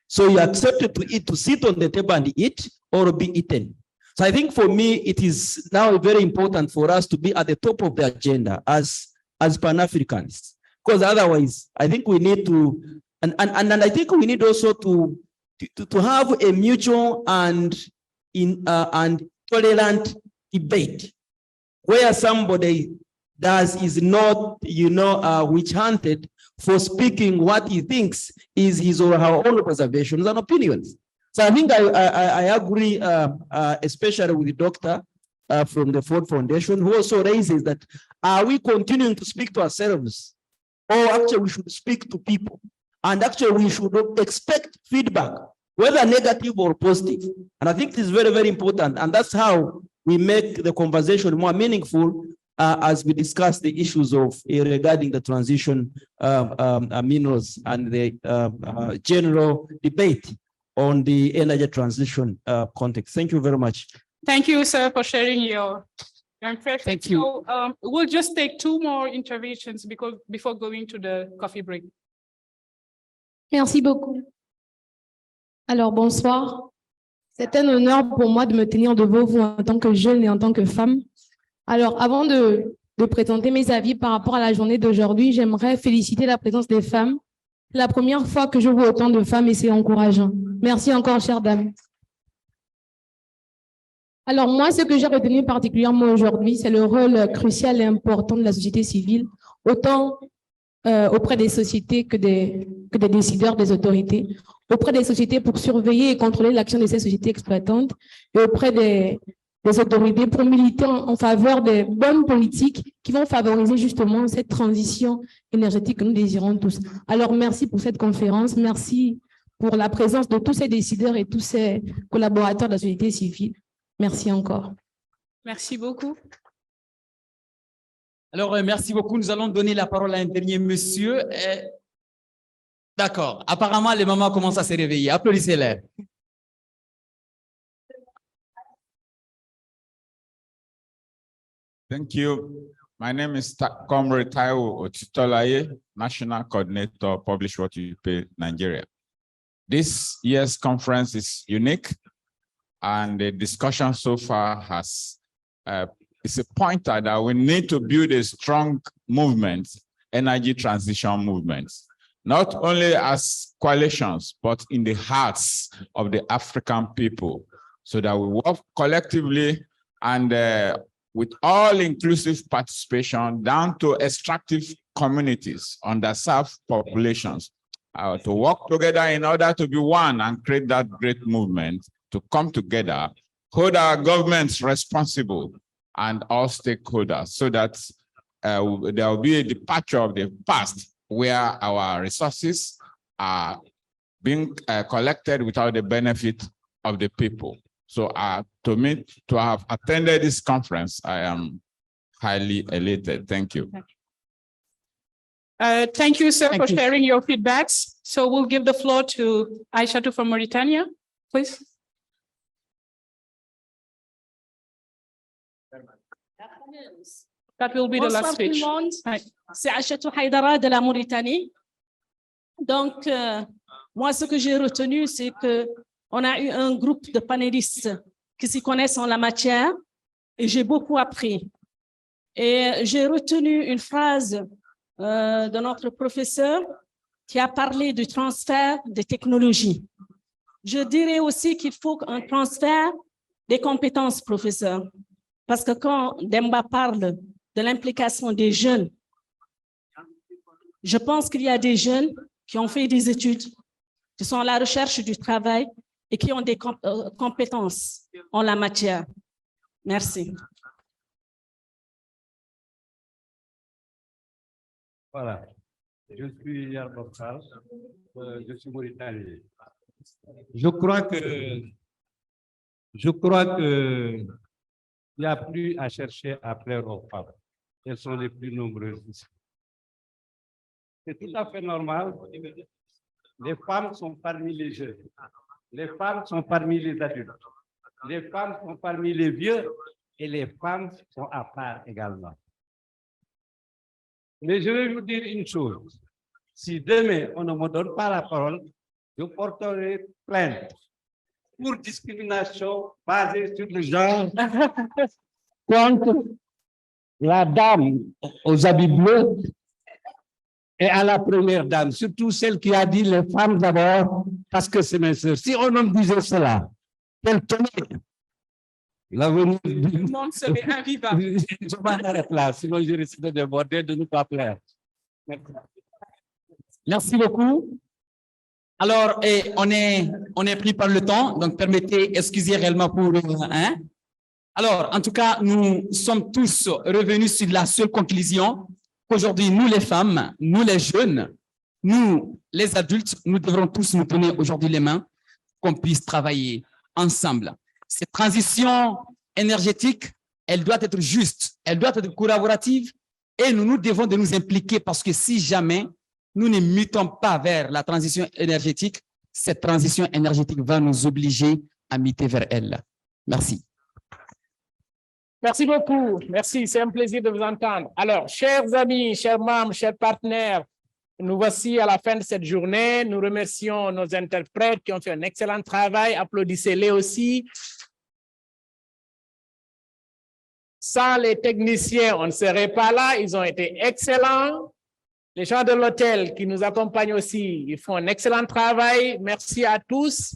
So you accepted to eat, to sit on the table and eat, or be eaten. So I think for me, it is now very important for us to be at the top of the agenda as Pan-Africanists, because otherwise, I think we need to, and I think we need also to have a mutual and tolerant debate, where somebody is not, witch hunted for speaking what he thinks is his or her own observations and opinions. So I think I agree, especially with the doctor from the Ford Foundation, who also raises that, are we continuing to speak to ourselves, or actually we should speak to people? And actually we should expect feedback, whether negative or positive. And I think this is very, very important. And that's how we make the conversation more meaningful as we discuss the issues of regarding the transition minerals and the general debate on the energy transition context. Thank you very much. Thank you, sir, for sharing your impression. Thank you. So, we'll just take two more interventions before going to the coffee break. Merci beaucoup. Alors, bonsoir. C'est un honneur pour moi de me tenir devant vous en tant que jeune et en tant que femme. Alors, avant de présenter mes avis par rapport à la journée d'aujourd'hui, j'aimerais féliciter la présence des femmes. C'est la première fois que je vois autant de femmes et c'est encourageant. Merci encore, chères dames. Alors, moi, ce que j'ai retenu particulièrement aujourd'hui, c'est le rôle crucial et important de la société civile, autant auprès des sociétés que des décideurs, des autorités, auprès des sociétés pour surveiller et contrôler l'action de ces sociétés exploitantes et auprès des autorités pour militer en faveur des bonnes politiques qui vont favoriser justement cette transition énergétique que nous désirons tous. Alors, merci pour cette conférence. Merci pour la présence de tous ces décideurs et tous ces collaborateurs de la société civile. Merci encore. Merci beaucoup. Alors, merci beaucoup. Nous allons donner la parole à un dernier monsieur. D'accord. Apparemment, les mamans commencent à se réveiller. Applaudissez-les. Thank you. My name is Comrade Taiwo Otitolaye, National Coordinator, Publish What You Pay, Nigeria. This year's conference is unique, and the discussion so far has it's a pointer that we need to build a strong movement, energy transition movement, not only as coalitions, but in the hearts of the African people, so that we work collectively and with all-inclusive participation down to extractive communities, underserved populations, to work together in order to be one and create that great movement, to come together, hold our governments responsible and all stakeholders, so that there will be a departure of the past where our resources are being collected without the benefit of the people. So to have attended this conference, I am highly elated. Thank you. Thank you, sir, for sharing your feedbacks. So we'll give the floor to Aïchatou from Mauritania, please. That will be the last speech. Bonsoir tout le monde. C'est Aïchatou Haïdara de la Mauritanie. Donc, moi, ce que j'ai retenu, c'est qu'on a eu un groupe de panélistes qui s'y connaissent en la matière et j'ai beaucoup appris. Et j'ai retenu une phrase de notre professeur qui a parlé du transfert des technologies. Je dirais aussi qu'il faut un transfert des compétences, professeur. Parce que quand Demba parle de l'implication des jeunes, je pense qu'il y a des jeunes qui ont fait des études, qui sont à la recherche du travail et qui ont des compétences en la matière. Merci. Voilà. Je suis Ramos, je suis mauritanien. Je crois que il n'y a plus à chercher à plaire aux femmes. Elles sont les plus nombreuses ici. C'est tout à fait normal. Les femmes sont parmi les jeunes. Les femmes sont parmi les adultes. Les femmes sont parmi les vieux et les femmes sont à part également. Mais je vais vous dire une chose. Si demain on ne me donne pas la parole, je porterai plainte pour discrimination basée sur le genre contre la dame aux habits bleus et à la première dame, surtout celle qui a dit les femmes d'abord parce que c'est mes sœurs. Si on me disait cela, quel tenait l'avenir du monde serait invivable. Je m'arrête là, sinon je risque de déborder, de ne pas plaire. Merci. Merci beaucoup. Alors, on est pris par le temps, donc permettez, excusez réellement pour... Alors, en tout cas, nous sommes tous revenus sur la seule conclusion qu'aujourd'hui, nous les femmes, nous les jeunes, nous les adultes, nous devrons tous nous donner aujourd'hui les mains, qu'on puisse travailler ensemble. Cette transition énergétique, elle doit être juste, elle doit être collaborative et nous devons de nous impliquer parce que si jamais nous ne mutons pas vers la transition énergétique, cette transition énergétique va nous obliger à muter vers elle. Merci. Merci beaucoup. Merci, c'est un plaisir de vous entendre. Alors, chers amis, chers membres, chers partenaires, nous voici à la fin de cette journée. Nous remercions nos interprètes qui ont fait un excellent travail. Applaudissez-les aussi. Sans les techniciens, on ne serait pas là. Ils ont été excellents. Les gens de l'hôtel qui nous accompagnent aussi, ils font un excellent travail. Merci à tous.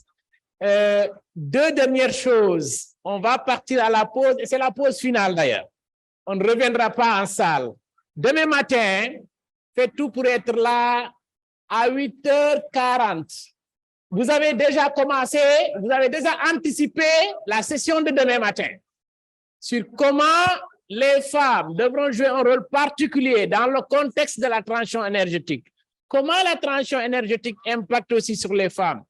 Deux dernières choses. On va partir à la pause, et c'est la pause finale d'ailleurs. On ne reviendra pas en salle. Demain matin, faites tout pour être là à 8h40. Vous avez déjà commencé, vous avez déjà anticipé la session de demain matin. sur comment les femmes devront jouer un rôle particulier dans le contexte de la transition énergétique. Comment la transition énergétique impacte aussi sur les femmes.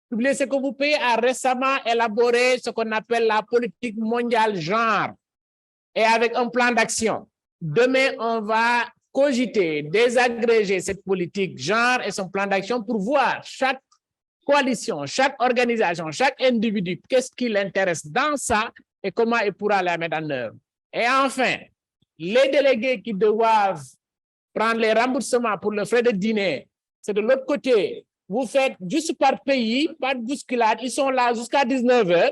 PWYP a récemment élaboré ce qu'on appelle la politique mondiale genre et avec un plan d'action. Demain, on va cogiter, désagréger cette politique genre et son plan d'action pour voir chaque coalition, chaque organisation, chaque individu, qu'est-ce qui l'intéresse dans ça et comment il pourra la mettre en œuvre. Et enfin, les délégués qui doivent prendre les remboursements pour le frais de dîner, c'est de l'autre côté. Vous faites juste par pays, pas de bousculade, ils sont là jusqu'à 19h.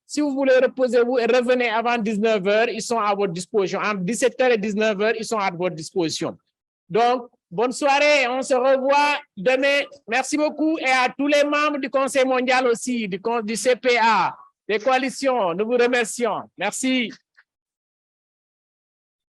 Si vous voulez reposer vous et revenez avant 19h, ils sont à votre disposition. Entre 17h et 19h, ils sont à votre disposition. Donc, bonne soirée, on se revoit demain. Merci beaucoup et à tous les membres du Conseil mondial aussi, du CPA, des coalitions, nous vous remercions. Merci.